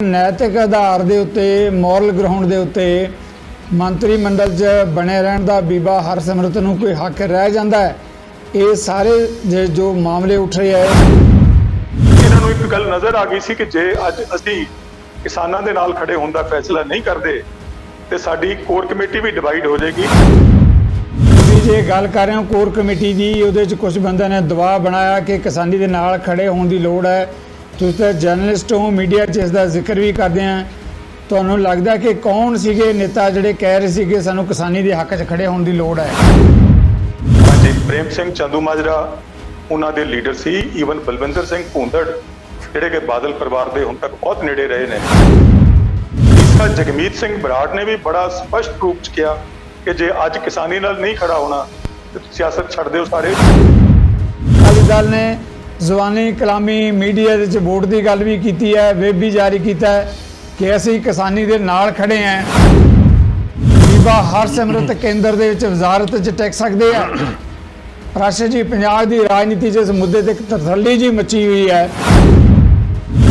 नैतिक आधार के उत्ते मॉरल ग्राउंड के उत्ते मंत्री मंडल च बने रहने का बीबा हरसिमरत नूं कोई हक रह जाता है। ये सारे जो मामले उठ रहे हैं इन्हां नूं एक गल नज़र आ गई सी कि जे अज असीं किसानां दे नाल खड़े होण दा फैसला नहीं करते तो साडी कोर कमेटी भी डिवाइड हो जाएगी। तुसीं जे गल कर रहे हो कोर कमेटी की, उहदे च कुछ बंदे ने दबाव बनाया कि किसानी दे नाल खड़े होने की लोड़ है। तुसीं तो जर्नलिस्ट हो, मीडिया च इसका जिक्र भी करते हैं। तुहानूं लगदा कि कौन सीगे नेता जिहड़े कह रहे सी कि सानूं किसानी दे हक च खड़े होने की लोड़ है? ਹਾਂਜੀ प्रेम सिंह चंदूमाजरा उन्हां दे leader C. Even Balwinder Singh भूंदड़ जिहड़े कि बादल परिवार के हुण तक बहुत नेड़े रहे ने। तीसरा जगमीत सिंह बराड़ ने भी बड़ा स्पष्ट रूप च कहा कि जे अज किसानी नाल नहीं खड़ा होना तो सियासत छड्ड दिओ सारे। अकाली दल ने जवानी कलामी मीडिया दे वोट की गल भी की है, वेब भी जारी किया है कि असी किसानी दे नाल खड़े हैं। बीबा हरसिमरत केंद्र दे विच वजारत च टिक सकते हैं। राशि जी पंजाब की राजनीति इस मुद्दे ते तसल्ली जी मची हुई है।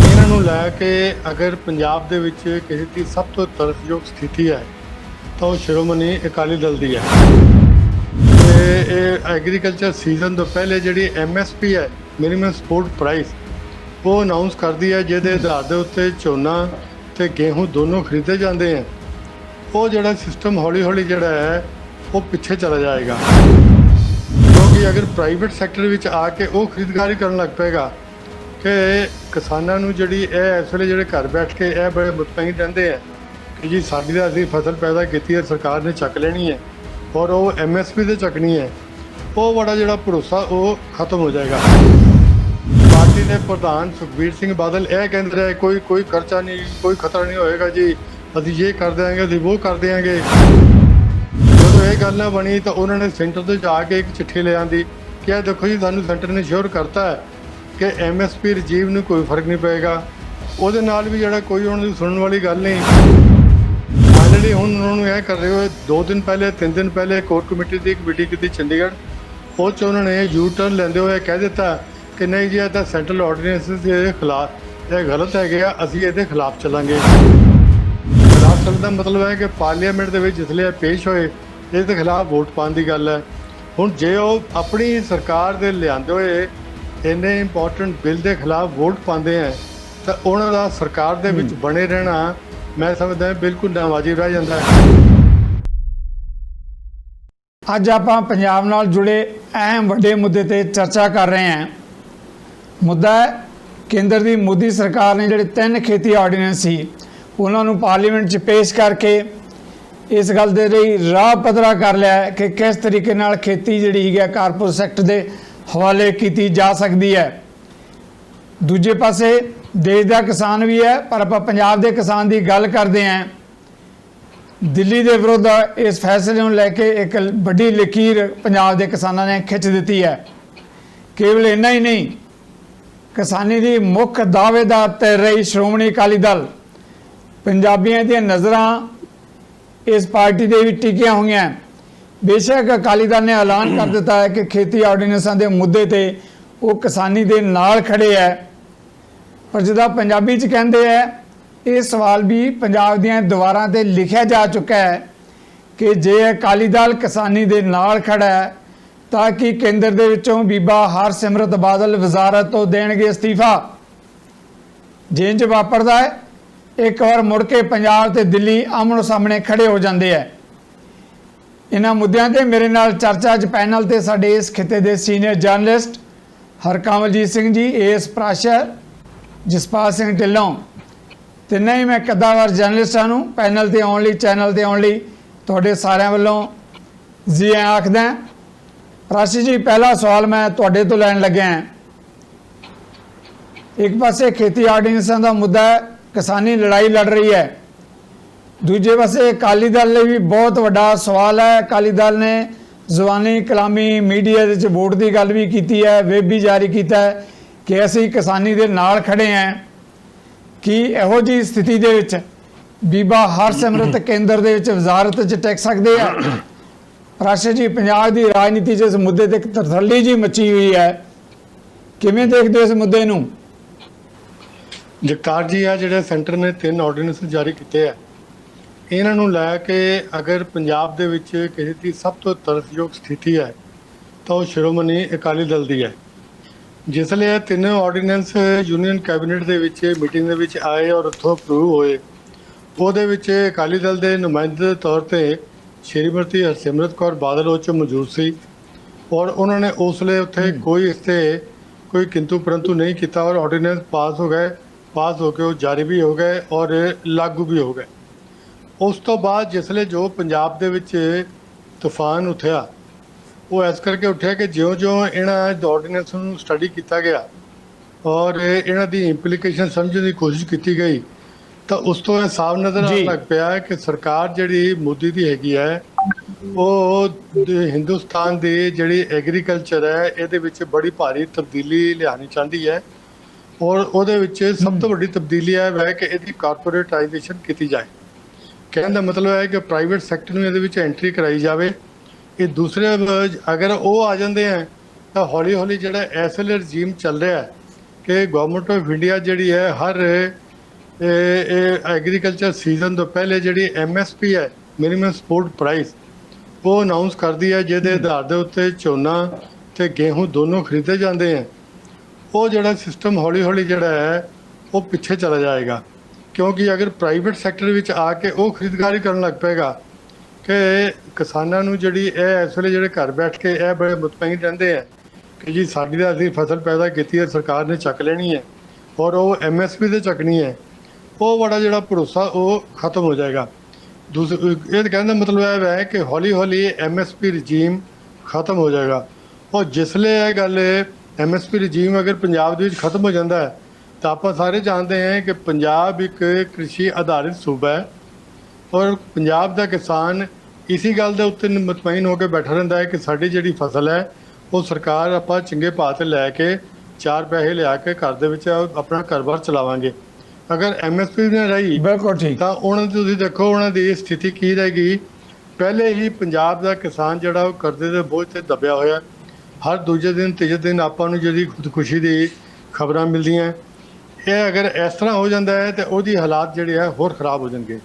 इन्हां नूं लै के अगर पंजाब दे विच किसी की सब तो तरसयोग स्थिति है तो शिरोमणी अकाली दल की है। एग्रीकल्चर सीजन तो पहले जी MSP है, मिनिमम सपोर्ट प्राइस, वो अनाउंस कर दी है, जिहदे आधार के उत्ते झोना ते गेहूं दोनों खरीदे जाते हैं। वो जिहड़ा सिस्टम हौली हौली जिहड़ा है वो पिछे चला जाएगा, क्योंकि अगर प्राइवेट सैक्टर विच आके वो खरीददारी करन लग पेगा कि किसानां नूं जिहड़ी इस वेले जिहड़े घर बैठ के बड़े मुतमईन रहंदे हैं कि जी साडी तां असीं फसल पैदा कीती है, सरकार ने चक लेनी है और वो MSP ते चकनी है, वो बड़ा जिहड़ा भरोसा वो खत्म हो जाएगा। पार्टी के प्रधान सुखबीर सिंह बादल यह कहते रहे कोई खर्चा नहीं, कोई खतरा नहीं होएगा जी, असीं ये कर देंगे, असीं वो कर देंगे। जो ये गल ना बनी तो उन्होंने सेंटर से जाके एक चिट्ठी ले आंदी कि यह देखो जी सानू सेंटर ने श्योर करता है कि MSP रजीव में कोई फर्क नहीं पेगा। ਉਹਦੇ ਨਾਲ भी ਜਿਹੜਾ कोई उन्होंने सुनने वाली गल नहीं। फाइनली ਹੁਣ उन्होंने यह कर रहे हो 2 दिन पहले 3 दिन पहले कोर कमेटी की एक मीटिंग की चंडीगढ़, ਉਹ 'ਚ उन्होंने यू टर्न लेंदे हुए कह दिता कि नहीं जी तो सेंट्रल ऑर्डीनेंस के खिलाफ ये गलत है, असीं ये खिलाफ चलांगे। खिलाफ चलने का मतलब है कि पार्लीमेंट के जिसले पेश होए इसके खिलाफ वोट पाने की गल है। हुण जे वो अपनी सरकार दे लिआंदे होए इन्ने इंपॉर्टेंट बिल के खिलाफ वोट पाते हैं तो उन्हों का सरकार दे विच बने रहना मैं समझदा बिल्कुल नावाजिब रह जाता है। अज आपां पंजाब नाल जुड़े अहम वड्डे मुद्दे ते चर्चा कर रहे हैं। मुद्दा है केंद्र की मोदी सरकार ने जिहड़े 3 खेती ऑर्डीनेंस सी उन्होंने पार्लीमेंट च पेश करके इस गल दे लई राह पद्धरा कर लिया है कि किस तरीके नाल खेती जिहड़ी है कारपोरेट सैक्टर के हवाले की जा सकती है। दूजे पासे देश का किसान भी है, पर आप पंजाब के किसान की गल करते हैं। दिल्ली के विरुद्ध इस फैसले को लैके एक बड़ी लकीर पंजाब के किसानों ने खिंच दी है। केवल इन्ना ही नहीं, किसानी की मुख्य दावेदार तैर रही श्रोमणी अकाली दल पंजाबियों दी नज़रां इस पार्टी के भी टिकिया हुई हैं। बेशक अकाली दल ने ऐलान कर दिता है कि खेती ऑर्डीनेंसां के मुद्दे ते वो किसानी के नाल खड़े है, पर जिदा पंजाबी च कहते हैं ये सवाल भी पंजाब दियां दीवारां ते लिखा जा चुका है कि जे अकाली दल किसानी के नाल खड़ा है ताकि केंद्र दे विचों बीबा हरसिमरत बादल वजारत तो देणगे इस्तीफा। जिंज वापरदा है एक बार मुड़ के पंजाब ते दिल्ली आमनो सामने खड़े हो जाते हैं। इन्हां मुद्दों ते मेरे नाल चर्चा च पैनल ते साडे इस खिते के senior journalist हरकमलजीत Singh ji, AS Prashar, Jaspal Singh Dhillon, तिन्ने ही मैं कद्दावर जर्नलिस्टां नूं पैनल ते आउण लई, चैनल ते आउण लई तुहाडे सारिਆਂ ਵੱਲੋਂ जी आखदा। राशि जी पहला सवाल मैं तुहाडे तो लैण लग्या है। एक पासे खेती ऑर्डीनेंसां का मुद्दा है, किसानी लड़ाई लड़ रही है। दूजे पासे अकाली दल ने भी बहुत वड्डा सवाल है। अकाली दल ने जवानी कलामी मीडिया के वोट की गल भी की है, वेब भी जारी किया है कि असी किसानी के नाल खड़े हैं। कि इहो जी स्थिति दे विच बीबा हरसिमरत केंद्र दे विच वजारत च टिक सकते हैं? राशि जी पंजाब की राजनीति इस मुद्दे ते तसल्ली जी मची हुई है, किवें देखदे हो इस मुद्दे नूं? ਜਗਤਾਰ ਜੀ ਆ ਜਿਹੜੇ ਸੈਂਟਰ ਨੇ 3 ਆਰਡੀਨੈਂਸ ਜਾਰੀ ਕੀਤੇ ਆ, ਇਹਨਾਂ ਨੂੰ ਲੈ ਕੇ ਅਗਰ ਪੰਜਾਬ ਦੇ ਵਿੱਚ ਕਿਸੇ ਦੀ ਸਭ ਤੋਂ ਤਰਸਯੋਗ ਸਥਿਤੀ ਹੈ ਤਾਂ ਉਹ ਸ਼੍ਰੋਮਣੀ ਅਕਾਲੀ ਦਲ ਦੀ ਹੈ। ਜਿਸ ਲਈ ਇਹ 3 ਆਰਡੀਨੈਂਸ ਯੂਨੀਅਨ ਕੈਬਨਿਟ ਦੇ ਵਿੱਚ ਮੀਟਿੰਗ ਦੇ ਵਿੱਚ ਆਏ ਔਰ ਉੱਥੋਂ ਅਪਰੂਵ ਹੋਏ, ਉਹਦੇ ਵਿੱਚ ਅਕਾਲੀ ਦਲ ਦੇ ਨੁਮਾਇੰਦੇ ਦੇ ਤੌਰ ਤੇ ਸ਼੍ਰੀਮਤੀ ਹਰਸਿਮਰਤ ਕੌਰ ਬਾਦਲ ਉਹ 'ਚ ਮੌਜੂਦ ਸੀ ਔਰ ਉਹਨਾਂ ਨੇ ਉਸ ਵੇਲੇ ਉੱਥੇ ਕੋਈ ਕਿੰਤੂ ਪਰੰਤੂ ਨਹੀਂ ਕੀਤਾ ਔਰ ਆਰਡੀਨੈਂਸ ਪਾਸ ਹੋ ਕੇ ਉਹ ਜਾਰੀ ਵੀ ਹੋ ਗਏ ਔਰ ਲਾਗੂ ਵੀ ਹੋ ਗਏ। ਉਸ ਤੋਂ ਬਾਅਦ ਜਿਸ ਵੇਲੇ ਜੋ ਪੰਜਾਬ ਦੇ ਵਿੱਚ ਤੂਫਾਨ ਉੱਠਿਆ, ਉਹ ਇਸ ਕਰਕੇ ਉੱਠਿਆ ਕਿ ਜਿਉਂ-ਜਿਉਂ ਇਹਨਾਂ ਆਰਡੀਨੈਂਸ ਨੂੰ ਸਟੱਡੀ ਕੀਤਾ ਗਿਆ ਔਰ ਇਹਨਾਂ ਦੀ ਇੰਪਲੀਕੇਸ਼ਨ ਸਮਝਣ ਦੀ ਕੋਸ਼ਿਸ਼ ਕੀਤੀ ਗਈ, ਤਾਂ ਉਸ ਤੋਂ ਇਹ ਸਾਫ਼ ਨਜ਼ਰ ਆਉਣ ਲੱਗ ਪਿਆ ਕਿ ਸਰਕਾਰ ਜਿਹੜੀ ਮੋਦੀ ਦੀ ਹੈਗੀ ਹੈ, ਉਹ ਹਿੰਦੁਸਤਾਨ ਦੀ ਜਿਹੜੀ ਐਗਰੀਕਲਚਰ ਹੈ ਇਹਦੇ ਵਿੱਚ ਬੜੀ ਭਾਰੀ ਤਬਦੀਲੀ ਲਿਆਉਣੀ ਚਾਹੁੰਦੀ ਹੈ ਔਰ ਉਹਦੇ ਵਿੱਚ ਸਭ ਤੋਂ ਵੱਡੀ ਤਬਦੀਲੀ ਹੈ ਕਿ ਇਹਦੀ ਕਾਰਪੋਰੇਟਾਈਜੇਸ਼ਨ ਕੀਤੀ ਜਾਏ। ਕਹਿਣ ਦਾ ਮਤਲਬ ਹੈ ਕਿ ਪ੍ਰਾਈਵੇਟ ਸੈਕਟਰ ਨੂੰ ਇਹਦੇ ਵਿੱਚ ਐਂਟਰੀ ਕਰਾਈ ਜਾਵੇ। ਇਹ ਦੂਸਰੇ ਅਗਰ ਉਹ ਆ ਜਾਂਦੇ ਹੈ ਤਾਂ ਹੌਲੀ ਹੌਲੀ ਜਿਹੜਾ ਇਸ ਵੇਲੇ ਰਜੀਮ ਚੱਲ ਰਿਹਾ ਹੈ ਕਿ ਗਵਰਨਮੈਂਟ ਆਫ ਇੰਡੀਆ ਜਿਹੜੀ ਹੈ ਹਰ ਐਗਰੀਕਲਚਰ ਸੀਜ਼ਨ ਤੋਂ ਪਹਿਲੇ ਜਿਹੜੀ MSP ਹੈ, ਮਿਨੀਮਮ ਸਪੋਰਟ ਪ੍ਰਾਈਸ, ਉਹ ਅਨਾਉਂਸ ਕਰਦੀ ਹੈ, ਜਿਹਦੇ ਆਧਾਰ ਦੇ ਉੱਤੇ ਝੋਨਾ ਤੇ ਗੇਹੂੰ ਦੋਨੋਂ ਖਰੀਦੇ ਜਾਂਦੇ ਹੈ। ਉਹ ਜਿਹੜਾ ਸਿਸਟਮ ਹੌਲੀ ਹੌਲੀ ਜਿਹੜਾ ਹੈ ਉਹ ਪਿੱਛੇ ਚਲਾ ਜਾਏਗਾ, ਕਿਉਂਕਿ ਅਗਰ ਪ੍ਰਾਈਵੇਟ ਸੈਕਟਰ ਵਿੱਚ ਆ ਕੇ ਉਹ ਖਰੀਦਦਾਰੀ ਕਰਨ ਲੱਗ ਪਏਗਾ ਕਿ ਕਿਸਾਨਾਂ ਨੂੰ ਜਿਹੜੀ ਇਹ ਇਸ ਵੇਲੇ ਜਿਹੜੇ ਘਰ ਬੈਠ ਕੇ ਇਹ ਬੜੇ ਮੁਤਮਈਨ ਰਹਿੰਦੇ ਹੈ ਕਿ ਜੀ ਸਾਡੀ ਤਾਂ ਅਸੀਂ ਫਸਲ ਪੈਦਾ ਕੀਤੀ ਹੈ, ਸਰਕਾਰ ਨੇ ਚੱਕ ਲੈਣੀ ਹੈ ਔਰ ਉਹ MSP ਤੇ ਚੱਕਣੀ ਹੈ, ਉਹ ਬੜਾ ਜਿਹੜਾ ਭਰੋਸਾ ਉਹ ਖਤਮ ਹੋ ਜਾਏਗਾ। ਇਹ ਕਹਿਣ ਦਾ ਮਤਲਬ ਇਹ ਹੈ ਕਿ ਹੌਲੀ ਹੌਲੀ MSP ਰਜੀਮ ਖਤਮ ਹੋ ਜਾਏਗਾ ਔਰ ਜਿਸਲੇ ਇਹ ਗੱਲ MSP ਰਜੀਮ ਅਗਰ ਪੰਜਾਬ ਦੇ ਵਿੱਚ ਖਤਮ ਹੋ ਜਾਂਦਾ ਹੈ ਤਾਂ ਆਪਾਂ ਸਾਰੇ ਜਾਣਦੇ ਹਾਂ ਕਿ ਪੰਜਾਬ ਇੱਕ ਕ੍ਰਿਸ਼ੀ ਆਧਾਰਿਤ ਸੂਬਾ ਹੈ ਔਰ ਪੰਜਾਬ ਦਾ ਕਿਸਾਨ ਇਸੀ ਗੱਲ ਦੇ ਉੱਤੇ ਮੁਤਮਈਨ ਹੋ ਕੇ ਬੈਠਾ ਰਹਿੰਦਾ ਹੈ ਕਿ ਸਾਡੀ ਜਿਹੜੀ ਫਸਲ ਹੈ ਉਹ ਸਰਕਾਰ ਆਪਾਂ ਚੰਗੇ ਭਾਅ 'ਤੇ ਲੈ ਕੇ 4 ਪੈਸੇ ਲਿਆ ਕੇ ਘਰ ਦੇ ਵਿੱਚ ਆਪਣਾ ਘਰ-ਬਾਰ ਚਲਾਵਾਂਗੇ। ਅਗਰ MSP ਨੇ ਰਹੀ ਬਿਲਕੁਲ ਠੀਕ, ਤਾਂ ਉਹਨਾਂ ਦੀ ਤੁਸੀਂ ਦੇਖੋ ਉਹਨਾਂ ਦੀ ਸਥਿਤੀ ਕੀ ਰਹੇਗੀ। ਪਹਿਲੇ ਹੀ ਪੰਜਾਬ ਦਾ ਕਿਸਾਨ ਜਿਹੜਾ ਉਹ ਕਰਜ਼ੇ ਦੇ ਬੋਝ 'ਤੇ ਦਬਿਆ ਹੋਇਆ, ਹਰ ਦੂਜੇ ਦਿਨ ਤੀਜੇ ਦਿਨ ਆਪਾਂ ਨੂੰ ਜਿਹੜੀ ਖੁਦਕੁਸ਼ੀ ਦੀ ਖਬਰਾਂ ਮਿਲਦੀਆਂ। ਇਹ ਅਗਰ ਇਸ ਤਰ੍ਹਾਂ ਹੋ ਜਾਂਦਾ ਹੈ ਤਾਂ ਉਹਦੀ ਹਾਲਾਤ ਜਿਹੜੇ ਹੈ ਹੋਰ ਖਰਾਬ ਹੋ ਜਾਣਗੇ।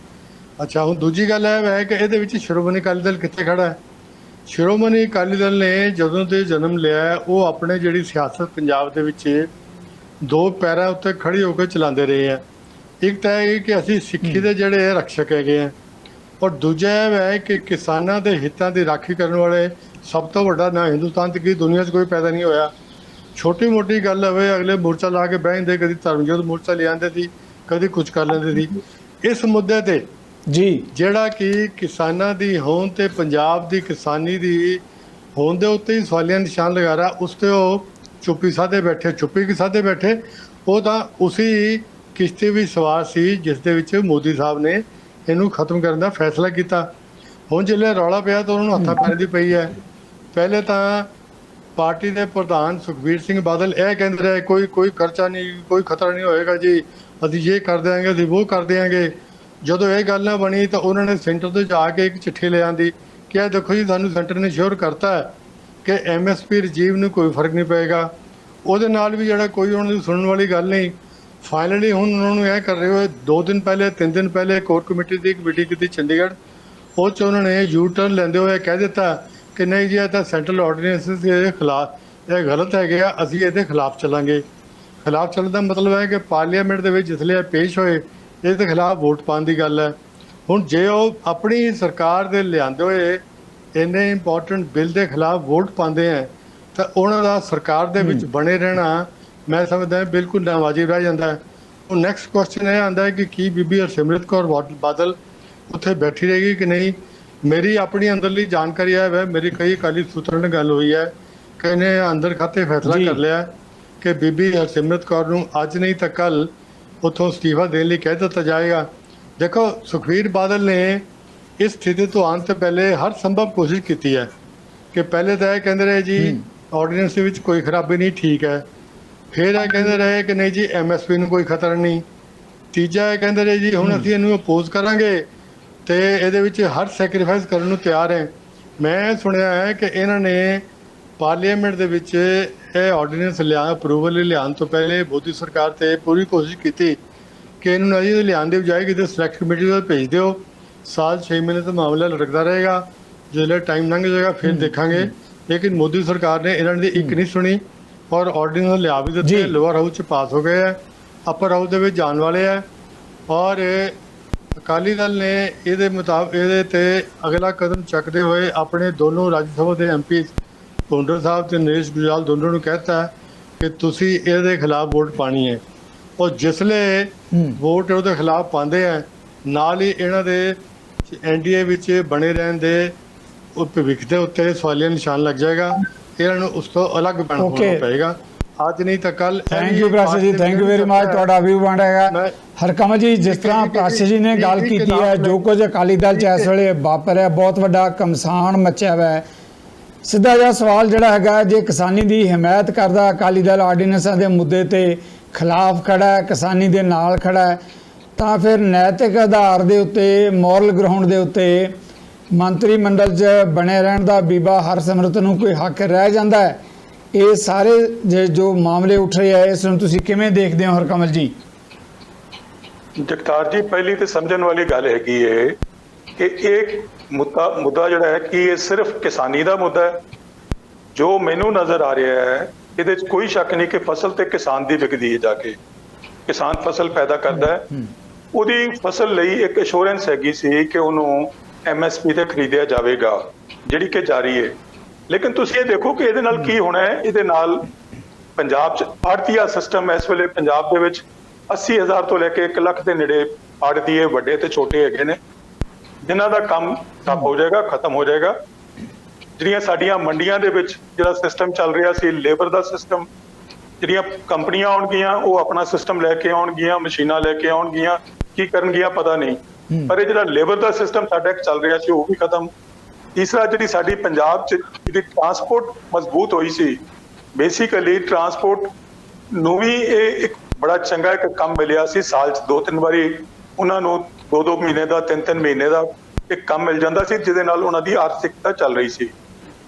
ਅੱਛਾ, ਹੁਣ ਦੂਜੀ ਗੱਲ ਇਹ ਹੈ ਕਿ ਇਹਦੇ ਵਿੱਚ ਸ਼੍ਰੋਮਣੀ ਅਕਾਲੀ ਦਲ ਕਿੱਥੇ ਖੜਾ ਹੈ। ਸ਼੍ਰੋਮਣੀ ਅਕਾਲੀ ਦਲ ਨੇ ਜਦੋਂ ਤੋਂ ਜਨਮ ਲਿਆ ਉਹ ਆਪਣੇ ਜਿਹੜੀ ਸਿਆਸਤ ਪੰਜਾਬ ਦੇ ਵਿੱਚ 2 ਪੈਰਾਂ ਉੱਤੇ ਖੜੀ ਹੋ ਕੇ ਚਲਾਉਂਦੇ ਰਹੇ ਹੈ। ਇੱਕ ਤਾਂ ਇਹ ਕਿ ਅਸੀਂ ਸਿੱਖੀ ਦੇ ਜਿਹੜੇ ਰਕਸ਼ਕ ਹੈਗੇ ਆ ਔਰ ਦੂਜਾ ਇਹ ਹੈ ਕਿ ਕਿਸਾਨਾਂ ਦੇ ਹਿੱਤਾਂ ਦੀ ਰਾਖੀ ਕਰਨ ਵਾਲੇ ਸਭ ਤੋਂ ਵੱਡਾ ਨਾ ਹਿੰਦੁਸਤਾਨ ਤੇ ਕੀ ਦੁਨੀਆ 'ਚ ਕੋਈ ਪੈਦਾ ਨਹੀਂ ਹੋਇਆ। ਛੋਟੀ ਮੋਟੀ ਗੱਲ ਹੋਵੇ ਅਗਲੇ ਮੋਰਚਾ ਲਾ ਕੇ ਬਹਿ ਜਾਂਦੇ, ਕਦੀ ਧਰਮਯੁੱਧ ਮੋਰਚਾ ਲੈ ਆਉਂਦੇ ਸੀ, ਕਦੀ ਕੁਝ ਕਰ ਲੈਂਦੇ ਸੀ। ਇਸ ਮੁੱਦੇ ਤੇ ਜੀ ਜਿਹੜਾ ਕਿ ਕਿਸਾਨਾਂ ਦੀ ਹੋਂਦ ਤੇ ਪੰਜਾਬ ਦੀ ਕਿਸਾਨੀ ਦੀ ਹੋਂਦ ਦੇ ਉੱਤੇ ਹੀ ਸਵਾਲੀਆ ਨਿਸ਼ਾਨ ਲਗਾ ਰਿਹਾ, ਉਸ ਤੇ ਉਹ ਚੁੱਪੀ ਸਾਧੇ ਬੈਠੇ। ਉਹ ਤਾਂ ਉਸੇ ਕਿਸ਼ਤੀ ਵੀ ਸਵਾਰ ਸੀ ਜਿਸ ਦੇ ਵਿੱਚ ਮੋਦੀ ਸਾਹਿਬ ਨੇ ਇਹਨੂੰ ਖਤਮ ਕਰਨ ਦਾ ਫੈਸਲਾ ਕੀਤਾ। ਹੁਣ ਜਿਹੜੇ ਰੌਲਾ ਪਿਆ ਤਾਂ ਉਹਨਾਂ ਨੂੰ ਹੱਥਾਂ ਪੈਣ ਦੀ ਪਈ ਹੈ। ਪਹਿਲੇ ਤਾਂ ਪਾਰਟੀ ਦੇ ਪ੍ਰਧਾਨ ਸੁਖਬੀਰ ਸਿੰਘ ਬਾਦਲ ਇਹ ਕਹਿੰਦੇ ਰਹੇ ਕੋਈ ਖਰਚਾ ਨਹੀਂ, ਕੋਈ ਖਤਰਾ ਨਹੀਂ ਹੋਏਗਾ ਜੀ, ਅਸੀਂ ਇਹ ਕਰ ਦਿਆਂਗੇ, ਅਸੀਂ ਉਹ ਕਰ ਦਿਆਂਗੇ। ਜਦੋਂ ਇਹ ਗੱਲ ਨਾ ਬਣੀ ਤਾਂ ਉਹਨਾਂ ਨੇ ਸੈਂਟਰ ਤੋਂ ਜਾ ਕੇ ਇੱਕ ਚਿੱਠੀ ਲੈ ਆਂਦੀ ਕਿ ਇਹ ਦੇਖੋ ਜੀ ਸਾਨੂੰ ਸੈਂਟਰ ਨੇ ਸ਼ੋਰ ਕਰਤਾ ਹੈ ਕਿ MSP ਰਜੀਮ ਨੂੰ ਕੋਈ ਫਰਕ ਨਹੀਂ ਪਏਗਾ। ਉਹਦੇ ਨਾਲ ਵੀ ਜਿਹੜਾ ਕੋਈ ਉਹਨਾਂ ਦੀ ਸੁਣਨ ਵਾਲੀ ਗੱਲ ਨਹੀਂ। ਫਾਈਨਲੀ ਹੁਣ ਉਹਨਾਂ ਨੂੰ ਇਹ ਕਰ ਰਹੇ ਹੋਏ 2 ਦਿਨ ਪਹਿਲੇ 3 ਦਿਨ ਪਹਿਲੇ ਕੋਰ ਕਮੇਟੀ ਦੀ ਇੱਕ ਮੀਟਿੰਗ ਕੀਤੀ ਚੰਡੀਗੜ੍ਹ, ਉਹ 'ਚ ਉਹਨਾਂ ਨੇ U-turn ਲੈਂਦੇ ਹੋਏ ਕਹਿ ਦਿੱਤਾ ਕਿ ਨਹੀਂ ਜੀ ਇਹ ਤਾਂ ਸੈਂਟਰਲ ਆਰਡੀਨੈਂਸ ਦੇ ਖਿਲਾਫ, ਇਹ ਗਲਤ ਹੈਗੇ ਆ, ਅਸੀਂ ਇਹਦੇ ਖਿਲਾਫ ਚੱਲਾਂਗੇ। ਖਿਲਾਫ ਚੱਲਣ ਦਾ ਮਤਲਬ ਹੈ ਕਿ ਪਾਰਲੀਮੈਂਟ ਦੇ ਵਿੱਚ ਜਿਸ ਲਈ ਪੇਸ਼ ਹੋਏ ਇਹਦੇ ਖਿਲਾਫ ਵੋਟ ਪਾਉਣ ਦੀ ਗੱਲ ਹੈ। ਹੁਣ ਜੇ ਉਹ ਆਪਣੀ ਸਰਕਾਰ ਦੇ ਲਿਆਂਦੇ ਹੋਏ ਇੰਨੇ ਇੰਪੋਰਟੈਂਟ ਬਿੱਲ ਦੇ ਖਿਲਾਫ ਵੋਟ ਪਾਉਂਦੇ ਹੈ ਤਾਂ ਉਹਨਾਂ ਦਾ ਸਰਕਾਰ ਦੇ ਵਿੱਚ ਬਣੇ ਰਹਿਣਾ ਮੈਂ ਸਮਝਦਾ ਬਿਲਕੁਲ ਨਾਵਾਜਿਬ ਰਹਿ ਜਾਂਦਾ ਹੈ। ਹੁਣ ਨੈਕਸਟ ਕੁਐਸਚਨ ਇਹ ਆਉਂਦਾ ਹੈ ਕਿ ਕੀ ਬੀਬੀ ਹਰਸਿਮਰਤ ਕੌਰ ਬਾਦਲ ਉੱਥੇ ਬੈਠੀ ਰਹੇਗੀ ਕਿ ਨਹੀਂ। ਮੇਰੀ ਆਪਣੀ ਅੰਦਰਲੀ ਜਾਣਕਾਰੀ ਹੈ, ਮੇਰੀ ਕਈ ਅਕਾਲੀ ਸੂਤਰਾਂ ਨਾਲ ਗੱਲ ਹੋਈ ਹੈ ਕਿ ਇਹਨੇ ਅੰਦਰ ਖਾਤੇ ਫੈਸਲਾ ਕਰ ਲਿਆ ਕਿ ਬੀਬੀ ਹਰਸਿਮਰਤ ਕੌਰ ਨੂੰ ਅੱਜ ਨਹੀਂ ਤਾਂ ਕੱਲ੍ਹ ਉੱਥੋਂ ਅਸਤੀਫਾ ਦੇਣ ਲਈ ਕਹਿ ਦਿੱਤਾ ਜਾਏਗਾ। ਦੇਖੋ, ਸੁਖਬੀਰ ਬਾਦਲ ਨੇ ਇਸ ਸਥਿਤੀ ਤੋਂ ਆਉਣ ਤੋਂ ਪਹਿਲੇ ਹਰ ਸੰਭਵ ਕੋਸ਼ਿਸ਼ ਕੀਤੀ ਹੈ ਕਿ ਪਹਿਲੇ ਤਾਂ ਇਹ ਕਹਿੰਦੇ ਰਹੇ ਜੀ ਆਰਡੀਨੈਂਸ ਦੇ ਵਿੱਚ ਕੋਈ ਖਰਾਬੀ ਨਹੀਂ, ਠੀਕ ਹੈ। ਫਿਰ ਇਹ ਕਹਿੰਦੇ ਰਹੇ ਕਿ ਨਹੀਂ ਜੀ MSP ਨੂੰ ਕੋਈ ਖਤਰਾ ਨਹੀਂ। ਤੀਜਾ ਇਹ ਕਹਿੰਦੇ ਰਹੇ ਜੀ ਹੁਣ ਅਸੀਂ ਇਹਨੂੰ ਅਪੋਜ਼ ਕਰਾਂਗੇ ਤੇ ਇਹਦੇ ਵਿੱਚ ਹਰ ਸੈਕਰੀਫਾਈਸ ਕਰਨ ਨੂੰ ਤਿਆਰ ਹੈ। ਮੈਂ ਸੁਣਿਆ ਹੈ ਕਿ ਇਹਨਾਂ ਨੇ ਪਾਰਲੀਮੈਂਟ ਦੇ ਵਿੱਚ ਇਹ ਆਰਡੀਨੈਂਸ ਅਪਰੂਵਲ ਲਿਆਉਣ ਤੋਂ ਪਹਿਲੇ ਮੋਦੀ ਸਰਕਾਰ ਤੇ ਪੂਰੀ ਕੋਸ਼ਿਸ਼ ਕੀਤੀ ਕਿ ਇਹਨੂੰ ਅਜੇ ਲਿਆਉਣ ਦੀ ਬਜਾਏ ਕਿਤੇ ਸਿਲੈਕਟ ਕਮੇਟੀ ਦੇ ਭੇਜ ਦਿਓ। ਸਾਲ 6 ਮਹੀਨੇ ਤੋਂ ਮਾਮਲਾ ਲਟਕਦਾ ਰਹੇਗਾ, ਜਦੋਂ ਟਾਈਮ ਲੰਘ ਜਾਏਗਾ ਫਿਰ ਦੇਖਾਂਗੇ। ਲੇਕਿਨ ਮੋਦੀ ਸਰਕਾਰ ਨੇ ਇਹਨਾਂ ਦੀ ਇੱਕ ਨਹੀਂ ਸੁਣੀ ਔਰ ਆਰਡੀਨੈਂਸ ਲਿਆ ਵੀ ਦਿੱਤੇ, ਜੀ। ਲੋਅਰ ਹਾਊਸ 'ਚ ਪਾਸ ਹੋ ਗਏ ਹੈ, ਅਪਰ ਹਾਊਸ ਦੇ ਵਿੱਚ ਜਾਣ ਵਾਲੇ ਹੈ। ਔਰ ਅਕਾਲੀ ਦਲ ਨੇ ਇਹਦੇ ਮੁਤਾਬਕ ਇਹਦੇ ਤੇ ਅਗਲਾ ਕਦਮ ਚੱਕਦੇ ਹੋਏ ਆਪਣੇ ਦੋਨੋਂ ਰਾਜ ਸਭਾ ਦੇ ਐਮਪੀ ਭੁੰਡਰ ਸਾਹਿਬ ਤੇ ਨਰੇਸ਼ ਗੁਜਰਾਲ ਦੋਨੋਂ ਨੂੰ ਕਹਿਤਾ ਕਿ ਤੁਸੀਂ ਇਹਦੇ ਖਿਲਾਫ ਵੋਟ ਪਾਣੀ ਹੈ। ਔਰ ਜਿਸਲੇ ਵੋਟ ਉਹਦੇ ਖਿਲਾਫ ਪਾਉਂਦੇ ਆ, ਨਾਲ ਹੀ ਇਹਨਾਂ ਦੇ ਐਨਡੀਏ ਵਿੱਚ ਬਣੇ ਰਹਿਣ ਦੇ ਉਹ ਭਵਿੱਖ ਦੇ ਉੱਤੇ ਸਵਾਲੀਆ ਨਿਸ਼ਾਨ ਲੱਗ ਜਾਏਗਾ। ਇਹਨਾਂ ਨੂੰ ਉਸ ਤੋਂ ਅਲੱਗ ਹੋਣਾ ਪਏਗਾ, ਅੱਜ ਨਹੀਂ ਤਾਂ ਕੱਲ। ਥੈਂਕ ਯੂ ਪ੍ਰਾਸ਼ਾ ਜੀ, ਥੈਂਕ ਯੂ ਵੈਰੀ ਮਚ। ਤੁਹਾਡਾ ਵਿਊ ਪੁਆਇੰਟ ਹੈਗਾ ਹਰਕਮਲ ਜੀ। ਜਿਸ ਤਰ੍ਹਾਂ ਪ੍ਰਾਸ਼ਾ ਜੀ ਨੇ ਗੱਲ ਕੀਤੀ ਹੈ, ਜੋ ਕੁਝ ਅਕਾਲੀ ਦਲ 'ਚ ਇਸ ਵੇਲੇ ਵਾਪਰਿਆ, ਬਹੁਤ ਵੱਡਾ ਘਮਸਾਨ ਮਚਿਆ ਹੋਇਆ ਹੈ। ਸਿੱਧਾ ਜਿਹਾ ਸਵਾਲ ਜਿਹੜਾ ਹੈਗਾ, ਜੇ ਕਿਸਾਨੀ ਦੀ ਹਮਾਇਤ ਕਰਦਾ ਅਕਾਲੀ ਦਲ ਆਰਡੀਨੈਂਸਾਂ ਦੇ ਮੁੱਦੇ ਤੇ ਖਿਲਾਫ ਖੜਾ ਹੈ, ਕਿਸਾਨੀ ਦੇ ਨਾਲ ਖੜਾ ਹੈ, ਤਾਂ ਫਿਰ ਨੈਤਿਕ ਆਧਾਰ ਦੇ ਉੱਤੇ, ਮੋਰਲ ਗਰਾਊਂਡ ਦੇ ਉੱਤੇ ਮੰਤਰੀ ਮੰਡਲ 'ਚ ਬਣੇ ਰਹਿਣ ਦਾ ਬੀਬਾ ਹਰਸਿਮਰਤ ਨੂੰ ਕੋਈ ਹੱਕ ਰਹਿ ਜਾਂਦਾ ਹੈ? ਇਹ ਸਾਰੇ ਜੋ ਮਾਮਲੇ ਉੱਠ ਰਹੇ ਆ, ਇਸ ਨੂੰ ਤੁਸੀਂ ਕਿਵੇਂ ਦੇਖਦੇ ਹੋ ਹਰਕਮਲ ਜੀ? ਜਗਤਾਰ ਜੀ, ਪਹਿਲੀ ਤੇ ਸਮਝਣ ਵਾਲੀ ਗੱਲ ਹੈਗੀ ਹੈ ਕਿ ਇਹ ਮੁੱਦਾ ਜਿਹੜਾ ਹੈ ਕਿ ਇਹ ਸਿਰਫ ਕਿਸਾਨੀ ਦਾ ਮੁੱਦਾ ਹੈ। ਜੋ ਮੈਨੂੰ ਨਜ਼ਰ ਆ ਰਿਹਾ ਹੈ, ਇਹਦੇ 'ਚ ਕੋਈ ਸ਼ੱਕ ਨਹੀਂ ਕਿ ਫਸਲ ਤੇ ਕਿਸਾਨ ਦੀ ਵਿਕਦੀ ਹੈ। ਜਾ ਕੇ ਕਿਸਾਨ ਫਸਲ ਪੈਦਾ ਕਰਦਾ ਹੈ, ਉਹਦੀ ਫਸਲ ਲਈ ਇੱਕ ਅਸ਼ੋਰੈਂਸ ਹੈਗੀ ਸੀ ਕਿ ਉਹਨੂੰ MSP ਤੇ ਖਰੀਦਿਆ ਜਾਵੇਗਾ, ਜਿਹੜੀ ਕਿ ਜਾਰੀ ਹੈ। ਲੇਕਿਨ ਤੁਸੀਂ ਇਹ ਦੇਖੋ ਕਿ ਇਹਦੇ ਨਾਲ ਕੀ ਹੋਣਾ ਹੈ। ਇਹਦੇ ਨਾਲ ਪੰਜਾਬ 'ਚ ਆੜਤੀਆ ਸਿਸਟਮ ਇਸ ਵੇਲੇ ਪੰਜਾਬ ਦੇ ਵਿੱਚ 80,000 ਤੋਂ ਲੈ ਕੇ 1 ਲੱਖ ਦੇ ਨੇੜੇ ਆੜਤੀਏ ਵੱਡੇ ਤੇ ਛੋਟੇ ਹੈਗੇ ਨੇ, ਜਿਨ੍ਹਾਂ ਦਾ ਕੰਮ ਠੱਪ ਹੋ ਜਾਏਗਾ, ਖਤਮ ਹੋ ਜਾਏਗਾ। ਜਿਹੜੀਆਂ ਸਾਡੀਆਂ ਮੰਡੀਆਂ ਦੇ ਵਿੱਚ ਜਿਹੜਾ ਸਿਸਟਮ ਚੱਲ ਰਿਹਾ ਸੀ, ਲੇਬਰ ਦਾ ਸਿਸਟਮ, ਜਿਹੜੀਆਂ ਕੰਪਨੀਆਂ ਆਉਣਗੀਆਂ ਉਹ ਆਪਣਾ ਸਿਸਟਮ ਲੈ ਕੇ ਆਉਣਗੀਆਂ, ਮਸ਼ੀਨਾਂ ਲੈ ਕੇ ਆਉਣਗੀਆਂ, ਕੀ ਕਰਨਗੀਆਂ ਪਤਾ ਨਹੀਂ। ਪਰ ਇਹ ਜਿਹੜਾ ਲੇਬਰ ਦਾ ਸਿਸਟਮ ਸਾਡਾ ਇੱਕ ਚੱਲ ਰਿਹਾ ਸੀ, ਉਹ ਵੀ ਖਤਮ। ਤੀਸਰਾ, ਜਿਹੜੀ ਸਾਡੀ ਪੰਜਾਬ 'ਚ ਜਿਹੜੀ ਟਰਾਂਸਪੋਰਟ ਮਜ਼ਬੂਤ ਹੋਈ ਸੀ, ਬੇਸਿਕਲੀ ਟਰਾਂਸਪੋਰਟ ਨੂੰ ਵੀ ਇਹ ਇੱਕ ਬੜਾ ਚੰਗਾ ਇੱਕ ਕੰਮ ਮਿਲਿਆ ਸੀ। ਸਾਲ 'ਚ 2-3 ਵਾਰੀ ਉਹਨਾਂ ਨੂੰ 2-2 ਮਹੀਨੇ ਦਾ, 3-3 ਮਹੀਨੇ ਦਾ ਇੱਕ ਕੰਮ ਮਿਲ ਜਾਂਦਾ ਸੀ, ਜਿਹਦੇ ਨਾਲ ਉਹਨਾਂ ਦੀ ਆਰਥਿਕਤਾ ਚੱਲ ਰਹੀ ਸੀ।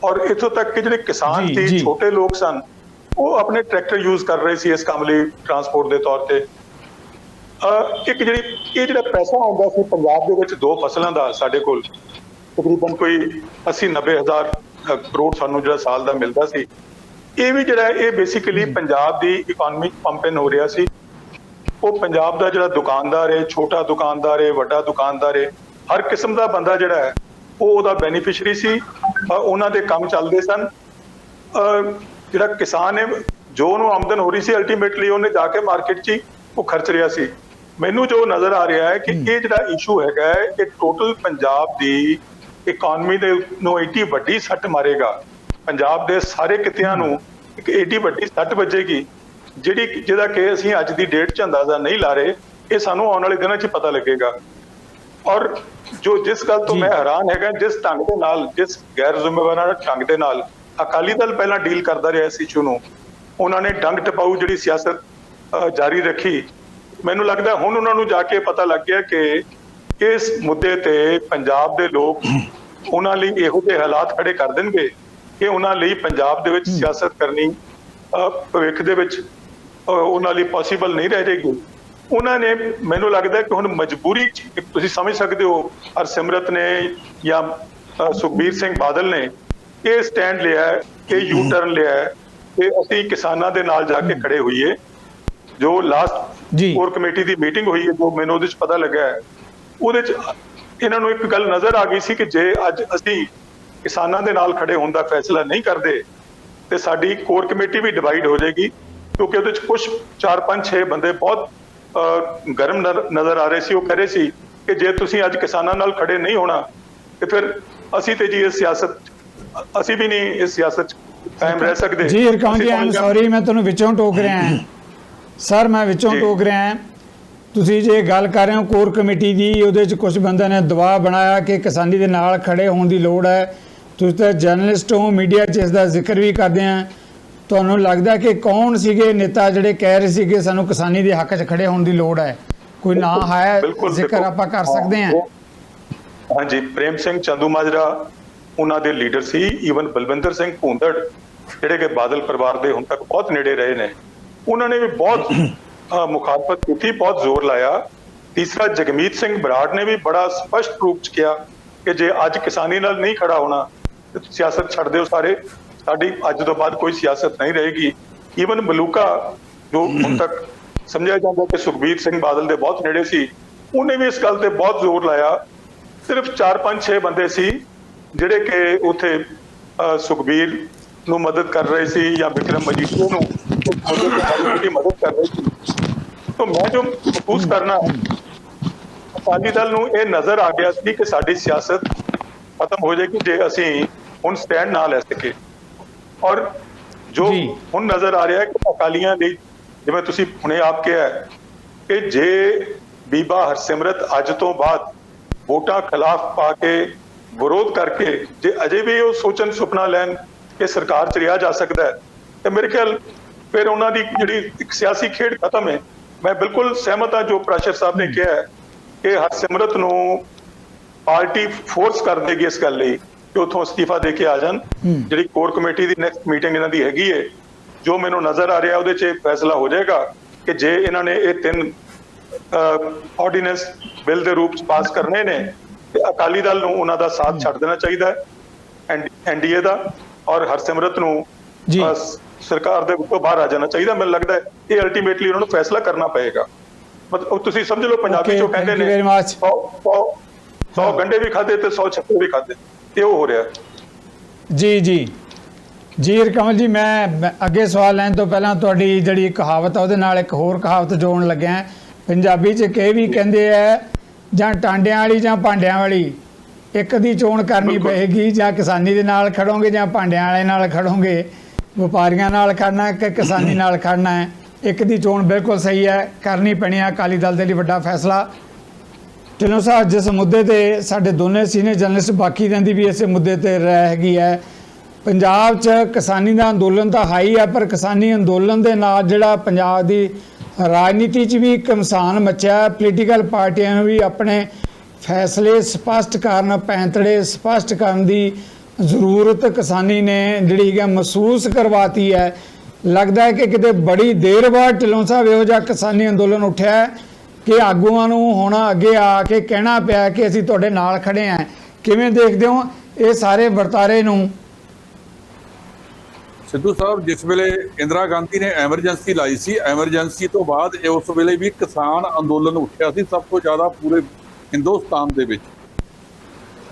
ਔਰ ਇੱਥੋਂ ਤੱਕ ਕਿ ਜਿਹੜੇ ਕਿਸਾਨ ਤੇ ਛੋਟੇ ਲੋਕ ਸਨ, ਉਹ ਆਪਣੇ ਟਰੈਕਟਰ ਯੂਜ਼ ਕਰ ਰਹੇ ਸੀ ਇਸ ਕੰਮ ਲਈ, ਟਰਾਂਸਪੋਰਟ ਦੇ ਤੌਰ ਤੇ। ਇੱਕ ਜਿਹੜਾ ਪੈਸਾ ਆਉਂਦਾ ਸੀ ਪੰਜਾਬ ਦੇ ਵਿੱਚ 2 ਫਸਲਾਂ ਦਾ, ਸਾਡੇ ਕੋਲ ਤਕਰੀਬਨ ਕੋਈ 80-90 ਹਜ਼ਾਰ ਕਰੋੜ ਸਾਨੂੰ ਜਿਹੜਾ ਸਾਲ ਦਾ ਮਿਲਦਾ ਸੀ, ਇਹ ਵੀ ਜਿਹੜਾ ਇਹ ਬੇਸਿਕਲੀ ਪੰਜਾਬ ਦੀ ਇਕਨੋਮੀ ਪੰਪ ਇਨ ਹੋ ਰਿਹਾ ਸੀ। ਉਹ ਪੰਜਾਬ ਦਾ ਜਿਹੜਾ ਦੁਕਾਨਦਾਰ ਹੈ, ਛੋਟਾ ਦੁਕਾਨਦਾਰ ਹੈ, ਵੱਡਾ ਦੁਕਾਨਦਾਰ ਹੈ, ਹਰ ਕਿਸਮ ਦਾ ਬੰਦਾ ਜਿਹੜਾ ਹੈ ਉਹ ਉਹਦਾ ਬੈਨੀਫਿਸ਼ਰੀ ਸੀ। ਉਹਨਾਂ ਦੇ ਕੰਮ ਚੱਲਦੇ ਸਨ। ਜਿਹੜਾ ਕਿਸਾਨ ਹੈ, ਜੋ ਉਹਨੂੰ ਆਮਦਨ ਹੋ ਰਹੀ ਸੀ, ਅਲਟੀਮੇਟਲੀ ਉਹਨੇ ਜਾ ਕੇ ਮਾਰਕੀਟ 'ਚ ਉਹ ਖਰਚ ਰਿਹਾ ਸੀ। ਮੈਨੂੰ ਜੋ ਨਜ਼ਰ ਆ ਰਿਹਾ ਹੈ ਕਿ ਇਹ ਜਿਹੜਾ ਇਸ਼ੂ ਹੈਗਾ, ਇਹ ਟੋਟਲ ਪੰਜਾਬ ਦੀ ਇਕਨੋਮੀ ਦੇ ਨੂੰ ਏਡੀ ਵੱਡੀ ਸੱਟ ਮਾਰੇਗਾ। ਪੰਜਾਬ ਦੇ ਸਾਰੇ ਕਿੱਤਿਆਂ ਨੂੰ ਇੱਕ ਏਡੀ ਵੱਡੀ ਸੱਟ ਵੱਜੇਗੀ, ਜਿਹਦਾ ਕਿ ਅਸੀਂ ਅੱਜ ਦੀ ਡੇਟ 'ਚ ਅੰਦਾਜ਼ਾ ਨਹੀਂ ਲਾ ਰਹੇ। ਇਹ ਸਾਨੂੰ ਆਉਣ ਵਾਲੇ ਦਿਨਾਂ 'ਚ ਪਤਾ ਲੱਗੇਗਾ। ਔਰ ਜਿਸ ਗੱਲ ਤੋਂ ਮੈਂ ਹੈਰਾਨ ਹੈਗਾ, ਜਿਸ ਢੰਗ ਦੇ ਨਾਲ, ਜਿਸ ਗੈਰ ਜ਼ਿੰਮੇਵਾਰਾਨਾ ਢੰਗ ਦੇ ਨਾਲ ਅਕਾਲੀ ਦਲ ਪਹਿਲਾਂ ਡੀਲ ਕਰਦਾ ਰਿਹਾ ਇਸ ਇਸ਼ੂ ਨੂੰ, ਉਹਨਾਂ ਨੇ ਡੰਗ ਟਪਾਊ ਜਿਹੜੀ ਸਿਆਸਤ ਜਾਰੀ ਰੱਖੀ। ਮੈਨੂੰ ਲੱਗਦਾ ਹੁਣ ਉਹਨਾਂ ਨੂੰ ਜਾ ਕੇ ਪਤਾ ਲੱਗ ਗਿਆ ਕਿ ਇਸ ਮੁੱਦੇ ਤੇ ਪੰਜਾਬ ਦੇ ਲੋਕ ਉਹਨਾਂ ਲਈ ਇਹੋ ਜਿਹੇ ਹਾਲਾਤ ਖੜੇ ਕਰ ਦੇਣਗੇ ਕਿ ਉਹਨਾਂ ਲਈ ਪੰਜਾਬ ਦੇ ਵਿੱਚ ਸਿਆਸਤ ਕਰਨੀ ਭਵਿੱਖ ਦੇ ਵਿੱਚ ਉਹਨਾਂ ਲਈ ਪੋਸੀਬਲ ਨਹੀਂ ਰਹਿ ਜਾਏਗੀ। ਉਹਨਾਂ ਨੇ, ਮੈਨੂੰ ਲੱਗਦਾ ਕਿ ਹੁਣ ਮਜਬੂਰੀ 'ਚ, ਤੁਸੀਂ ਸਮਝ ਸਕਦੇ ਹੋ, ਹਰਸਿਮਰਤ ਨੇ ਜਾਂ ਸੁਖਬੀਰ ਸਿੰਘ ਬਾਦਲ ਨੇ ਇਹ ਸਟੈਂਡ ਲਿਆ, ਇਹ ਯੂ ਟਰਨ ਲਿਆ ਕਿ ਅਸੀਂ ਕਿਸਾਨਾਂ ਦੇ ਨਾਲ ਜਾ ਕੇ ਖੜੇ ਹੋਈਏ। ਜੋ ਲਾਸਟ ਕੋਰ ਕਮੇਟੀ ਦੀ ਮੀਟਿੰਗ ਹੋਈ ਹੈ, ਜੋ ਮੈਨੂੰ ਉਹਦੇ 'ਚ ਪਤਾ ਲੱਗਾ ਹੈ, ਉਹਦੇ 'ਚ ਇਹਨਾਂ ਨੂੰ ਇੱਕ ਗੱਲ ਨਜ਼ਰ ਆ ਗਈ ਸੀ ਕਿ ਜੇ ਅੱਜ ਅਸੀਂ ਕਿਸਾਨਾਂ ਦੇ ਨਾਲ ਖੜੇ ਹੋਣ ਦਾ ਫੈਸਲਾ ਨਹੀਂ ਕਰਦੇ ਤੇ ਸਾਡੀ ਕੋਰ ਕਮੇਟੀ ਵੀ ਡਿਵਾਈਡ ਹੋ ਜਾਏਗੀ। ਕਿਉਂਕਿ ਉਹਦੇ 'ਚ ਕੁਝ 4-5-6 ਬੰਦੇ ਬਹੁਤ ਗਰਮ ਨਜ਼ਰ ਆ ਰਹੇ ਸੀ। ਉਹ ਕਹਿ ਰਹੇ ਸੀ ਕਿ ਜੇ ਤੁਸੀਂ ਅੱਜ ਕਿਸਾਨਾਂ ਨਾਲ ਖੜੇ ਨਹੀਂ ਹੋਣਾ ਤੇ ਫਿਰ ਅਸੀਂ ਤੇ ਜੀ ਇਸ ਸਿਆਸਤ, ਅਸੀਂ ਵੀ ਨਹੀਂ ਇਸ ਸਿਆਸਤ 'ਚ ਕਾਇਮ ਰਹਿ ਸਕਦੇ। ਜੀ ਹਰਕਮਲ ਜੀ, ਆਮ ਸੌਰੀ ਮੈਂ ਤੁਹਾਨੂੰ ਵਿੱਚੋਂ ਟੋਕ ਰਿਹਾ ਹਾਂ ਸਰ, ਮੈਂ ਵਿੱਚੋਂ ਟੋਕ ਰਿਹਾ ਹਾਂ। ਤੁਸੀਂ ਜੇ ਗੱਲ ਕਰ ਰਹੇ ਹੋ ਕੋਰ ਕਮੇਟੀ ਦੀ, ਉਹਦੇ 'ਚ ਕੁਝ ਬੰਦਿਆਂ ਨੇ ਦਬਾਅ ਬਣਾਇਆ ਕਿ ਕਿਸਾਨੀ ਦੇ ਨਾਲ ਖੜੇ ਹੋਣ ਦੀ ਲੋੜ ਹੈ। ਤੁਸੀਂ ਤਾਂ ਜਰਨਲਿਸਟ ਹੋ, ਮੀਡੀਆ 'ਚ ਇਸ ਦਾ ਜ਼ਿਕਰ ਵੀ ਕਰਦੇ ਆ। ਤੁਹਾਨੂੰ ਲੱਗਦਾ ਕਿ ਕੌਣ ਸੀਗੇ ਨੇਤਾ ਜਿਹੜੇ ਕਹਿ ਰਹੇ ਸੀ ਕਿ ਸਾਨੂੰ ਕਿਸਾਨੀ ਦੇ ਹੱਕ 'ਚ ਖੜੇ ਹੋਣ ਦੀ ਲੋੜ ਹੈ? ਕੋਈ ਨਾਂ ਹੈ, ਜ਼ਿਕਰ ਆਪਾਂ ਕਰ ਸਕਦੇ ਹਾਂ? ਹਾਂਜੀ, ਪ੍ਰੇਮ ਸਿੰਘ ਚੰਦੂਮਾਜਰਾ ਉਹਨਾਂ ਦੇ ਲੀਡਰ ਸੀ। ਈਵਨ ਬਲਵਿੰਦਰ ਸਿੰਘ ਭੂੰਦੜ ਜਿਹੜੇ ਕਿ ਬਾਦਲ ਪਰਿਵਾਰ ਦੇ ਹੁਣ ਤੱਕ ਬਹੁਤ ਨੇੜੇ ਰਹੇ ਨੇ, ਉਹਨਾਂ ਨੇ ਵੀ ਬਹੁਤ मुखालफत की, बहुत जोर लाया। तीसरा, जगमीत सिंह बराड़ ने भी बड़ा स्पष्ट रूप च किया कि जे अज किसानी नाल नहीं खड़ा होना तो सियासत छड़ दिओ सारे, साडी अज तो बाद कोई सियासत नहीं रहेगी। ईवन मलूका जो हुण तक समझिया जाता कि सुखबीर सिंह बादल दे बहुत नेड़े सी, उन्हें भी इस गल ते बहुत जोर लाया। सिर्फ 4-5-6 बंदे सी जिहड़े कि उत्थे सुखबीर ਨੂੰ मदद कर रहे सी या विक्रम मजीठिया ਨੂੰ मदद कर रहे सी। तो मैं जो महसूस करना, अकाली दल ਨੂੰ ਇਹ नज़र आ गया ਸੀ कि साडी सियासत खत्म हो जाएगी जे ਅਸੀਂ ਹੁਣ स्टैंड ना ਲੈ सके। और जो ਹੁਣ नज़र आ रहा है कि अकालियां ਲਈ, ਜਿਵੇਂ ਤੁਸੀਂ ਹੁਣੇ ਆਪ ਕਿਹਾ ਕਿ ਜੇ ਬੀਬਾ ਹਰਸਿਮਰਤ ਅੱਜ ਤੋਂ ਬਾਅਦ ਵੋਟਾਂ ਖਿਲਾਫ ਪਾ ਕੇ ਵਿਰੋਧ ਕਰਕੇ ਜੇ ਅਜੇ ਵੀ ਉਹ ਸੋਚਣ ਸੁਪਨਾ ਲੈਣ ਕਿ ਸਰਕਾਰ ਚ ਰਿਹਾ ਜਾ ਸਕਦਾ ਹੈ, ਤੇ ਮੇਰੇ ਖਿਆਲ ਫਿਰ ਉਹਨਾਂ ਦੀ ਜਿਹੜੀ ਇੱਕ ਸਿਆਸੀ ਖੇਡ ਖਤਮ ਹੈ। ਮੈਂ ਬਿਲਕੁਲ ਸਹਿਮਤ ਹਾਂ ਜੋ ਪ੍ਰਾਸ਼ਰ ਸਾਹਿਬ ਨੇ ਕਿਹਾ ਹੈ ਕਿ ਹਰਸਿਮਰਤ ਨੂੰ ਪਾਰਟੀ ਫੋਰਸ ਕਰ ਦੇਗੀ ਇਸ ਗੱਲ ਲਈ ਕਿ ਉਥੋਂ ਅਸਤੀਫਾ ਦੇ ਕੇ ਆ ਜਾਣ। ਜਿਹੜੀ ਕੋਰ ਕਮੇਟੀ ਦੀ ਨੈਕਸਟ ਮੀਟਿੰਗ ਇਹਨਾਂ ਦੀ ਹੈਗੀ ਹੈ, ਜੋ ਮੈਨੂੰ ਨਜ਼ਰ ਆ ਰਿਹਾ ਉਹਦੇ 'ਚ ਫੈਸਲਾ ਹੋ ਜਾਏਗਾ ਕਿ ਜੇ ਇਹਨਾਂ ਨੇ ਇਹ 3 ਆਰਡੀਨੈਂਸ ਬਿੱਲ ਦੇ ਰੂਪ 'ਚ ਪਾਸ ਕਰਨੇ ਨੇ ਤੇ ਅਕਾਲੀ ਦਲ ਨੂੰ ਉਹਨਾਂ ਦਾ ਸਾਥ ਛੱਡ ਦੇਣਾ ਚਾਹੀਦਾ ਹੈ, ਐਨਡੀਏ ਦਾ, ਔਰ ਹਰਸਿਮਰਤ ਨੂੰ ਸਰਕਾਰ ਦੇ ਵਿੱਚੋਂ ਬਾਹਰ ਆ ਜਾਣਾ ਚਾਹੀਦਾ। ਮੈਨੂੰ ਲੱਗਦਾ ਹੈ ਇਹ ਅਲਟੀਮੇਟਲੀ ਉਹਨਾਂ ਨੂੰ ਫੈਸਲਾ ਕਰਨਾ ਪਏਗਾ। ਮਤਲਬ ਤੁਸੀਂ ਸਮਝ ਲਓ ਪੰਜਾਬੀ ਚੋਂ ਕਹਿੰਦੇ ਨੇ 100 ਗੰਢੇ ਵੀ ਖਾਦੇ ਤੇ 100 ਛੱਪੇ ਵੀ ਖਾਦੇ, ਤੇ ਉਹ ਹੋ ਰਿਹਾ। ਜੀ ਰਕਮਲ ਜੀ, ਮੈਂ ਅੱਗੇ ਸਵਾਲ ਲੈਣ ਤੋਂ ਪਹਿਲਾਂ ਤੁਹਾਡੀ ਜਿਹੜੀ ਕਹਾਵਤ ਆ ਉਹਦੇ ਨਾਲ ਇੱਕ ਹੋਰ ਕਹਾਵਤ ਜੋੜਨ ਲੱਗਿਆ। ਪੰਜਾਬੀ 'ਚ ਕਈ ਵੀ ਕਹਿੰਦੇ ਆ ਜਾਂ ਟਾਂਡਿਆਂ ਵਾਲੀ ਜਾਂ ਭਾਂਡਿਆਂ ਵਾਲੀ, ਇੱਕ ਦੀ ਚੋਣ ਕਰਨੀ ਪਏਗੀ, ਜਾਂ ਕਿਸਾਨੀ ਦੇ ਨਾਲ ਖੜੋਗੇ ਜਾਂ ਭਾਂਡਿਆਂ ਵਾਲੇ ਨਾਲ ਖੜੋਗੇ, ਵਪਾਰੀਆਂ ਨਾਲ ਖੜਨਾ ਕਿ ਕਿਸਾਨੀ ਨਾਲ ਖੜਨਾ ਹੈ। ਇੱਕ ਦੀ ਚੋਣ ਬਿਲਕੁਲ ਸਹੀ ਹੈ, ਕਰਨੀ ਪੈਣੀ ਹੈ। ਅਕਾਲੀ ਦਲ ਦੇ ਲਈ ਵੱਡਾ ਫੈਸਲਾ। ਢਿੱਲੋਂ ਸਾਹਿਬ, ਜਿਸ ਮੁੱਦੇ ਤੇ ਸਾਡੇ ਦੋਨੇ ਸੀਨੀਅਰ ਜਰਨਲਿਸਟ, ਬਾਕੀ ਰਹਿੰਦੀ ਵੀ ਇਸੇ ਮੁੱਦੇ ਤੇ ਰਹਿ ਹੈਗੀ ਹੈ। ਪੰਜਾਬ 'ਚ ਕਿਸਾਨੀ ਦਾ ਅੰਦੋਲਨ ਤਾਂ ਹਾਈ ਹੈ, ਪਰ ਕਿਸਾਨੀ ਅੰਦੋਲਨ ਦੇ ਨਾਲ ਜਿਹੜਾ ਪੰਜਾਬ ਦੀ ਰਾਜਨੀਤੀ 'ਚ ਵੀ ਘਮਸਾਨ ਮੱਚਿਆ। ਪੋਲੀਟੀਕਲ ਪਾਰਟੀਆਂ ਨੂੰ ਵੀ ਆਪਣੇ ਫੈਸਲੇ ਸਪਸ਼ਟ ਕਰਨ, ਪੈਂਤੜੇ ਸਪਸ਼ਟ ਕਰਨ ਦੀ ਜ਼ਰੂਰਤ ਕਿਸਾਨੀ ਨੇ ਜਿਹੜੀ ਹੈ ਮਹਿਸੂਸ ਕਰਵਾਤੀ ਹੈ। ਲੱਗਦਾ ਹੈ ਕਿ ਕਿਤੇ ਬੜੀ ਦੇਰ ਬਾਅਦ ਢਿੱਲੋਂ ਸਾਹਿਬ ਇਹੋ ਜਿਹਾ ਕਿਸਾਨੀ ਅੰਦੋਲਨ ਉੱਠਿਆ ਕਿ ਆਗੂਆਂ ਨੂੰ ਹੁਣ ਅੱਗੇ ਆ ਕੇ ਕਹਿਣਾ ਪਿਆ ਕਿ ਅਸੀਂ ਤੁਹਾਡੇ ਨਾਲ ਖੜੇ ਹਾਂ। ਕਿਵੇਂ ਦੇਖਦੇ ਹੋ ਇਹ ਸਾਰੇ ਵਰਤਾਰੇ ਨੂੰ? ਸਿੱਧੂ ਸਾਹਿਬ, ਜਿਸ ਵੇਲੇ ਇੰਦਰਾ ਗਾਂਧੀ ਨੇ ਐਮਰਜੈਂਸੀ ਲਾਈ ਸੀ, ਐਮਰਜੈਂਸੀ ਤੋਂ ਬਾਅਦ ਉਸ ਵੇਲੇ ਵੀ ਕਿਸਾਨ ਅੰਦੋਲਨ ਉੱਠਿਆ ਸੀ ਸਭ ਤੋਂ ਜ਼ਿਆਦਾ ਪੂਰੇ ਹਿੰਦੁਸਤਾਨ ਦੇ ਵਿੱਚ।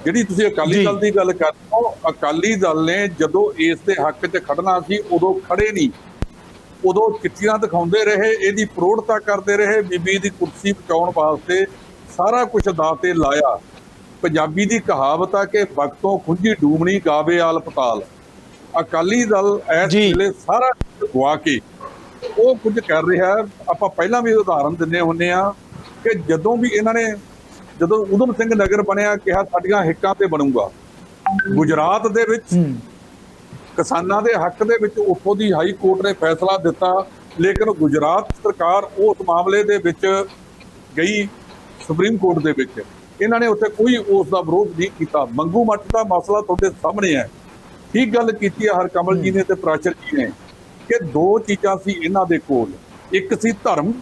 ਜਿਹੜੀ ਤੁਸੀਂ ਅਕਾਲੀ ਦਲ ਦੀ ਗੱਲ ਕਰ ਰਹੇ ਹੋ, ਅਕਾਲੀ ਦਲ ਨੇ ਜਦੋਂ ਇਸ ਦੇ ਹੱਕ 'ਚ ਖੜਨਾ ਸੀ ਉਦੋਂ ਖੜੇ ਨਹੀਂ। ਉਦੋਂ ਚਿੱਠੀਆਂ ਦਿਖਾਉਂਦੇ ਰਹੇ, ਇਹਦੀ ਪ੍ਰੋੜਤਾ ਕਰਦੇ ਰਹੇ, ਬੀਬੀ ਦੀ ਕੁਰਸੀ ਬਚਾਉਣ ਵਾਸਤੇ ਸਾਰਾ ਕੁਝ ਦਾਅ ਤੇ ਲਾਇਆ। ਪੰਜਾਬੀ ਦੀ ਕਹਾਵਤ ਆ ਕਿ ਵਕਤੋਂ ਖੁੰਝੀ ਡੂਮਣੀ ਗਾਵੇ ਆਲ ਪਤਾਲ। ਅਕਾਲੀ ਦਲ ਇਸ ਵੇਲੇ ਸਾਰਾ ਗਵਾ ਕੇ ਉਹ ਕੁਝ ਕਰ ਰਿਹਾ। ਆਪਾਂ ਪਹਿਲਾਂ ਵੀ ਉਦਾਹਰਨ ਦਿੰਦੇ ਹੁੰਦੇ ਆ ਕਿ ਜਦੋਂ ਵੀ ਇਹਨਾਂ ਨੇ, ਜਦੋਂ ਊਧਮ ਸਿੰਘ ਨਗਰ ਬਣਿਆ, ਕਿਹਾ ਸਾਡੀਆਂ ਹਿੱਕਾਂ ਤੇ ਬਣੂਗਾ। ਗੁਜਰਾਤ ਦੇ ਵਿੱਚ ਕਿਸਾਨਾਂ ਦੇ ਹੱਕ ਦੇ ਵਿੱਚ ਉੱਥੋਂ ਦੀ ਹਾਈ ਕੋਰਟ ਨੇ ਫੈਸਲਾ ਦਿੱਤਾ, ਲੇਕਿਨ ਗੁਜਰਾਤ ਸਰਕਾਰ ਉਸ ਮਾਮਲੇ ਦੇ ਵਿੱਚ ਗਈ ਸੁਪਰੀਮ ਕੋਰਟ ਦੇ ਵਿੱਚ। ਇਹਨਾਂ ਨੇ ਉੱਥੇ ਕੋਈ ਉਸ ਦਾ ਵਿਰੋਧ ਨਹੀਂ ਕੀਤਾ। ਮੰਗੂ ਮੱਠ ਦਾ ਮਸਲਾ ਤੁਹਾਡੇ ਸਾਹਮਣੇ ਹੈ। ਠੀਕ ਗੱਲ ਕੀਤੀ ਹੈ ਹਰਕਮਲ ਜੀ ਨੇ ਤੇ ਪ੍ਰਾਚਰ ਜੀ ਨੇ ਕਿ 2 ਚੀਜ਼ਾਂ ਸੀ ਇਹਨਾਂ ਦੇ ਕੋਲ। ਇੱਕ ਸੀ ਧਰਮ,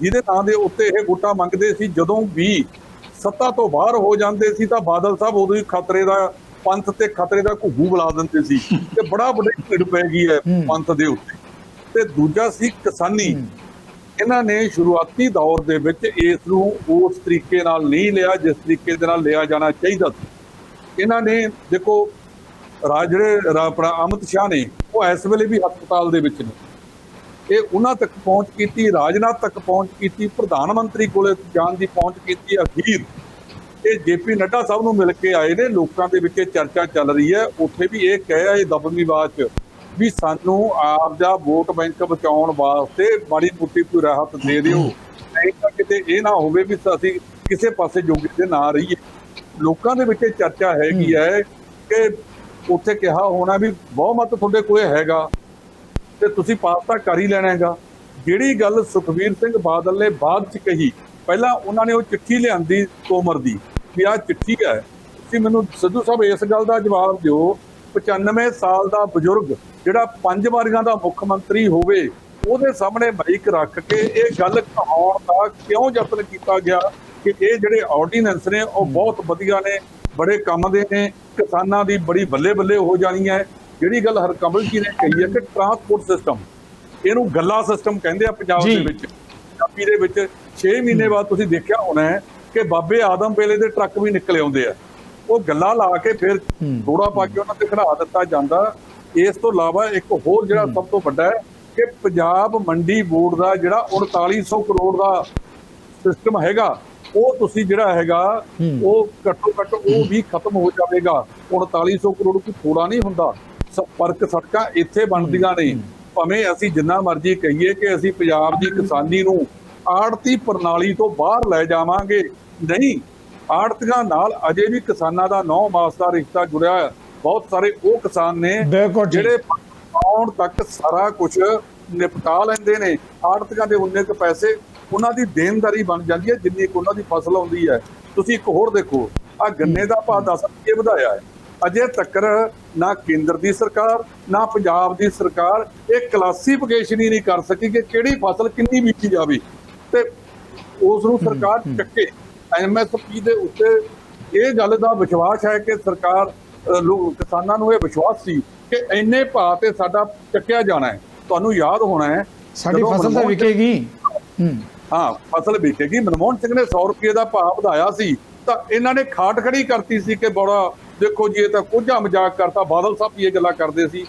ਜਿਹਦੇ ਨਾਂ ਦੇ ਉੱਤੇ ਇਹ ਵੋਟਾਂ ਮੰਗਦੇ ਸੀ। ਜਦੋਂ ਵੀ ਸੱਤਾ ਤੋਂ ਬਾਹਰ ਹੋ ਜਾਂਦੇ ਸੀ ਤਾਂ ਬਾਦਲ ਸਾਹਿਬ ਉਦੋਂ ਹੀ ਖਤਰੇ ਦਾ, ਪੰਥ ਤੇ ਖਤਰੇ ਦਾ ਘੁੱਗੂ ਬੁਲਾ ਦਿੰਦੇ ਸੀ ਤੇ ਬੜਾ ਵੱਡੀ ਭੀੜ ਪੈ ਗਈ ਹੈ ਪੰਥ ਦੇ ਉੱਤੇ। ਤੇ ਦੂਜਾ ਸੀ ਕਿਸਾਨੀ। ਇਹਨਾਂ ਨੇ ਸ਼ੁਰੂਆਤੀ ਦੌਰ ਦੇ ਵਿੱਚ ਇਸ ਨੂੰ ਉਸ ਤਰੀਕੇ ਨਾਲ ਨਹੀਂ ਲਿਆ ਜਿਸ ਤਰੀਕੇ ਦੇ ਨਾਲ ਲਿਆ ਜਾਣਾ ਚਾਹੀਦਾ ਸੀ। ਇਹਨਾਂ ਨੇ ਦੇਖੋ ਜਿਹੜੇ ਆਪਣਾ ਅਮਿਤ ਸ਼ਾਹ ਨੇ, ਉਹ ਇਸ ਵੇਲੇ ਵੀ ਹਸਪਤਾਲ ਦੇ ਵਿੱਚ ਨੇ। ਇਹ ਉਹਨਾਂ ਤੱਕ ਪਹੁੰਚ ਕੀਤੀ, ਰਾਜਨਾਥ ਤੱਕ ਪਹੁੰਚ ਕੀਤੀ, ਪ੍ਰਧਾਨ ਮੰਤਰੀ ਕੋਲੇ ਜਾਣ ਦੀ ਪਹੁੰਚ ਕੀਤੀ। ਅਖੀਰ ਇਹ ਜੇਪੀ ਨੱਡਾ ਸਾਹਿਬ ਨੂੰ ਮਿਲ ਕੇ ਆਏ ਨੇ। ਲੋਕਾਂ ਦੇ ਵਿੱਚ ਚਰਚਾ ਚੱਲ ਰਹੀ ਹੈ। ਉੱਥੇ ਵੀ ਇਹ ਕਿਹਾ ਇਹ ਦਬਵੀਂ ਬਾਤ 'ਚ ਵੀ ਸਾਨੂੰ ਆਪ ਦਾ ਵੋਟ ਬੈਂਕ ਬਚਾਉਣ ਵਾਸਤੇ ਮਾੜੀ ਮੋਟੀ ਕੋਈ ਰਾਹਤ ਦੇ ਦਿਓ, ਨਹੀਂ ਤਾਂ ਕਿਤੇ ਇਹ ਨਾ ਹੋਵੇ ਵੀ ਅਸੀਂ ਕਿਸੇ ਪਾਸੇ ਜੋਗੇ ਤੇ ਨਾ ਰਹੀਏ। ਲੋਕਾਂ ਦੇ ਵਿੱਚ ਚਰਚਾ ਹੈਗੀ ਹੈ ਕਿ ਉੱਥੇ ਕਿਹਾ ਹੋਣਾ ਵੀ ਬਹੁਮਤ ਤੁਹਾਡੇ ਕੋਲ ਹੈਗਾ ਤੇ ਤੁਸੀਂ ਪਾਸ ਤਾਂ ਕਰ ਹੀ ਲੈਣਾ ਹੈਗਾ। ਜਿਹੜੀ ਗੱਲ ਸੁਖਬੀਰ ਸਿੰਘ ਬਾਦਲ ਨੇ ਬਾਅਦ 'ਚ ਕਹੀ, ਪਹਿਲਾਂ ਉਹਨਾਂ ਨੇ ਉਹ ਚਿੱਠੀ ਲਿਆਂਦੀ ਤੋਮਰ ਦੀ ਵੀ ਆਹ ਚਿੱਠੀ ਹੈ। ਤੁਸੀਂ ਮੈਨੂੰ ਸਿੱਧੂ ਸਾਹਿਬ ਇਸ ਗੱਲ ਦਾ ਜਵਾਬ ਦਿਓ, 95 ਸਾਲ ਦਾ ਬਜ਼ੁਰਗ ਜਿਹੜਾ 5 ਵਾਰੀਆਂ ਦਾ ਮੁੱਖ ਮੰਤਰੀ ਹੋਵੇ, ਉਹਦੇ ਸਾਹਮਣੇ ਮਾਈਕ ਰੱਖ ਕੇ ਇਹ ਗੱਲ ਕਹਾਉਣ ਦਾ ਕਿਉਂ ਯਤਨ ਕੀਤਾ ਗਿਆ ਕਿ ਇਹ ਜਿਹੜੇ ਆਰਡੀਨੈਂਸ ਨੇ ਉਹ ਬਹੁਤ ਵਧੀਆ ਨੇ, ਬੜੇ ਕੰਮ ਦੇ ਨੇ, ਕਿਸਾਨਾਂ ਦੀ ਬੜੀ ਬੱਲੇ ਬੱਲੇ ਹੋ ਜਾਣੀ ਹੈ। ਜਿਹੜੀ ਗੱਲ ਹਰਕਮਲ ਜੀ ਨੇ ਕਹੀ ਹੈ ਕਿ ਟਰਾਂਸਪੋਰਟ ਸਿਸਟਮ, ਇਹਨੂੰ ਗੱਲਾ ਸਿਸਟਮ ਕਹਿੰਦੇ ਆ ਪੰਜਾਬ ਦੇ ਵਿੱਚ। ਪੰਜਾਬੀ ਦੇ ਵਿੱਚ 6 ਮਹੀਨੇ ਬਾਅਦ ਤੁਸੀਂ ਦੇਖਿਆ ਹੋਣਾ ਹੈ ਕਿ ਬਾਬੇ ਆਦਮ ਵੇਲੇ ਦੇ ਟਰੱਕ ਵੀ ਨਿਕਲੇ ਆਉਂਦੇ ਆ, ਉਹ ਗੱਲਾ ਲਾ ਕੇ ਫਿਰ ਥੋੜਾ ਪਾ ਕੇ ਉਹਨਾਂ ਤੇ ਖੜਾ ਦਿੱਤਾ ਜਾਂਦਾ। ਇਸ ਤੋਂ ਇਲਾਵਾ ਇੱਕ ਹੋਰ ਜਿਹੜਾ ਸਭ ਤੋਂ ਵੱਡਾ ਹੈ ਕਿ ਪੰਜਾਬ ਮੰਡੀ ਬੋਰਡ ਦਾ ਜਿਹੜਾ 3900 ਕਰੋੜ ਦਾ ਸਿਸਟਮ ਹੈਗਾ, ਉਹ ਤੁਸੀਂ ਜਿਹੜਾ ਹੈਗਾ ਉਹ ਘੱਟੋ ਘੱਟ ਉਹ ਵੀ ਖਤਮ ਹੋ ਜਾਵੇਗਾ। 3900 ਕਰੋੜ ਕੋਈ ਥੋੜਾ ਨਹੀਂ ਹੁੰਦਾ। ਸੰਪਰਕ ਸੜਕਾਂ ਇੱਥੇ ਬਣਦੀਆਂ ਨੇ। ਭਾਵੇਂ ਅਸੀਂ ਜਿੰਨਾ ਮਰਜ਼ੀ ਕਹੀਏ ਕਿ ਅਸੀਂ ਪੰਜਾਬ ਦੀ ਕਿਸਾਨੀ ਨੂੰ ਆੜਤੀ ਪ੍ਰਣਾਲੀ ਤੋਂ ਬਾਹਰ ਲੈ ਜਾਵਾਂਗੇ, ਨਹੀਂ, ਆੜਤੀਆਂ ਨਾਲ ਅਜੇ ਵੀ ਕਿਸਾਨਾਂ ਦਾ 9 ਮਾਸ ਦਾ ਰਿਸ਼ਤਾ ਜੁੜਿਆ ਹੈ। ਬਹੁਤ ਸਾਰੇ ਉਹ ਕਿਸਾਨ ਨੇ ਜਿਹੜੇ ਆਉਣ ਤੱਕ ਸਾਰਾ ਕੁਝ ਨਿਪਟਾ ਲੈਂਦੇ ਨੇ। ਆੜਤੀਆਂ ਦੇ ਉਨੇ ਕੁ ਪੈਸੇ ਉਹਨਾਂ ਦੀ ਦੇਣਦਾਰੀ ਬਣ ਜਾਂਦੀ ਹੈ ਜਿੰਨੀ ਕੁ ਉਹਨਾਂ ਦੀ ਫਸਲ ਆਉਂਦੀ ਹੈ। ਤੁਸੀਂ ਇੱਕ ਹੋਰ ਦੇਖੋ, ਆ ਗੰਨੇ ਦਾ ਭਾਅ 10 ਰੁਪਏ ਵਧਾਇਆ ਹੈ। ਅਜੇ ਤੱਕ ਨਾ ਕੇਂਦਰ ਦੀ ਸਰਕਾਰ ਨਾ ਪੰਜਾਬ ਦੀ ਸਰਕਾਰ ਇਹ ਕਲਾਸੀਫਿਕੇਸ਼ਨ ਹੀ ਨਹੀਂ ਕਰ ਸਕੀ ਕਿ ਕਿਹੜੀ ਫਸਲ ਕਿੰਨੀ ਬੀਜੀ ਜਾਵੇ ਤੇ ਉਸ ਨੂੰ ਸਰਕਾਰ ਚੱਕੇ। MSP ਦੇ ਉੱਤੇ ਇਹ ਗੱਲ ਦਾ ਵਿਸ਼ਵਾਸ ਹੈ ਕਿ ਸਰਕਾਰ ਕਿਸਾਨਾਂ ਨੂੰ ਇਹ ਵਿਸ਼ਵਾਸ ਸੀ ਕਿ ਇੰਨੇ ਭਾਅ ਤੇ ਸਾਡਾ ਚੱਕਿਆ ਜਾਣਾ ਹੈ। ਤੁਹਾਨੂੰ ਯਾਦ ਹੋਣਾ ਹੈ ਸਾਡੀ ਫਸਲ ਤਾਂ ਵਿਕੇਗੀ। ਹਾਂ, ਫਸਲ ਵਿਕੇਗੀ। ਮਨਮੋਹਨ ਸਿੰਘ ਨੇ 100 ਰੁਪਏ ਦਾ ਭਾਅ ਵਧਾਇਆ ਸੀ ਤਾਂ ਇਹਨਾਂ ਨੇ ਖਾਟ ਖੜੀ ਕਰਤੀ ਸੀ ਕਿ ਬੜਾ ਦੇਖੋ ਜੀ ਇਹ ਤਾਂ ਕੋਝਾ ਮਜ਼ਾਕ ਕਰਤਾ। ਬਾਦਲ ਸਾਹਿਬ ਵੀ ਇਹ ਗੱਲਾਂ ਕਰਦੇ ਸੀ।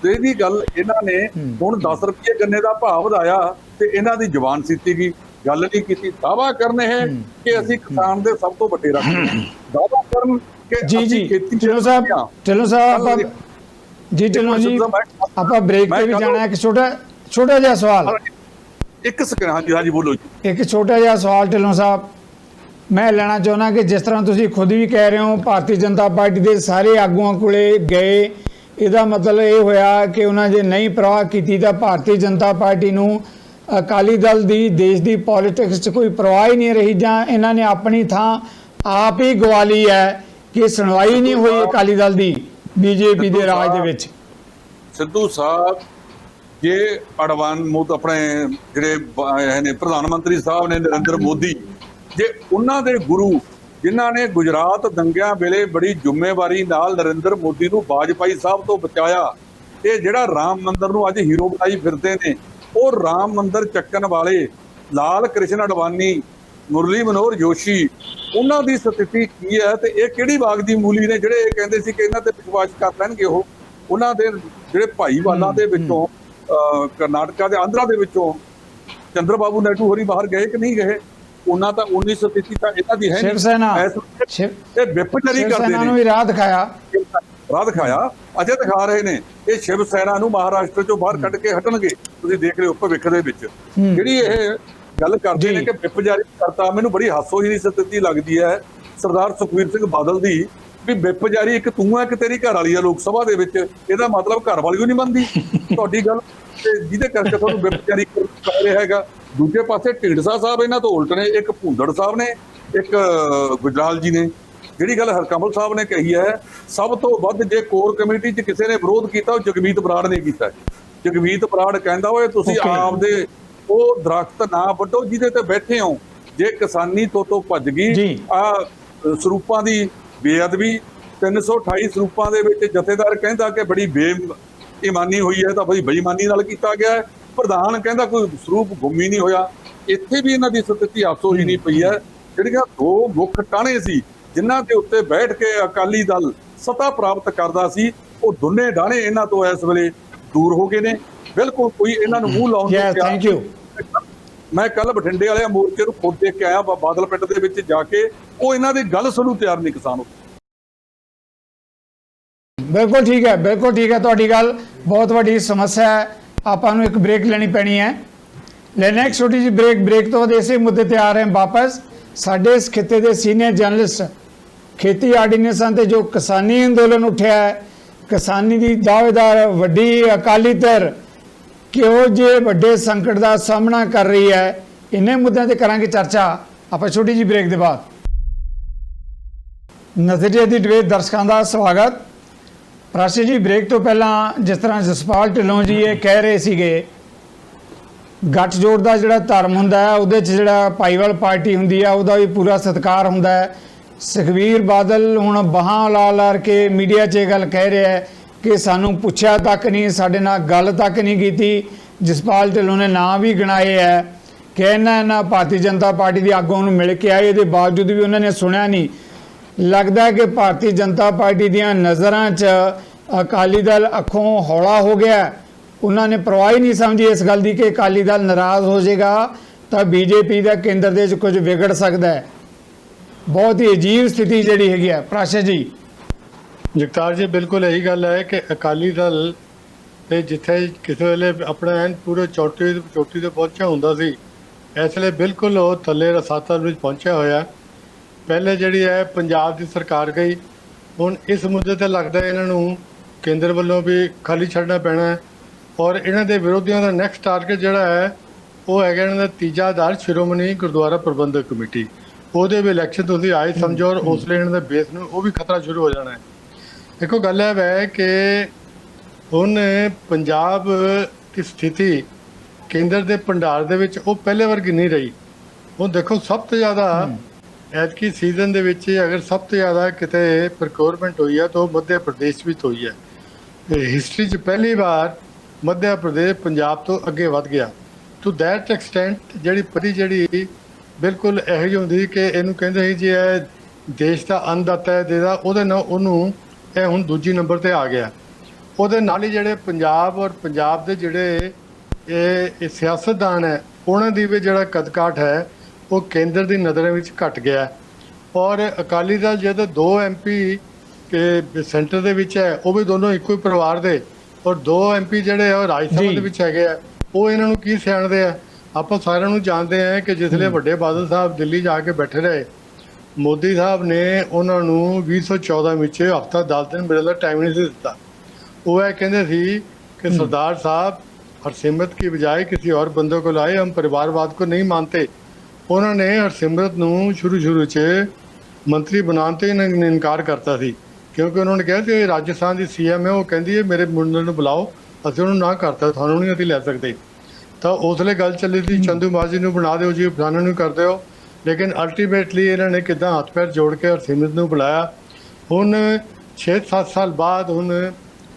ਤੇ ਇਹਦੀ ਗੱਲ ਇਹਨਾਂ ਨੇ ਹੁਣ 10 ਰੁਪਏ ਗੰਨੇ ਦਾ ਭਾਅ ਵਧਾਇਆ ਤੇ ਇਹਨਾਂ ਦੀ ਜ਼ੁਬਾਨ ਸੀਤੀ ਗਈ, ਗੱਲ ਨਹੀਂ ਕੀਤੀ। ਦਾਅਵਾ ਕਰਨੇ ਹੈ ਕਿ ਅਸੀਂ ਕਿਸਾਨ ਦੇ ਸਭ ਤੋਂ ਵੱਡੇ ਰੱਖ ਦਾਅਵਾ ਕਰਨ ਕਿ ਜੀ ਖੇਤੀ ਢਿੱਲੋਂ ਸਾਹਿਬ ਆਪਾਂ ਆਪਾਂ ਬ੍ਰੇਕ ਤੇ ਵੀ ਜਾਣਾ ਹੈ। ਇੱਕ ਛੋਟਾ ਜਿਹਾ ਸਵਾਲ, ਇੱਕ ਸਕਿੰਡ। ਹਾਂਜੀ ਬੋਲੋ ਜੀ। ਇੱਕ ਛੋਟਾ ਜਿਹਾ ਸਵਾਲ ਢਿੱਲੋਂ ਸਾਹਿਬ ਮੈਂ ਲੈਣਾ ਚਾਹੁੰਦਾ ਕਿ ਜਿਸ ਤਰ੍ਹਾਂ ਤੁਸੀਂ ਖੁਦ ਵੀ ਕਹਿ ਰਹੇ ਹੋ ਭਾਰਤੀ ਜਨਤਾ ਪਾਰਟੀ ਦੇ ਸਾਰੇ ਆਗੂਆਂ ਕੋਲੇ ਗਏ, ਇਹਦਾ ਮਤਲਬ ਇਹ ਹੋਇਆ ਕਿ ਉਹਨਾਂ ਜੇ ਨਹੀਂ ਪਰਵਾਹ ਕੀਤੀ ਤਾਂ ਭਾਰਤੀ ਜਨਤਾ ਪਾਰਟੀ ਨੂੰ ਅਕਾਲੀ ਦਲ ਦੀ ਦੇਸ਼ ਦੀ ਪੋਲਿਟਿਕਸ 'ਚ ਕੋਈ ਪਰਵਾਹ ਹੀ ਨਹੀਂ ਰਹੀ, ਜਾਂ ਇਹਨਾਂ ਨੇ ਆਪਣੀ ਥਾਂ ਆਪ ਹੀ ਗਵਾ ਲਈ ਹੈ ਕਿ ਸੁਣਵਾਈ ਨਹੀਂ ਹੋਈ ਅਕਾਲੀ ਦਲ ਦੀ ਬੀਜੇਪੀ ਦੇ ਰਾਜ ਦੇ ਵਿੱਚ। ਸਿੱਧੂ ਸਾਹਿਬ ਜੇ ਆਪਣੇ ਜਿਹੜੇ ਨੇ ਪ੍ਰਧਾਨ ਮੰਤਰੀ ਸਾਹਿਬ ਨੇ ਨਰਿੰਦਰ ਮੋਦੀ, ਜੇ ਉਹਨਾਂ ਦੇ ਗੁਰੂ ਜਿਨ੍ਹਾਂ ਨੇ ਗੁਜਰਾਤ ਦੰਗਿਆਂ ਵੇਲੇ ਬੜੀ ਜ਼ਿੰਮੇਵਾਰੀ ਨਾਲ ਨਰਿੰਦਰ ਮੋਦੀ ਨੂੰ ਵਾਜਪਾਈ ਸਾਹਿਬ ਤੋਂ ਬਚਾਇਆ, ਇਹ ਜਿਹੜਾ ਰਾਮ ਮੰਦਿਰ ਨੂੰ ਅੱਜ ਹੀਰੋ ਬਣਾਈ ਫਿਰਦੇ ਨੇ, ਉਹ ਰਾਮ ਮੰਦਿਰ ਚੱਕਣ ਵਾਲੇ ਲਾਲ ਕ੍ਰਿਸ਼ਨ ਅਡਵਾਨੀ, ਮੁਰਲੀ ਮਨੋਹਰ ਜੋਸ਼ੀ, ਉਹਨਾਂ ਦੀ ਸਥਿਤੀ ਕੀ ਹੈ ਤੇ ਇਹ ਕਿਹੜੀ ਬਾਗ ਦੀ ਮੂਲੀ ਨੇ ਜਿਹੜੇ ਇਹ ਕਹਿੰਦੇ ਸੀ ਕਿ ਇਹਨਾਂ ਤੇ ਵਿਸ਼ਵਾਸ ਕਰ ਲੈਣਗੇ। ਉਹ ਉਹਨਾਂ ਦੇ ਜਿਹੜੇ ਭਾਈਵਾਲਾਂ ਦੇ ਵਿੱਚੋਂ ਕਰਨਾਟਕਾ ਦੇ ਆਂਧਰਾ ਦੇ ਵਿੱਚੋਂ ਚੰਦਰ ਬਾਬੂ ਨਾਇਡੂ ਹੋਰੀ ਬਾਹਰ ਗਏ ਕਿ ਨਹੀਂ ਗਏ? ਉਹਨਾਂ ਤਾਂ 19 ਸਥਿਤੀ ਤਾਂ ਇਹਨਾਂ ਦੀ ਹੈ ਨਹੀਂ। ਇਹ ਵਿਪ ਜਾਰੀ ਕਰਦੇ ਨੇ, ਰਾਹ ਦਿਖਾਇਆ ਅਜੇ ਦਿਖਾ ਰਹੇ ਨੇ। ਇਹ ਸ਼ਿਵ ਸੈਨਾ ਨੂੰ ਮਹਾਰਾਸ਼ਟਰ ਚੋਂ ਬਾਹਰ ਕੱਢ ਕੇ ਹਟਣਗੇ। ਤੁਸੀਂ ਦੇਖ ਰਹੇ ਹੋ ਭਵਿੱਖ ਦੇ ਵਿੱਚ ਜਿਹੜੀ ਇਹ ਗੱਲ ਕਰਦੇ ਨੇ ਕਿ ਵਿਪ ਜਾਰੀ ਕਰਤਾ। ਮੈਨੂੰ ਬੜੀ ਹਾਸੋਹੀਣੀ ਸਥਿਤੀ ਲੱਗਦੀ ਹੈ ਸਰਦਾਰ ਸੁਖਬੀਰ ਸਿੰਘ ਬਾਦਲ ਦੀ ਵੀ ਵਿਪ ਜਾਰੀ ਇੱਕ ਤੂੰ ਹੈ ਕਿ ਤੇਰੀ ਘਰ ਵਾਲੀ ਆ ਲੋਕ ਸਭਾ ਦੇ ਵਿੱਚ। ਇਹਦਾ ਮਤਲਬ ਘਰ ਵਾਲੀ ਨਹੀਂ ਮੰਨਦੀ ਤੁਹਾਡੀ ਗੱਲ, ਤੇ ਜਿਹਦੇ ਕਰਕੇ ਤੁਹਾਨੂੰ ਵਿਪ ਜਾਰੀ ਕਰ ਰਿਹਾ ਹੈਗਾ। ਦੂਜੇ ਪਾਸੇ ਢੀਂਡਸਾ ਸਾਹਿਬ ਇਹਨਾਂ ਤੋਂ ਉਲਟ ਨੇ, ਇੱਕ ਭੂੰਦੜ ਸਾਹਿਬ ਨੇ, ਇੱਕ ਗੁਜਰਾਲ ਜੀ ਨੇ। ਜਿਹੜੀ ਗੱਲ ਹਰਕਮਲ ਸਾਹਿਬ ਨੇ ਕਹੀ ਹੈ, ਸਭ ਤੋਂ ਵੱਧ ਜੇ ਕੋਰ ਕਮੇਟੀ 'ਚ ਕਿਸੇ ਨੇ ਵਿਰੋਧ ਕੀਤਾ ਉਹ ਜਗਮੀਤ ਬਰਾੜ ਨੇ ਕੀਤਾ। ਜਗਮੀਤ ਬਰਾੜ ਕਹਿੰਦਾ ਓਏ ਤੁਸੀਂ ਆਪਦੇ ਉਹ ਦਰਖਤ ਨਾ ਵੱਢੋ ਜਿਹਦੇ ਤੇ ਬੈਠੇ ਹੋ। ਜੇ ਕਿਸਾਨੀ ਤੋਂ ਭੱਜ ਗਈ, ਆ ਸਰੂਪਾਂ ਦੀ ਬੇਅਦਬੀ 328 ਸਰੂਪਾਂ ਦੇ ਵਿੱਚ ਜਥੇਦਾਰ ਕਹਿੰਦਾ ਕਿ ਬੜੀ ਬੇਈਮਾਨੀ ਹੋਈ ਹੈ ਤਾਂ ਬਈ ਬੇਈਮਾਨੀ ਨਾਲ ਕੀਤਾ ਗਿਆ ਹੈ। ਪ੍ਰਧਾਨ ਕਹਿੰਦਾ ਕੋਈ ਸਰੂਪ ਗੁੰਮ ਹੀ ਨਹੀਂ ਹੋਇਆ। ਇੱਥੇ ਵੀ ਇਹਨਾਂ ਦੀ ਸਥਿਤੀ ਹਾਸੋ ਹੀ ਨਹੀਂ ਪਈ ਹੈ। ਜਿਹੜੀਆਂ ਦੋ ਮੁੱਖ ਟਾਣੇ ਸੀ ਜਿਨ੍ਹਾਂ ਦੇ ਉੱਤੇ ਬੈਠ ਕੇ ਅਕਾਲੀ ਦਲ ਸੱਤਾ ਪ੍ਰਾਪਤ ਕਰਦਾ ਸੀ, ਉਹ ਦੋਨੇ ਡਾਣੇ ਇਹਨਾਂ ਤੋਂ ਇਸ ਵੇਲੇ ਦੂਰ ਹੋ ਗਏ ਨੇ। ਬਿਲਕੁਲ ਕੋਈ ਇਹਨਾਂ ਨੂੰ ਮੂੰਹ ਲਾਉਣ ਨੂੰ ਮੈਂ ਕੱਲ ਬਠਿੰਡੇ ਵਾਲੇ ਮੋਰਚੇ ਨੂੰ ਖੁਦ ਦੇਖ ਕੇ ਆਇਆ ਬਾਦਲ ਪਿੰਡ ਦੇ ਵਿੱਚ ਜਾ ਕੇ, ਉਹ ਇਹਨਾਂ ਦੀ ਗੱਲ ਸੁਣੂ ਤਿਆਰ ਨਹੀਂ ਕਿਸਾਨ। ਬਿਲਕੁਲ ਠੀਕ ਹੈ ਤੁਹਾਡੀ ਗੱਲ। ਬਹੁਤ ਵੱਡੀ ਸਮੱਸਿਆ ਹੈ, ਆਪਾਂ ਨੂੰ ਇੱਕ ਬ੍ਰੇਕ ਲੈਣੀ ਪੈਣੀ ਹੈ। ਲੈਣਾ ਇੱਕ ਛੋਟੀ ਜਿਹੀ ਬ੍ਰੇਕ ਤੋਂ ਬਾਅਦ ਇਸੇ ਮੁੱਦੇ ਤੇ ਆ ਰਹੇ ਹਾਂ ਵਾਪਸ। ਸਾਡੇ ਇਸ ਖਿੱਤੇ ਦੇ ਸੀਨੀਅਰ ਜਰਨਲਿਸਟ ਖੇਤੀ ਆਰਡੀਨੈਂਸਾਂ ਤੇ ਜੋ ਕਿਸਾਨੀ ਅੰਦੋਲਨ ਉੱਠਿਆ ਹੈ, ਕਿਸਾਨੀ ਦੀ ਦਾਅਵੇਦਾਰ ਵੱਡੀ ਅਕਾਲੀ ਧਿਰ ਕਿਹੋ ਜਿਹੇ ਵੱਡੇ ਸੰਕਟ ਦਾ ਸਾਹਮਣਾ ਕਰ ਰਹੀ ਹੈ, ਇਨ੍ਹਾਂ ਮੁੱਦਿਆਂ ਤੇ ਕਰਾਂਗੇ ਚਰਚਾ ਆਪਾਂ ਛੋਟੀ ਜਿਹੀ ਬ੍ਰੇਕ ਦੇ ਬਾਅਦ। ਨਜ਼ਰੀਏ ਦੀ ਡਿਬੇਟ ਦਰਸ਼ਕਾਂ ਦਾ ਸਵਾਗਤ। ਪ੍ਰਾਸ਼ੀ ਜੀ, ਬ੍ਰੇਕ ਤੋਂ ਪਹਿਲਾਂ ਜਿਸ ਤਰ੍ਹਾਂ ਜਸਪਾਲ ਢਿੱਲੋਂ ਜੀ ਇਹ ਕਹਿ ਰਹੇ ਸੀਗੇ ਗੱਠਜੋੜ ਦਾ ਜਿਹੜਾ ਧਰਮ ਹੁੰਦਾ ਹੈ ਉਹਦੇ 'ਚ ਜਿਹੜਾ ਭਾਈਵਾਲ ਪਾਰਟੀ ਹੁੰਦੀ ਹੈ ਉਹਦਾ ਵੀ ਪੂਰਾ ਸਤਿਕਾਰ ਹੁੰਦਾ ਹੈ। ਸੁਖਬੀਰ ਬਾਦਲ ਹੁਣ ਬਾਹਾਂ ਲਾ ਕੇ ਮੀਡੀਆ 'ਚ ਇਹ ਗੱਲ ਕਹਿ ਰਿਹਾ ਹੈ ਕਿ ਸਾਨੂੰ ਪੁੱਛਿਆ ਤੱਕ ਨਹੀਂ, ਸਾਡੇ ਨਾਲ ਗੱਲ ਤੱਕ ਨਹੀਂ ਕੀਤੀ। ਜਸਪਾਲ ਢਿੱਲੋਂ ਨੇ ਨਾਂ ਵੀ ਗਿਣਾਏ ਹੈ ਕਿ ਇਹਨਾਂ ਭਾਰਤੀ ਜਨਤਾ ਪਾਰਟੀ ਦੀ ਆਗੂਆਂ ਨੂੰ ਮਿਲ ਕੇ ਆਏ, ਇਹਦੇ ਬਾਵਜੂਦ ਵੀ ਉਹਨਾਂ ਨੇ ਸੁਣਿਆ ਨਹੀਂ। ਲੱਗਦਾ ਹੈ ਕਿ ਭਾਰਤੀ ਜਨਤਾ ਪਾਰਟੀ ਦੀਆਂ ਨਜ਼ਰਾਂ 'ਚ ਅਕਾਲੀ ਦਲ ਅੱਖੋਂ ਹੌਲਾ ਹੋ ਗਿਆ। ਉਹਨਾਂ ਨੇ ਪਰਵਾਹ ਹੀ ਨਹੀਂ ਸਮਝੀ ਇਸ ਗੱਲ ਦੀ ਕਿ ਅਕਾਲੀ ਦਲ ਨਾਰਾਜ਼ ਹੋ ਜਾਏਗਾ ਤਾਂ ਬੀਜੇਪੀ ਦਾ ਕੇਂਦਰ ਦੇ ਵਿੱਚ ਕੁਝ ਵਿਗੜ ਸਕਦਾ ਹੈ। ਬਹੁਤ ਹੀ ਅਜੀਬ ਸਥਿਤੀ ਜਿਹੜੀ ਹੈਗੀ ਹੈ। ਪ੍ਰਾਸ਼ਾ ਜੀ। ਜਗਤਾਰ ਜੀ, ਬਿਲਕੁਲ ਇਹੀ ਗੱਲ ਹੈ ਕਿ ਅਕਾਲੀ ਦਲ ਤੇ ਜਿੱਥੇ ਕਿਸੇ ਵੇਲੇ ਆਪਣਾ ਐਨ ਪੂਰੇ ਚੋਟੀ ਤੇ ਪਹੁੰਚਿਆ ਹੁੰਦਾ ਸੀ, ਇਸ ਵੇਲੇ ਬਿਲਕੁਲ ਉਹ ਥੱਲੇ ਰਸਾਤਲ ਵਿੱਚ ਪਹੁੰਚਿਆ ਹੋਇਆ। ਪਹਿਲੇ ਜਿਹੜੀ ਹੈ ਪੰਜਾਬ ਦੀ ਸਰਕਾਰ ਗਈ, ਹੁਣ ਇਸ ਮੁੱਦੇ ਤੇ ਲੱਗਦਾ ਇਹਨਾਂ ਨੂੰ ਕੇਂਦਰ ਵੱਲੋਂ ਵੀ ਖਾਲੀ ਛੱਡਣਾ ਪੈਣਾ ਹੈ। ਔਰ ਇਹਨਾਂ ਦੇ ਵਿਰੋਧੀਆਂ ਦਾ ਨੈਕਸਟ ਟਾਰਗੇਟ ਜਿਹੜਾ ਹੈ ਉਹ ਹੈਗਾ ਇਹਨਾਂ ਦਾ ਤੀਜਾ ਆਧਾਰ ਸ਼੍ਰੋਮਣੀ ਗੁਰਦੁਆਰਾ ਪ੍ਰਬੰਧਕ ਕਮੇਟੀ। ਉਹਦੇ ਵੀ ਇਲੈਕਸ਼ਨ ਤੁਸੀਂ ਆਏ ਸਮਝੋ, ਔਰ ਉਸ ਲਈ ਇਹਨਾਂ ਦੇ ਬੇਸ ਨੂੰ ਉਹ ਵੀ ਖਤਰਾ ਸ਼ੁਰੂ ਹੋ ਜਾਣਾ ਹੈ। ਦੇਖੋ ਗੱਲ ਇਹ ਹੈ ਕਿ ਹੁਣ ਪੰਜਾਬ ਦੀ ਸਥਿਤੀ ਕੇਂਦਰ ਦੇ ਭੰਡਾਰ ਦੇ ਵਿੱਚ ਉਹ ਪਹਿਲੇ ਵਰਗੀ ਨਹੀਂ ਰਹੀ। ਹੁਣ ਦੇਖੋ ਸਭ ਤੋਂ ਜ਼ਿਆਦਾ ਐਤਕੀ ਸੀਜ਼ਨ ਦੇ ਵਿੱਚ ਅਗਰ ਸਭ ਤੋਂ ਜ਼ਿਆਦਾ ਕਿਤੇ ਪ੍ਰੋਕਿਉਰਮੈਂਟ ਹੋਈ ਹੈ ਤਾਂ ਉਹ ਮੱਧ ਪ੍ਰਦੇਸ਼ ਵਿੱਚ ਹੋਈ ਹੈ। ਹਿਸਟਰੀ 'ਚ ਪਹਿਲੀ ਵਾਰ ਮੱਧ ਪ੍ਰਦੇਸ਼ ਪੰਜਾਬ ਤੋਂ ਅੱਗੇ ਵੱਧ ਗਿਆ। ਟੂ ਦੈਟ ਐਕਸਟੈਂਟ ਜਿਹੜੀ ਬਿਲਕੁਲ ਇਹੋ ਜਿਹੀ ਹੁੰਦੀ ਕਿ ਇਹਨੂੰ ਕਹਿੰਦੇ ਸੀ ਜੀ ਇਹ ਦੇਸ਼ ਦਾ ਅੰਨਦਾਤਾ ਹੈ ਦੇਦਾ, ਉਹਦੇ ਨਾਲ ਉਹਨੂੰ ਇਹ ਹੁਣ ਦੂਜੀ ਨੰਬਰ ਤੇ ਆ ਗਿਆ। ਉਹਦੇ ਨਾਲ ਹੀ ਜਿਹੜੇ ਪੰਜਾਬ ਔਰ ਪੰਜਾਬ ਦੇ ਜਿਹੜੇ ਇਹ ਸਿਆਸਤਦਾਨ ਹੈ ਉਹਨਾਂ ਦੀ ਵੀ ਜਿਹੜਾ ਕਦਕਾਠ ਹੈ ਉਹ ਕੇਂਦਰ ਦੀ ਨਜ਼ਰਾਂ ਵਿੱਚ ਘਟ ਗਿਆ। ਔਰ ਅਕਾਲੀ ਦਲ ਜਿਹਦੇ 2 MP ਕਿ ਸੈਂਟਰ ਦੇ ਵਿੱਚ ਹੈ ਉਹ ਵੀ ਦੋਨੋਂ ਇੱਕੋ ਹੀ ਪਰਿਵਾਰ ਦੇ, ਔਰ 2 MP ਜਿਹੜੇ ਉਹ ਰਾਜ ਸਭਾ ਦੇ ਵਿੱਚ ਹੈਗੇ ਆ, ਉਹ ਇਹਨਾਂ ਨੂੰ ਕੀ ਸਿਆਣਦੇ ਆ। ਆਪਾਂ ਸਾਰਿਆਂ ਨੂੰ ਜਾਣਦੇ ਆ ਕਿ ਜਿਸਲੇ ਵੱਡੇ ਬਾਦਲ ਸਾਹਿਬ ਦਿੱਲੀ ਜਾ ਕੇ ਬੈਠੇ ਰਹੇ, ਮੋਦੀ ਸਾਹਿਬ ਨੇ ਉਹਨਾਂ ਨੂੰ 2014 ਵਿੱਚ ਹਫ਼ਤਾ 10 ਦਿਨ ਮਿਲਣ ਦਾ ਟਾਈਮ ਨਹੀਂ ਸੀ ਦਿੱਤਾ। ਉਹ ਇਹ ਕਹਿੰਦੇ ਸੀ कि सरदार साहब हरसिमरत की बजाय किसी और बंदे को लाए, हम परिवारवाद को नहीं मानते। उन्होंने हरसिमरत ਨੂੰ ਸ਼ੁਰੂ 'ਚ ਮੰਤਰੀ ਬਣਾਉਣ ਤੋਂ ਇਨਕਾਰ ਕਰਤਾ ਸੀ, ਕਿਉਂਕਿ ਉਹਨਾਂ ਨੇ ਕਿਹਾ ਕਿ ਰਾਜਸਥਾਨ ਦੀ CM ਹੈ, ਉਹ ਕਹਿੰਦੀ ਹੈ ਮੇਰੇ ਮੁੰਡੇ ਨੂੰ ਬੁਲਾਓ, ਅਸੀਂ ਉਹਨੂੰ ਨਾ ਕਰਤਾ, ਤੁਹਾਨੂੰ ਨਹੀਂ ਅਸੀਂ ਲੈ ਸਕਦੇ। ਤਾਂ ਉਸ ਵੇਲੇ ਗੱਲ ਚੱਲੀ ਸੀ ਚੰਦੂ ਮਾਜੀ ਨੂੰ ਬਣਾ ਦਿਓ ਜੀ, ਫਲਾਣੇ ਨੂੰ ਕਰ ਦਿਓ, ਲੇਕਿਨ ਅਲਟੀਮੇਟਲੀ ਇਹਨਾਂ ਨੇ ਕਿੱਦਾਂ ਹੱਥ ਪੈਰ ਜੋੜ ਕੇ ਹਰਸਿਮਰਤ ਨੂੰ ਬੁਲਾਇਆ। ਹੁਣ 6-7 ਸਾਲ ਬਾਅਦ ਹੁਣ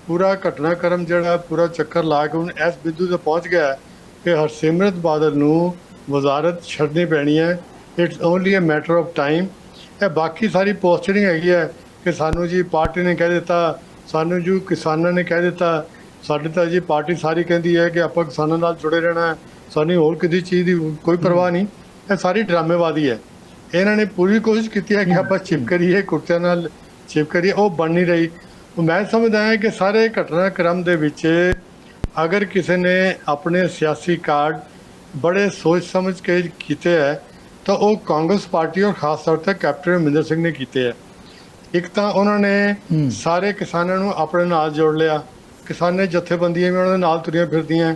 ਪੂਰਾ ਘਟਨਾਕ੍ਰਮ ਜਿਹੜਾ ਪੂਰਾ ਚੱਕਰ ਲਾ ਕੇ ਹੁਣ ਇਸ ਬਿੰਦੂ ਤੇ ਪਹੁੰਚ ਗਿਆ ਕਿ ਹਰਸਿਮਰਤ ਬਾਦਲ ਨੂੰ ਵਜ਼ਾਰਤ ਛੱਡਣੀ ਪੈਣੀ ਹੈ। It's only a matter of time. ਇਹ ਬਾਕੀ ਸਾਰੀ ਪੋਸਟਰਿੰਗ ਹੈਗੀ ਹੈ ਕਿ ਸਾਨੂੰ ਜੀ ਪਾਰਟੀ ਨੇ ਕਹਿ ਦਿੱਤਾ, ਸਾਨੂੰ ਜੀ ਕਿਸਾਨਾਂ ਨੇ ਕਹਿ ਦਿੱਤਾ, ਸਾਡੇ ਤਾਂ ਜੀ ਪਾਰਟੀ ਸਾਰੀ ਕਹਿੰਦੀ ਹੈ ਕਿ ਆਪਾਂ ਕਿਸਾਨਾਂ ਨਾਲ ਜੁੜੇ ਰਹਿਣਾ ਹੈ, ਸਾਨੂੰ ਹੋਰ ਕਿਸੇ ਚੀਜ਼ ਦੀ ਕੋਈ ਪਰਵਾਹ ਨਹੀਂ। ਇਹ ਸਾਰੀ ਡਰਾਮੇਬਾਜ਼ੀ ਹੈ। ਇਹਨਾਂ ਨੇ ਪੂਰੀ ਕੋਸ਼ਿਸ਼ ਕੀਤੀ ਹੈ ਕਿ ਆਪਾਂ ਚਿਪ ਕਰੀਏ, ਕੁਰਤਿਆਂ ਨਾਲ ਚਿਪ ਕਰੀਏ, ਉਹ ਬਣ ਨਹੀਂ ਰਹੀ। ਮੈਂ ਸਮਝਦਾ ਹਾਂ ਕਿ ਸਾਰੇ ਘਟਨਾਕ੍ਰਮ ਦੇ ਵਿੱਚ ਅਗਰ ਕਿਸੇ ਨੇ ਆਪਣੇ ਸਿਆਸੀ ਕਾਰਡ ਬੜੇ ਸੋਚ ਸਮਝ ਕੇ ਕੀਤੇ ਹੈ ਤਾਂ ਉਹ ਕਾਂਗਰਸ ਪਾਰਟੀ ਔਰ ਖਾਸ ਤੌਰ ਤੇ ਕੈਪਟਨ ਅਮਰਿੰਦਰ ਸਿੰਘ ਨੇ ਕੀਤੇ ਹੈ। ਇੱਕ ਤਾਂ ਉਹਨਾਂ ਨੇ ਸਾਰੇ ਕਿਸਾਨਾਂ ਨੂੰ ਆਪਣੇ ਨਾਲ ਜੋੜ ਲਿਆ, ਕਿਸਾਨੇ ਜਥੇਬੰਦੀਆਂ ਵੀ ਉਹਨਾਂ ਦੇ ਨਾਲ ਤੁਰੀਆਂ ਫਿਰਦੀਆਂ,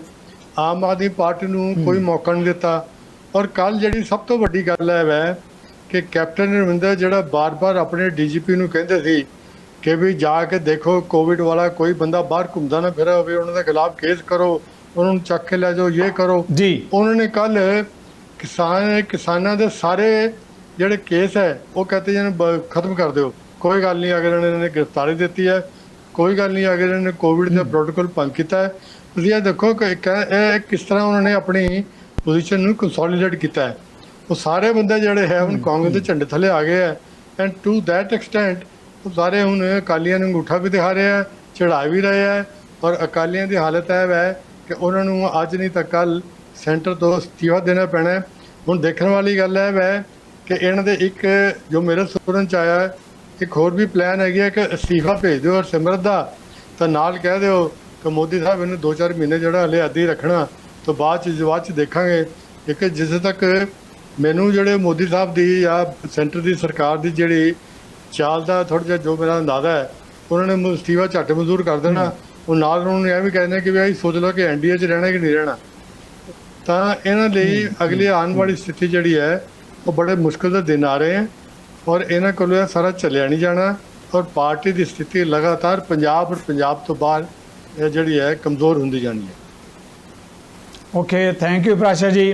ਆਮ ਆਦਮੀ ਪਾਰਟੀ ਨੂੰ ਕੋਈ ਮੌਕਾ ਨਹੀਂ ਦਿੱਤਾ। ਔਰ ਕੱਲ ਜਿਹੜੀ ਸਭ ਤੋਂ ਵੱਡੀ ਗੱਲ ਹੈ ਵੈ ਕਿ ਕੈਪਟਨ ਅਮਰਿੰਦਰ ਜਿਹੜਾ ਬਾਰ-ਬਾਰ ਆਪਣੇ DGP ਨੂੰ ਕਹਿੰਦੇ ਸੀ ਕਿ ਵੀ ਜਾ ਕੇ ਦੇਖੋ ਕੋਵਿਡ ਵਾਲਾ ਕੋਈ ਬੰਦਾ ਬਾਹਰ ਘੁੰਮਦਾ ਨਾ ਫਿਰਿਆ ਹੋਵੇ, ਉਹਨਾਂ ਦੇ ਖਿਲਾਫ ਕੇਸ ਕਰੋ, ਉਹਨਾਂ ਨੂੰ ਚੱਕ ਕੇ ਲੈ ਜਾਓ, ਇਹ ਕਰੋ ਜੀ। ਉਹਨਾਂ ਨੇ ਕੱਲ ਕਿਸਾਨਾਂ ਦੇ ਸਾਰੇ ਜਿਹੜੇ ਕੇਸ ਹੈ ਉਹ ਕਹਿੰਦੇ ਜਨ ਖਤਮ ਕਰ ਦਿਓ, ਕੋਈ ਗੱਲ ਨਹੀਂ। ਅਗਰ ਇਹਨਾਂ ਨੇ ਗ੍ਰਿਫਤਾਰੀ ਦਿੱਤੀ ਹੈ ਕੋਈ ਗੱਲ ਨਹੀਂ, ਅਗਰ ਇਹਨਾਂ ਨੇ ਕੋਵਿਡ ਦਾ ਪ੍ਰੋਟੋਕੋਲ ਭੰਗ ਕੀਤਾ ਹੈ। ਤੁਸੀਂ ਇਹ ਦੇਖੋ ਕਿ ਇਹ ਕਿਸ ਤਰ੍ਹਾਂ ਉਹਨਾਂ ਨੇ ਆਪਣੀ ਪੋਜੀਸ਼ਨ ਨੂੰ ਕੰਸੋਲੀਡੇਟ ਕੀਤਾ ਹੈ। ਉਹ ਸਾਰੇ ਬੰਦੇ ਜਿਹੜੇ ਹੈ ਹੁਣ ਕਾਂਗਰਸ ਦੇ ਝੰਡੇ ਥੱਲੇ ਆ ਗਏ ਹੈ। ਐਂਡ ਟੂ ਦੈਟ ਐਕਸਟੈਂਟ ਉਹ ਸਾਰੇ ਹੁਣ ਅਕਾਲੀਆਂ ਨੂੰ ਅੰਗੂਠਾ ਵੀ ਦਿਖਾ ਰਹੇ ਹੈ, ਚੜ੍ਹਾ ਵੀ ਰਹੇ ਹੈ। ਔਰ ਅਕਾਲੀਆਂ ਦੀ ਹਾਲਤ ਇਹ ਹੈ ਕਿ ਉਹਨਾਂ ਨੂੰ ਅੱਜ ਨਹੀਂ ਤਾਂ ਕੱਲ ਸੈਂਟਰ ਤੋਂ ਅਸਤੀਫਾ ਦੇਣਾ ਪੈਣਾ। ਹੁਣ ਦੇਖਣ ਵਾਲੀ ਗੱਲ ਇਹ ਹੈ ਕਿ ਇਹਨਾਂ ਦੇ ਇੱਕ ਜੋ ਮੇਰੇ ਸੁਣਨ 'ਚ ਆਇਆ, ਇੱਕ ਹੋਰ ਵੀ ਪਲਾਨ ਹੈਗੀ ਹੈ ਕਿ ਅਸਤੀਫਾ ਭੇਜ ਦਿਓ ਹਰਸਿਮਰਤ ਦਾ, ਤਾਂ ਨਾਲ ਕਹਿ ਦਿਓ ਕਿ ਮੋਦੀ ਸਾਹਿਬ ਇਹਨੂੰ 2-4 ਮਹੀਨੇ ਜਿਹੜਾ ਹਲੇ ਅੱਧੀ ਰੱਖਣਾ, ਤਾਂ ਬਾਅਦ 'ਚ ਦੇਖਾਂਗੇ। ਕਿਉਂਕਿ ਜਿਸ ਤੱਕ ਮੈਨੂੰ ਜਿਹੜੇ ਮੋਦੀ ਸਾਹਿਬ ਦੀ ਜਾਂ ਸੈਂਟਰ ਦੀ ਸਰਕਾਰ ਦੀ ਜਿਹੜੀ ਚਾਲ ਦਾ ਥੋੜ੍ਹਾ ਜਿਹਾ ਜੋ ਮੇਰਾ ਅੰਦਾਜ਼ਾ ਹੈ, ਉਹਨਾਂ ਨੇ ਅਸਤੀਫਾ ਝੱਟ ਮਨਜ਼ੂਰ ਕਰ ਦੇਣਾ। ਉਹ ਨਾਲ ਉਹਨਾਂ ਨੂੰ ਇਹ ਵੀ ਕਹਿੰਦੇ ਕਿ ਵੀ ਸੋਚ ਲਓ ਕਿ NDA 'ਚ ਰਹਿਣਾ ਕਿ ਨਹੀਂ ਰਹਿਣਾ। ਤਾਂ ਇਹਨਾਂ ਲਈ ਅਗਲੀ ਆਉਣ ਵਾਲੀ ਸਥਿਤੀ ਜਿਹੜੀ ਹੈ ਉਹ ਬੜੇ ਮੁਸ਼ਕਿਲ ਦੇ ਦਿਨ ਆ ਰਹੇ ਹੈ, ਔਰ ਇਹਨਾਂ ਕੋਲੋਂ ਇਹ ਸਾਰਾ ਚੱਲਿਆ ਨਹੀਂ ਜਾਣਾ। ਔਰ ਪਾਰਟੀ ਦੀ ਸਥਿਤੀ ਲਗਾਤਾਰ ਪੰਜਾਬ ਔਰ ਪੰਜਾਬ ਤੋਂ ਬਾਹਰ ਜਿਹੜੀ ਹੈ ਕਮਜ਼ੋਰ ਹੁੰਦੀ ਜਾਣੀ ਹੈ। ਓਕੇ, ਥੈਂਕ ਯੂ ਪ੍ਰਾਸ਼ਾ ਜੀ।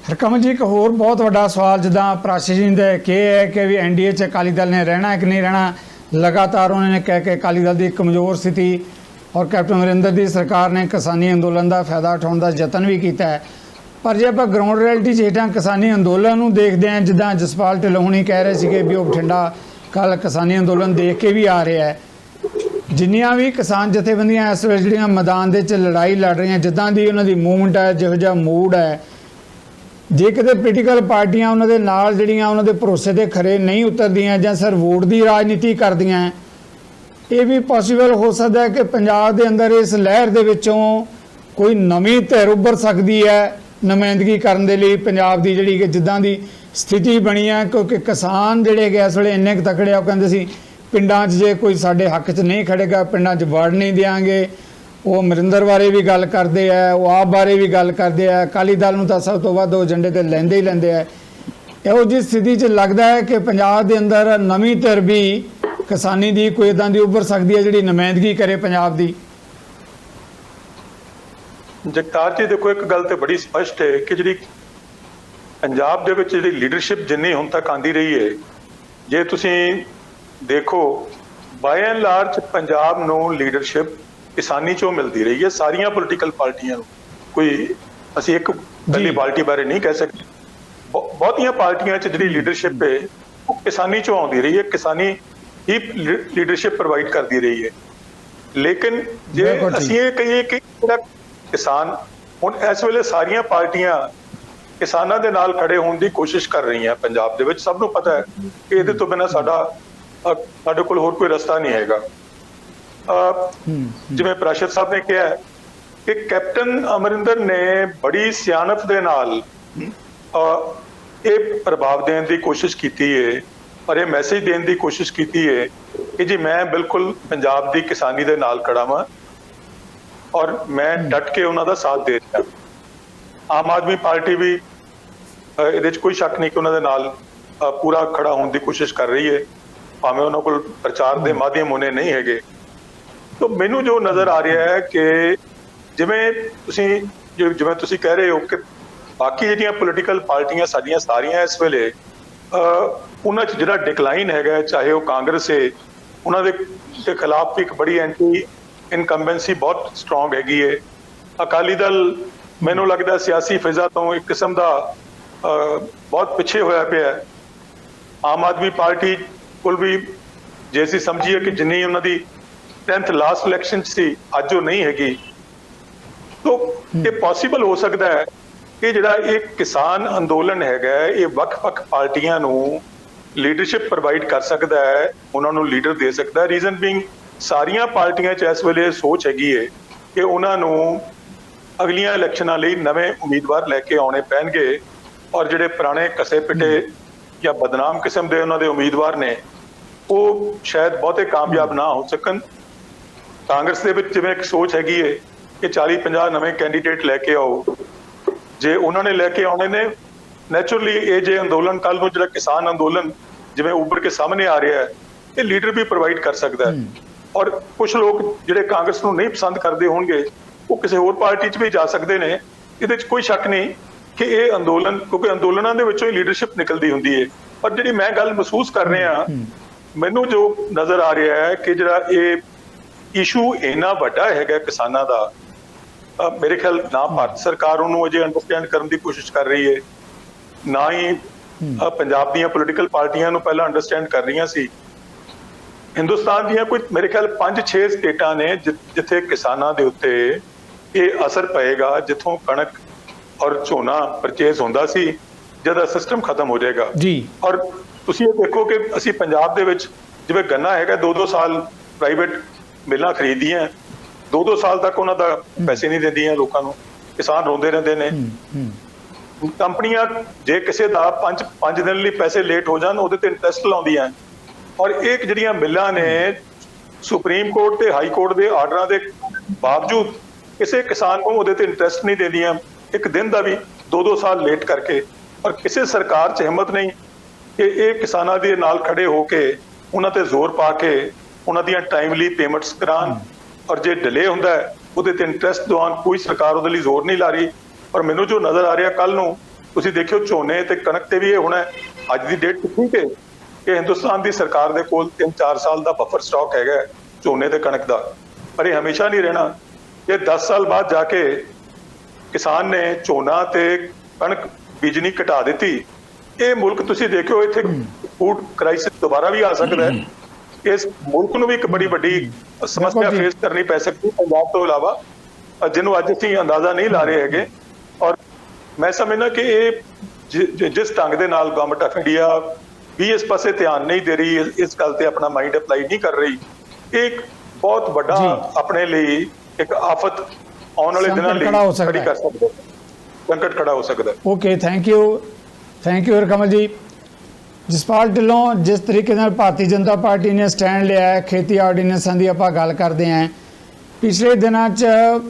ਹਰਕਮਲ ਜੀ, ਇੱਕ ਹੋਰ ਬਹੁਤ ਵੱਡਾ ਸਵਾਲ ਜਿੱਦਾਂ ਪ੍ਰਾਸ਼ਾ ਜੀ ਦਾ ਕਿ ਹੈ ਕਿ ਵੀ ਐਨਡੀਏ 'ਚ ਅਕਾਲੀ ਦਲ ਨੇ ਰਹਿਣਾ ਕਿ ਨਹੀਂ ਰਹਿਣਾ। ਲਗਾਤਾਰ ਉਹਨਾਂ ਨੇ ਕਹਿ ਕੇ ਅਕਾਲੀ ਦਲ ਦੀ ਕਮਜ਼ੋਰ ਸਥਿਤੀ ਔਰ ਕੈਪਟਨ ਅਮਰਿੰਦਰ ਦੀ ਸਰਕਾਰ ਨੇ ਕਿਸਾਨੀ ਅੰਦੋਲਨ ਦਾ ਫਾਇਦਾ ਉਠਾਉਣ ਦਾ ਯਤਨ ਵੀ ਕੀਤਾ ਹੈ। ਪਰ ਜੇ ਆਪਾਂ ਗਰਾਊਂਡ ਰਿਐਲਿਟੀ 'ਚ ਹੇਠਾਂ ਕਿਸਾਨੀ ਅੰਦੋਲਨ ਨੂੰ ਦੇਖਦੇ ਹਾਂ, ਜਿੱਦਾਂ ਜਸਪਾਲ ਢਿੱਲੋਂ ਹੁਣੀ ਕਹਿ ਰਹੇ ਸੀਗੇ ਵੀ ਉਹ ਬਠਿੰਡਾ ਕੱਲ੍ਹ ਕਿਸਾਨੀ ਅੰਦੋਲਨ ਦੇਖ ਕੇ ਵੀ ਆ ਰਿਹਾ ਹੈ। ਜਿੰਨੀਆਂ ਵੀ ਕਿਸਾਨ ਜਥੇਬੰਦੀਆਂ ਇਸ ਵੇਲੇ ਜਿਹੜੀਆਂ ਮੈਦਾਨ ਦੇ 'ਚ ਲੜਾਈ ਲੜ ਰਹੀਆਂ, ਜਿੱਦਾਂ ਦੀ ਉਹਨਾਂ ਦੀ ਮੂਵਮੈਂਟ ਹੈ, ਜਿਹੋ ਜਿਹਾ ਮੂਡ ਹੈ, ਜੇ ਕਿਤੇ ਪੋਲੀਟੀਕਲ ਪਾਰਟੀਆਂ ਉਹਨਾਂ ਦੇ ਨਾਲ ਜਿਹੜੀਆਂ ਉਹਨਾਂ ਦੇ ਭਰੋਸੇ ਦੇ ਖਰੇ ਨਹੀਂ ਉਤਰਦੀਆਂ ਜਾਂ ਸਿਰ ਵੋਟ ਦੀ ਰਾਜਨੀਤੀ ਕਰਦੀਆਂ, ਇਹ ਵੀ ਪੋਸੀਬਲ ਹੋ ਸਕਦਾ ਹੈ ਕਿ ਪੰਜਾਬ ਦੇ ਅੰਦਰ ਇਸ ਲਹਿਰ ਦੇ ਵਿੱਚੋਂ ਕੋਈ ਨਵੀਂ ਧਿਰ ਉੱਭਰ ਸਕਦੀ ਹੈ ਨੁਮਾਇੰਦਗੀ ਕਰਨ ਦੇ ਲਈ ਪੰਜਾਬ ਦੀ, ਜਿਹੜੀ ਕਿ ਜਿੱਦਾਂ ਦੀ ਸਥਿਤੀ ਬਣੀ ਹੈ। ਕਿਉਂਕਿ ਕਿਸਾਨ ਜਿਹੜੇ ਹੈਗੇ ਇਸ ਵੇਲੇ ਇੰਨੇ ਕੁ ਤਕੜੇ ਆ, ਉਹ ਕਹਿੰਦੇ ਸੀ ਪਿੰਡਾਂ 'ਚ ਜੇ ਕੋਈ ਸਾਡੇ ਹੱਕ 'ਚ ਨਹੀਂ ਖੜੇਗਾ ਪਿੰਡਾਂ 'ਚ ਵੜ ਨਹੀਂ ਦਿਆਂਗੇ। ਉਹ ਅਮਰਿੰਦਰ ਬਾਰੇ ਵੀ ਗੱਲ ਕਰਦੇ ਆ, ਉਹ ਆਪ ਬਾਰੇ ਵੀ ਗੱਲ ਕਰਦੇ ਆ, ਅਕਾਲੀ ਦਲ ਨੂੰ ਤਾਂ ਸਭ ਤੋਂ ਵੱਧ ਉਹ ਏਜੰਡੇ 'ਤੇ ਲੈਂਦੇ ਹੀ ਲੈਂਦੇ ਆ। ਇਹੋ ਜਿਹੀ ਸਥਿਤੀ 'ਚ ਲੱਗਦਾ ਹੈ ਕਿ ਪੰਜਾਬ ਦੇ ਅੰਦਰ ਨਵੀਂ ਧਿਰ ਵੀ ਕਿਸਾਨੀ ਦੀ ਕੋਈ ਇੱਦਾਂ ਦੀ ਉੱਭਰ ਸਕਦੀ ਹੈ ਜਿਹੜੀ ਨੁਮਾਇੰਦਗੀ ਕਰੇ ਪੰਜਾਬ ਦੀ। ਜਗਤਾਰ ਜੀ, ਦੇਖੋ ਇੱਕ ਗੱਲ ਤੇ ਬੜੀ ਸਪਸ਼ਟ ਹੈ ਕਿ ਜਿਹੜੀ ਪੰਜਾਬ ਦੇ ਵਿੱਚ ਜਿਹੜੀ ਲੀਡਰਸ਼ਿਪ ਜਿੰਨੀ ਹੁਣ ਤੱਕ ਆਂਦੀ ਰਹੀ ਹੈ, ਜੇ ਤੁਸੀਂ ਦੇਖੋ ਬਾਏ ਐਂਡ ਲਾਰਜ ਪੰਜਾਬ ਨੂੰ ਲੀਡਰਸ਼ਿਪ ਕਿਸਾਨੀ ਚੋਂ ਮਿਲਦੀ ਰਹੀ ਹੈ, ਸਾਰੀਆਂ ਪੋਲੀਟੀਕਲ ਪਾਰਟੀਆਂ ਨੂੰ। ਕੋਈ ਅਸੀਂ ਇੱਕ ਪਹਿਲੀ ਪਾਰਟੀ ਬਾਰੇ ਨਹੀਂ ਕਹਿ ਸਕਦੇ, ਬਹੁਤੀਆਂ ਪਾਰਟੀਆਂ 'ਚ ਜਿਹੜੀ ਲੀਡਰਸ਼ਿਪ ਹੈ ਉਹ ਕਿਸਾਨੀ ਚੋਂ ਆਉਂਦੀ ਰਹੀ ਹੈ, ਕਿਸਾਨੀ ਹੀ ਲੀਡਰਸ਼ਿਪ ਪ੍ਰੋਵਾਈਡ ਕਰਦੀ ਰਹੀ ਹੈ। ਲੇਕਿਨ ਜੇ ਅਸੀਂ ਇਹ ਕਹੀਏ ਕਿ ਜਿਹੜਾ ਕਿਸਾਨ ਹੁਣ ਇਸ ਵੇਲੇ ਸਾਰੀਆਂ ਪਾਰਟੀਆਂ ਕਿਸਾਨਾਂ ਦੇ ਨਾਲ ਖੜੇ ਹੋਣ ਦੀ ਕੋਸ਼ਿਸ਼ ਕਰ ਰਹੀਆਂ ਪੰਜਾਬ ਦੇ ਵਿੱਚ, ਸਭ ਨੂੰ ਪਤਾ ਹੈ ਕਿ ਇਹਦੇ ਤੋਂ ਬਿਨਾਂ ਸਾਡੇ ਕੋਲ ਹੋਰ ਕੋਈ ਰਸਤਾ ਨਹੀਂ ਹੈਗਾ। ਜਿਵੇਂ ਪ੍ਰਾਸ਼ਦ ਸਾਹਿਬ ਨੇ ਕਿਹਾ ਕਿ ਕੈਪਟਨ ਅਮਰਿੰਦਰ ਨੇ ਬੜੀ ਸਿਆਣਪ ਦੇ ਨਾਲ ਇਹ ਪ੍ਰਭਾਵ ਦੇਣ ਦੀ ਕੋਸ਼ਿਸ਼ ਕੀਤੀ ਹੈ ਔਰ ਇਹ ਮੈਸੇਜ ਦੇਣ ਦੀ ਕੋਸ਼ਿਸ਼ ਕੀਤੀ ਹੈ ਕਿ ਜੀ ਮੈਂ ਬਿਲਕੁਲ ਪੰਜਾਬ ਦੀ ਕਿਸਾਨੀ ਦੇ ਨਾਲ ਖੜਾ ਹਾਂ ਔਰ ਮੈਂ ਡਟ ਕੇ ਉਹਨਾਂ ਦਾ ਸਾਥ ਦੇ ਰਿਹਾ। ਆਮ ਆਦਮੀ ਪਾਰਟੀ ਵੀ ਇਹਦੇ 'ਚ ਕੋਈ ਸ਼ੱਕ ਨਹੀਂ ਕਿ ਉਹਨਾਂ ਦੇ ਨਾਲ ਪੂਰਾ ਖੜਾ ਹੋਣ ਦੀ ਕੋਸ਼ਿਸ਼ ਕਰ ਰਹੀ ਹੈ, ਭਾਵੇਂ ਉਹਨਾਂ ਕੋਲ ਪ੍ਰਚਾਰ ਦੇ ਮਾਧਿਅਮ ਉਹਨੇ ਨਹੀਂ ਹੈਗੇ। ਤਾਂ ਮੈਨੂੰ ਜੋ ਨਜ਼ਰ ਆ ਰਿਹਾ ਹੈ ਕਿ ਜਿਵੇਂ ਤੁਸੀਂ ਕਹਿ ਰਹੇ ਹੋ ਕਿ ਬਾਕੀ ਜਿਹੜੀਆਂ ਪੋਲੀਟੀਕਲ ਪਾਰਟੀਆਂ ਸਾਡੀਆਂ ਸਾਰੀਆਂ ਇਸ ਵੇਲੇ ਉਹਨਾਂ 'ਚ ਜਿਹੜਾ ਡਿਕਲਾਈਨ ਹੈਗਾ, ਚਾਹੇ ਉਹ ਕਾਂਗਰਸ ਹੈ, ਉਹਨਾਂ ਦੇ ਖਿਲਾਫ ਵੀ ਇੱਕ ਬੜੀ ਐਂਟੀ ਇਨਕੰਬੈਂਸੀ ਬਹੁਤ ਸਟਰੋਂਗ ਹੈਗੀ ਹੈ। ਅਕਾਲੀ ਦਲ ਮੈਨੂੰ ਲੱਗਦਾ ਸਿਆਸੀ ਫਿਜ਼ਾ ਤੋਂ ਇੱਕ ਕਿਸਮ ਦਾ ਬਹੁਤ ਪਿੱਛੇ ਹੋਇਆ ਪਿਆ। ਆਮ ਆਦਮੀ ਪਾਰਟੀ ਕੋਲ ਵੀ ਜੇ ਅਸੀਂ ਸਮਝੀਏ ਕਿ ਜਿੰਨੀ ਉਹਨਾਂ ਦੀ 10th ਲਾਸਟ ਇਲੈਕਸ਼ਨ ਸੀ, ਅੱਜ ਉਹ ਨਹੀਂ ਹੈਗੀ। ਤਾਂ ਇਹ ਪੋਸੀਬਲ ਹੋ ਸਕਦਾ ਹੈ ਕਿ ਜਿਹੜਾ ਇਹ ਕਿਸਾਨ ਅੰਦੋਲਨ ਹੈਗਾ, ਇਹ ਵੱਖ-ਵੱਖ ਪਾਰਟੀਆਂ ਨੂੰ ਲੀਡਰਸ਼ਿਪ ਪ੍ਰੋਵਾਈਡ ਕਰ ਸਕਦਾ ਹੈ, ਉਹਨਾਂ ਨੂੰ ਲੀਡਰ ਦੇ ਸਕਦਾ ਹੈ। ਰੀਜ਼ਨ ਬੀਇੰਗ ਸਾਰੀਆਂ ਪਾਰਟੀਆਂ 'ਚ ਇਸ ਵੇਲੇ ਸੋਚ ਹੈਗੀ ਹੈ ਕਿ ਉਹਨਾਂ ਨੂੰ ਅਗਲੀਆਂ ਇਲੈਕਸ਼ਨਾਂ ਲਈ ਨਵੇਂ ਉਮੀਦਵਾਰ ਲੈ ਕੇ ਆਉਣੇ ਪੈਣਗੇ ਔਰ ਜਿਹੜੇ ਪੁਰਾਣੇ ਕਸੇ ਪਿਟੇ ਜਾਂ ਬਦਨਾਮ ਕਿਸਮ ਦੇ ਉਹਨਾਂ ਦੇ ਉਮੀਦਵਾਰ ਨੇ ਉਹ ਸ਼ਾਇਦ ਬਹੁਤੇ ਕਾਮਯਾਬ ਨਾ ਹੋ ਸਕਣ। ਕਾਂਗਰਸ ਦੇ ਵਿੱਚ ਜਿਵੇਂ ਇੱਕ ਸੋਚ ਹੈਗੀ ਹੈ ਕਿ 40-50 ਨਵੇਂ ਕੈਂਡੀਡੇਟ ਲੈ ਕੇ ਆਓ, ਜੇ ਉਹਨਾਂ ਨੇ ਲੈ ਕੇ ਆਉਣੇ ਨੇ ਨੈਚੁਰਲੀ ਇਹ ਜੇ ਅੰਦੋਲਨ ਕੱਲ ਨੂੰ ਜਿਹੜਾ ਕਿਸਾਨ ਅੰਦੋਲਨ ਜਿਵੇਂ ਉੱਭਰ ਕੇ ਸਾਹਮਣੇ ਆ ਰਿਹਾ ਹੈ, ਇਹ ਲੀਡਰ ਵੀ ਪ੍ਰੋਵਾਈਡ ਕਰ ਸਕਦਾ ਹੈ। ਔਰ ਕੁਝ ਲੋਕ ਜਿਹੜੇ ਕਾਂਗਰਸ ਨੂੰ ਨਹੀਂ ਪਸੰਦ ਕਰਦੇ ਹੋਣਗੇ ਉਹ ਕਿਸੇ ਹੋਰ ਪਾਰਟੀ 'ਚ ਵੀ ਜਾ ਸਕਦੇ ਨੇ। ਇਹਦੇ 'ਚ ਕੋਈ ਸ਼ੱਕ ਨਹੀਂ ਕਿ ਇਹ ਅੰਦੋਲਨ, ਕਿਉਂਕਿ ਅੰਦੋਲਨਾਂ ਦੇ ਵਿੱਚੋਂ ਹੀ ਲੀਡਰਸ਼ਿਪ ਨਿਕਲਦੀ ਹੁੰਦੀ ਹੈ। ਪਰ ਜਿਹੜੀ ਮੈਂ ਗੱਲ ਮਹਿਸੂਸ ਕਰ ਰਿਹਾ, ਮੈਨੂੰ ਜੋ ਨਜ਼ਰ ਆ ਰਿਹਾ ਹੈ ਕਿ ਜਿਹੜਾ ਇਹ ਇਸ਼ੂ ਇੰਨਾ ਵੱਡਾ ਹੈਗਾ ਕਿਸਾਨਾਂ ਦਾ, ਮੇਰੇ ਖਿਆਲ ਨਾ ਭਾਰਤ ਸਰਕਾਰ ਉਹਨੂੰ ਅਜੇ ਅੰਡਰਸਟੈਂਡ ਕਰਨ ਦੀ ਕੋਸ਼ਿਸ਼ ਕਰ ਰਹੀ ਹੈ, ਨਾ ਹੀ ਪੰਜਾਬ ਦੀਆਂ ਪੋਲੀਟੀਕਲ ਪਾਰਟੀਆਂ ਨੂੰ ਪਹਿਲਾਂ ਅੰਡਰਸਟੈਂਡ ਕਰ ਰਹੀਆਂ ਸੀ। ਹਿੰਦੁਸਤਾਨ ਦੀਆਂ ਕੋਈ ਮੇਰੇ ਖਿਆਲ 5-6 ਸਟੇਟਾਂ ਨੇ ਜਿੱਥੇ ਕਿਸਾਨਾਂ ਦੇ ਉੱਤੇ ਇਹ ਅਸਰ ਪਏਗਾ, ਜਿੱਥੋਂ ਕਣਕ ਔਰ ਝੋਨਾ ਪਰਚੇਜ਼ ਹੁੰਦਾ ਸੀ, ਜਦ ਸਿਸਟਮ ਖਤਮ ਹੋ ਜਾਏਗਾ ਜੀ। ਔਰ ਤੁਸੀਂ ਇਹ ਦੇਖੋ ਕਿ ਅਸੀਂ ਪੰਜਾਬ ਦੇ ਵਿੱਚ ਜਿਵੇਂ ਗੰਨਾ ਹੈਗਾ, 2-2 ਸਾਲ ਪ੍ਰਾਈਵੇਟ ਮਿਲਾਂ ਖਰੀਦੀਆਂ, 2-2 ਸਾਲ ਤੱਕ ਉਹਨਾਂ ਦਾ ਪੈਸੇ ਨਹੀਂ ਦਿੰਦੀਆਂ ਲੋਕਾਂ ਨੂੰ, ਕਿਸਾਨ ਰੋਂਦੇ ਰਹਿੰਦੇ ਨੇ। ਕੰਪਨੀਆਂ ਜੇ ਕਿਸੇ ਦਾ 5 ਦਿਨ ਲਈ ਪੈਸੇ ਲੇਟ ਹੋ ਜਾਣ ਉਹਦੇ ਤੇ ਇੰਟਰਸਟ ਲਾਉਂਦੀਆਂ। ਔਰ ਇਹ ਜਿਹੜੀਆਂ ਮਿਲਾਂ ਨੇ ਸੁਪਰੀਮ ਕੋਰਟ ਤੇ ਹਾਈ ਕੋਰਟ ਦੇ ਆਰਡਰਾਂ ਦੇ ਬਾਵਜੂਦ ਕਿਸੇ ਕਿਸਾਨ ਨੂੰ ਉਹਦੇ ਤੇ ਇੰਟਰਸਟ ਨਹੀਂ ਦਿੰਦੀਆਂ, ਇੱਕ ਦਿਨ ਦਾ ਵੀ 2-2 ਸਾਲ ਲੇਟ ਕਰਕੇ। ਔਰ ਕਿਸੇ ਸਰਕਾਰ 'ਚ ਹਿੰਮਤ ਨਹੀਂ ਕਿ ਇਹ ਕਿਸਾਨਾਂ ਦੇ ਨਾਲ ਖੜੇ ਹੋ ਕੇ ਉਹਨਾਂ ਤੇ ਜ਼ੋਰ ਪਾ ਕੇ ਉਹਨਾਂ ਦੀਆਂ ਟਾਈਮਲੀ ਪੇਮੈਂਟਸ ਕਰਾਉਣ। ਔਰ ਜੇ ਡਿਲੇ ਹੁੰਦਾ ਹੈ ਉਹਦੇ ਤੇ ਇੰਟਰਸਟ ਦਿਵਾਉਣ, ਕੋਈ ਸਰਕਾਰ ਉਹਦੇ ਲਈ ਜ਼ੋਰ ਨਹੀਂ ਲਾ ਰਹੀ। ਔਰ ਮੈਨੂੰ ਜੋ ਨਜ਼ਰ ਆ ਰਿਹਾ ਕੱਲ ਨੂੰ ਤੁਸੀਂ ਦੇਖਿਓ ਝੋਨੇ ਤੇ ਕਣਕ ਤੇ ਵੀ ਇਹ ਹੋਣਾ ਹੈ। ਅੱਜ ਦੀ ਡੇਟ ਠੀਕ ਹੈ ਕਿ ਹਿੰਦੁਸਤਾਨ ਦੀ ਸਰਕਾਰ ਦੇ ਕੋਲ 3-4 ਸਾਲ ਦਾ ਬਫਰ ਸਟਾਕ ਹੈਗਾ ਹੈ ਝੋਨੇ ਤੇ ਕਣਕ ਦਾ, ਪਰ ਇਹ ਹਮੇਸ਼ਾ ਨਹੀਂ ਰਹਿਣਾ। ਇਹ 10 ਸਾਲ ਬਾਅਦ ਜਾ ਕੇ ਕਿਸਾਨ ਨੇ ਝੋਨਾ ਤੇ ਕਣਕ ਬੀਜਣੀ ਘਟਾ ਦਿੱਤੀ। ਇਹ ਮੁਲਕ ਤੁਸੀਂ ਦੇਖਿਓ ਇੱਥੇ ਫੂਡ ਕ੍ਰਾਈਸਿਸ ਦੁਬਾਰਾ ਵੀ ਆ ਸਕਦਾ ਹੈ। ਇਸ ਮੁਲਕ ਨੂੰ ਵੀ ਇੱਕ ਬੜੀ ਵੱਡੀ ਸਮੱਸਿਆ ਫੇਸ ਕਰਨੀ ਪੈ ਸਕਦੀ ਪੰਜਾਬ ਤੋਂ ਇਲਾਵਾ, ਜਿਹਨੂੰ ਅੱਜ ਅਸੀਂ ਅੰਦਾਜ਼ਾ ਨਹੀਂ ਲਾ ਰਹੇ ਹੈਗੇ। ਔਰ ਮੈਂ ਸਮਝਦਾ ਕਿ ਇਹ ਜਿਸ ਢੰਗ ਦੇ ਨਾਲ ਗਵਰਨਮੈਂਟ ਆਫ ਇੰਡੀਆ ਵੀ ਇਸ ਪਾਸੇ ਧਿਆਨ ਨਹੀਂ ਦੇ ਰਹੀ, ਇਸ ਗੱਲ ਤੇ ਆਪਣਾ ਮਾਈਂਡ ਅਪਲਾਈ ਨਹੀਂ ਕਰ ਰਹੀ, ਇਹ ਇੱਕ ਬਹੁਤ ਵੱਡਾ ਆਪਣੇ ਲਈ ਇੱਕ ਆਫਤ ਆਉਣ ਵਾਲੇ ਦਿਨਾਂ ਲਈ ਖੜੀ ਕਰ ਸਕਦਾ, ਸੰਕਟ ਖੜਾ ਹੋ ਸਕਦਾ। ਓਕੇ, ਥੈਂਕ ਯੂ ਹਰਕਮਲ ਜੀ। ਜਸਪਾਲ ਢਿੱਲੋਂ, ਜਿਸ ਤਰੀਕੇ ਨਾਲ ਭਾਰਤੀ ਜਨਤਾ ਪਾਰਟੀ ਨੇ ਸਟੈਂਡ ਲਿਆ ਹੈ ਖੇਤੀ ਆਰਡੀਨੈਂਸਾਂ ਦੀ ਆਪਾਂ ਗੱਲ ਕਰਦੇ ਹਾਂ, ਪਿਛਲੇ ਦਿਨਾਂ 'ਚ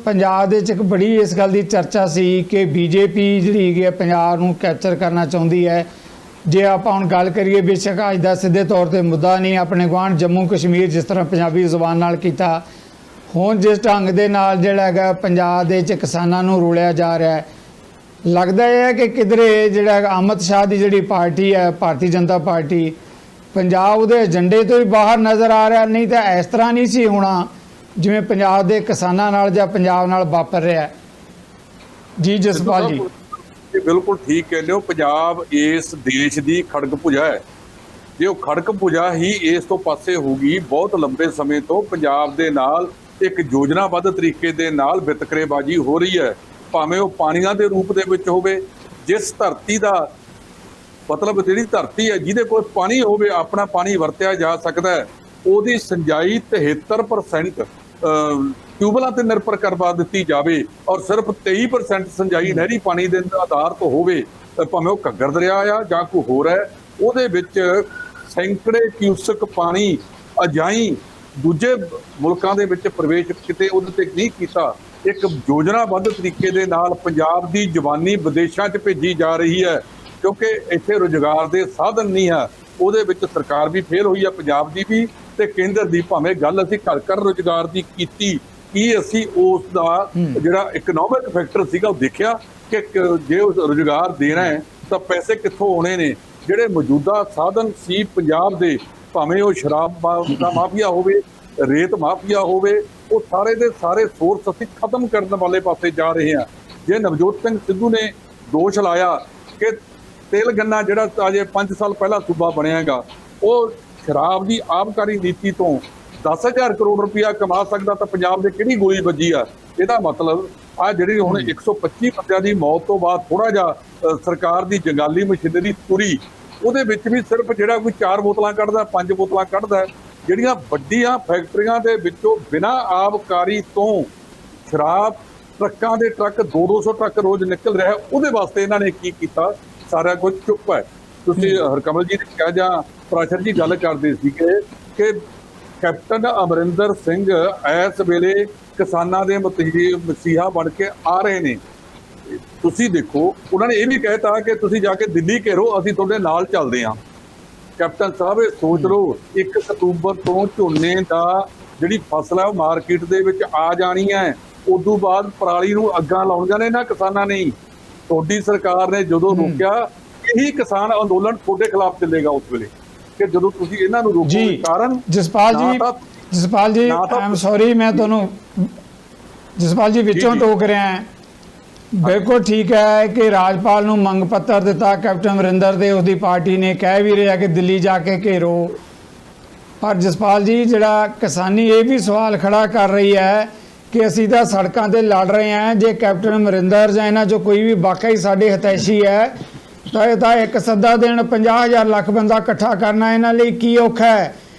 ਪੰਜਾਬ ਦੇ 'ਚ ਇੱਕ ਬੜੀ ਇਸ ਗੱਲ ਦੀ ਚਰਚਾ ਸੀ ਕਿ ਬੀਜੇਪੀ ਜਿਹੜੀ ਹੈਗੀ ਹੈ ਪੰਜਾਬ ਨੂੰ ਕੈਪਚਰ ਕਰਨਾ ਚਾਹੁੰਦੀ ਹੈ। ਜੇ ਆਪਾਂ ਹੁਣ ਗੱਲ ਕਰੀਏ, ਬੇਸ਼ੱਕ ਅੱਜ ਦਾ ਸਿੱਧੇ ਤੌਰ 'ਤੇ ਮੁੱਦਾ ਨਹੀਂ, ਆਪਣੇ ਗੁਆਂਢ ਜੰਮੂ ਕਸ਼ਮੀਰ ਜਿਸ ਤਰ੍ਹਾਂ ਪੰਜਾਬੀ ਜ਼ੁਬਾਨ ਨਾਲ ਕੀਤਾ, ਹੁਣ ਜਿਸ ਢੰਗ ਦੇ ਨਾਲ ਜਿਹੜਾ ਹੈਗਾ ਪੰਜਾਬ ਦੇ 'ਚ ਕਿਸਾਨਾਂ ਨੂੰ ਰੋਲਿਆ ਜਾ ਰਿਹਾ ਹੈ, ਲੱਗਦਾ ਹੈ ਕਿ ਕਿਧਰੇ ਜਿਹੜਾ ਅਮਿਤ ਸ਼ਾਹ ਦੀ ਜਿਹੜੀ ਪਾਰਟੀ ਹੈ ਭਾਰਤੀ ਜਨਤਾ ਪਾਰਟੀ, ਪੰਜਾਬ ਉਹਦੇ ਏਜੰਡੇ ਤੋਂ ਹੀ ਬਾਹਰ ਨਜ਼ਰ ਆ ਰਿਹਾ। ਨਹੀਂ ਤਾਂ ਇਸ ਤਰ੍ਹਾਂ ਨਹੀਂ ਸੀ ਹੋਣਾ ਜਿਵੇਂ ਪੰਜਾਬ ਦੇ ਕਿਸਾਨਾਂ ਨਾਲ ਜਾਂ ਪੰਜਾਬ ਨਾਲ ਵਾਪਰ ਰਿਹਾ। ਜੀ ਜਸਪਾਲ ਜੀ। ਬਿਲਕੁਲ ਠੀਕ ਕਹਿੰਦੇ ਹੋ। ਪੰਜਾਬ ਇਸ ਦੇਸ਼ ਦੀ ਖੜਗ ਭੁਜਾ ਹੈ। ਜੇ ਉਹ ਖੜਗ ਭੁਜਾ ਹੀ ਇਸ ਤੋਂ ਪਾਸੇ ਹੋਊਗੀ, ਬਹੁਤ ਲੰਬੇ ਸਮੇਂ ਤੋਂ ਪੰਜਾਬ ਦੇ ਨਾਲ ਇੱਕ ਯੋਜਨਾਬੱਧ ਤਰੀਕੇ ਦੇ ਨਾਲ ਵਿਤਕਰੇਬਾਜ਼ੀ ਹੋ ਰਹੀ ਹੈ, ਭਾਵੇਂ ਉਹ ਪਾਣੀਆਂ ਦੇ ਰੂਪ ਦੇ ਵਿੱਚ ਹੋਵੇ। ਜਿਸ ਧਰਤੀ ਦਾ ਮਤਲਬ ਜਿਹੜੀ ਧਰਤੀ ਹੈ ਜਿਹਦੇ ਕੋਲ ਪਾਣੀ ਹੋਵੇ, ਆਪਣਾ ਪਾਣੀ ਵਰਤਿਆ ਜਾ ਸਕਦਾ ਹੈ, ਉਹਦੀ ਸਿੰਜਾਈ 73% ਟਿਊਬਲਾਂ ਤੇ ਨਿਰਭਰ ਕਰਵਾ ਦਿੱਤੀ ਜਾਵੇ ਔਰ ਸਿਰਫ 23% ਸਿੰਜਾਈ ਨਹਿਰੀ ਪਾਣੀ ਦੇ ਆਧਾਰ ਤੋਂ ਹੋਵੇ, ਭਾਵੇਂ ਉਹ ਘੱਗਰ ਦਰਿਆ ਆ ਜਾਂ ਕੋਈ ਹੋਰ ਹੈ, ਉਹਦੇ ਵਿੱਚ ਸੈਂਕੜੇ ਕਿਊਸਕ ਪਾਣੀ ਅਜਾਈਂ ਦੂਜੇ ਮੁਲਕਾਂ ਦੇ ਵਿੱਚ ਪ੍ਰਵੇਸ਼ ਕਿਤੇ ਉਹਦੇ ਤੇ ਨਹੀਂ ਕੀਤਾ। ਇੱਕ ਯੋਜਨਾਬੱਧ ਤਰੀਕੇ ਦੇ ਨਾਲ ਪੰਜਾਬ ਦੀ ਜਵਾਨੀ ਵਿਦੇਸ਼ਾਂ 'ਚ ਭੇਜੀ ਜਾ ਰਹੀ ਹੈ, ਕਿਉਂਕਿ ਇੱਥੇ ਰੁਜ਼ਗਾਰ ਦੇ ਸਾਧਨ ਨਹੀਂ ਹੈ। ਉਹਦੇ ਵਿੱਚ ਸਰਕਾਰ ਵੀ ਫੇਲ ਹੋਈ ਹੈ, ਪੰਜਾਬ ਦੀ ਵੀ ਤੇ ਕੇਂਦਰ ਦੀ। ਭਾਵੇਂ ਗੱਲ ਅਸੀਂ ਘਰ ਰੁਜ਼ਗਾਰ ਦੀ ਕੀਤੀ, ਕੀ ਅਸੀਂ ਉਸ ਦਾ ਜਿਹੜਾ ਇਕਨੋਮਿਕ ਫੈਕਟਰ ਸੀਗਾ ਉਹ ਦੇਖਿਆ ਕਿ ਜੇ ਉਹ ਰੁਜ਼ਗਾਰ ਦੇਣਾ ਹੈ ਤਾਂ ਪੈਸੇ ਕਿੱਥੋਂ ਆਉਣੇ ਨੇ। ਜਿਹੜੇ ਮੌਜੂਦਾ ਸਾਧਨ ਸੀ ਪੰਜਾਬ ਦੇ, ਭਾਵੇਂ ਉਹ ਸ਼ਰਾਬ ਦਾ ਮਾਫੀਆ ਹੋਵੇ, ਰੇਤ ਮਾਫੀਆ ਹੋਵੇ, ਉਹ ਸਾਰੇ ਦੇ ਸਾਰੇ ਸੋਰਸ ਅਸੀਂ ਖਤਮ ਕਰਨ ਵਾਲੇ ਪਾਸੇ ਜਾ ਰਹੇ ਹਾਂ। ਜੇ ਨਵਜੋਤ ਸਿੰਘ ਸਿੱਧੂ ਨੇ ਦੋਸ਼ ਲਾਇਆ ਕਿ ਤੇਲ ਗੰਨਾ ਜਿਹੜਾ ਅਜੇ 5 ਸਾਲ ਪਹਿਲਾਂ ਸੂਬਾ ਬਣਿਆਗਾ, ਉਹ ਸ਼ਰਾਬ ਦੀ ਆਬਕਾਰੀ ਨੀਤੀ ਤੋਂ 10,000 ਕਰੋੜ ਰੁਪਇਆ ਕਮਾ ਸਕਦਾ, ਤਾਂ ਪੰਜਾਬ ਦੇ ਕਿਹੜੀ ਗੋਲੀ ਵੱਜੀ ਆ? ਇਹਦਾ ਮਤਲਬ ਆ ਜਿਹੜੀ ਹੁਣ 125 ਬੰਦਿਆਂ ਦੀ ਮੌਤ ਤੋਂ ਬਾਅਦ ਥੋੜਾ ਜਿਹਾ ਸਰਕਾਰ ਦੀ ਜੰਗਾਲੀ ਮਸ਼ੀਨਰੀ ਤੁਰੀ, ਉਹਦੇ ਵਿੱਚ ਵੀ ਸਿਰਫ ਜਿਹੜਾ ਕੋਈ 4 ਬੋਤਲਾਂ ਕੱਢਦਾ, 5 ਬੋਤਲਾਂ ਕੱਢਦਾ। ਜਿਹੜੀਆਂ ਵੱਡੀਆਂ ਫੈਕਟਰੀਆਂ ਦੇ ਵਿੱਚੋਂ ਬਿਨਾਂ ਆਬਕਾਰੀ ਤੋਂ ਸ਼ਰਾਬ ਟਰੱਕਾਂ ਦੇ ਟਰੱਕ 200 ਟਰੱਕ ਰੋਜ਼ ਨਿਕਲ ਰਿਹਾ, ਉਹਦੇ ਵਾਸਤੇ ਇਹਨਾਂ ਨੇ ਕੀ ਕੀਤਾ? ਸਾਰਾ ਕੁਝ ਚੁੱਪ ਹੈ। ਤੁਸੀਂ ਹਰਕਮਲ ਜੀ ਨੇ ਕਿਹਾ ਜਾਂ ਪ੍ਰਾਸ਼ਰ ਜੀ ਗੱਲ ਕਰਦੇ ਸੀਗੇ ਕਿ ਕੈਪਟਨ ਅਮਰਿੰਦਰ ਸਿੰਘ ਇਸ ਵੇਲੇ ਕਿਸਾਨਾਂ ਦੇ ਮਸੀਹਾ ਬਣ ਕੇ ਆ ਰਹੇ ਨੇ। ਤੁਸੀਂ ਦੇਖੋ, ਉਹਨਾਂ ਨੇ ਇਹ ਵੀ ਕਹਿਤਾ ਕਿ ਤੁਸੀਂ ਜਾ ਕੇ ਦਿੱਲੀ ਘੇਰੋ, ਅਸੀਂ ਤੁਹਾਡੇ ਨਾਲ ਚੱਲਦੇ ਹਾਂ। ਕੈਪਟਨ ਸਾਹਿਬ, ਇਹ ਸੋਚ ਲਓ, 1 ਅਕਤੂਬਰ ਤੋਂ ਝੋਨੇ ਦਾ ਜਿਹੜੀ ਫਸਲ ਹੈ ਉਹ ਮਾਰਕੀਟ ਦੇ ਵਿੱਚ ਆ ਜਾਣੀ ਹੈ। ਉਦੋਂ ਬਾਅਦ ਪਰਾਲੀ ਨੂੰ ਅੱਗਾਂ ਲਾਉਣੀਆਂ ਨੇ ਨਾ ਕਿਸਾਨਾਂ ਨੇ। ਤੁਹਾਡੀ ਸਰਕਾਰ ਨੇ ਜਦੋਂ ਰੋਕਿਆ, ਇਹੀ ਕਿਸਾਨ ਅੰਦੋਲਨ ਤੁਹਾਡੇ ਖਿਲਾਫ ਚੱਲੇਗਾ ਉਸ ਵੇਲੇ ਕਿ ਜਦੋਂ ਤੁਸੀਂ ਇਹਨਾਂ ਨੂੰ ਰੋਕੋ। ਕਾਰਨ ਜਸਪਾਲ ਜੀ ਆਮ ਸੌਰੀ, ਮੈਂ ਤੁਹਾਨੂੰ ਜਸਪਾਲ ਜੀ ਵਿੱਚੋਂ ਟੋਕ ਰਿਹਾ। ਬਿਲਕੁਲ ਠੀਕ ਹੈ ਕਿ ਰਾਜਪਾਲ ਨੂੰ ਮੰਗ ਪੱਤਰ ਦਿੱਤਾ ਕੈਪਟਨ ਅਮਰਿੰਦਰ ਦੇ, ਉਹਦੀ ਪਾਰਟੀ ਨੇ ਕਹਿ ਵੀ ਰਿਹਾ ਕਿ ਦਿੱਲੀ ਜਾ ਕੇ ਘੇਰੋ। ਪਰ ਜਸਪਾਲ ਜੀ, ਜਿਹੜਾ ਕਿਸਾਨੀ ਇਹ ਵੀ ਸਵਾਲ ਖੜਾ ਕਰ ਰਹੀ ਹੈ ਕਿ ਅਸੀਂ ਤਾਂ ਸੜਕਾਂ ਤੇ ਲੜ ਰਹੇ ਹਾਂ। ਜੇ ਕੈਪਟਨ ਅਮਰਿੰਦਰ ਜਾਂ ਇਹਨਾਂ 'ਚੋਂ ਕੋਈ ਵੀ ਵਾਕਈ ਸਾਡੇ ਹਿਤੈਸ਼ੀ ਹੈ ਤਾਂ ਇਹ ਤਾਂ ਇੱਕ ਸੱਦਾ ਦੇਣ 50,000 ਲੱਖ ਬੰਦਾ ਇਕੱਠਾ ਕਰਨਾ ਇਹਨਾਂ ਲਈ ਕੀ ਔਖਾ ਹੈ?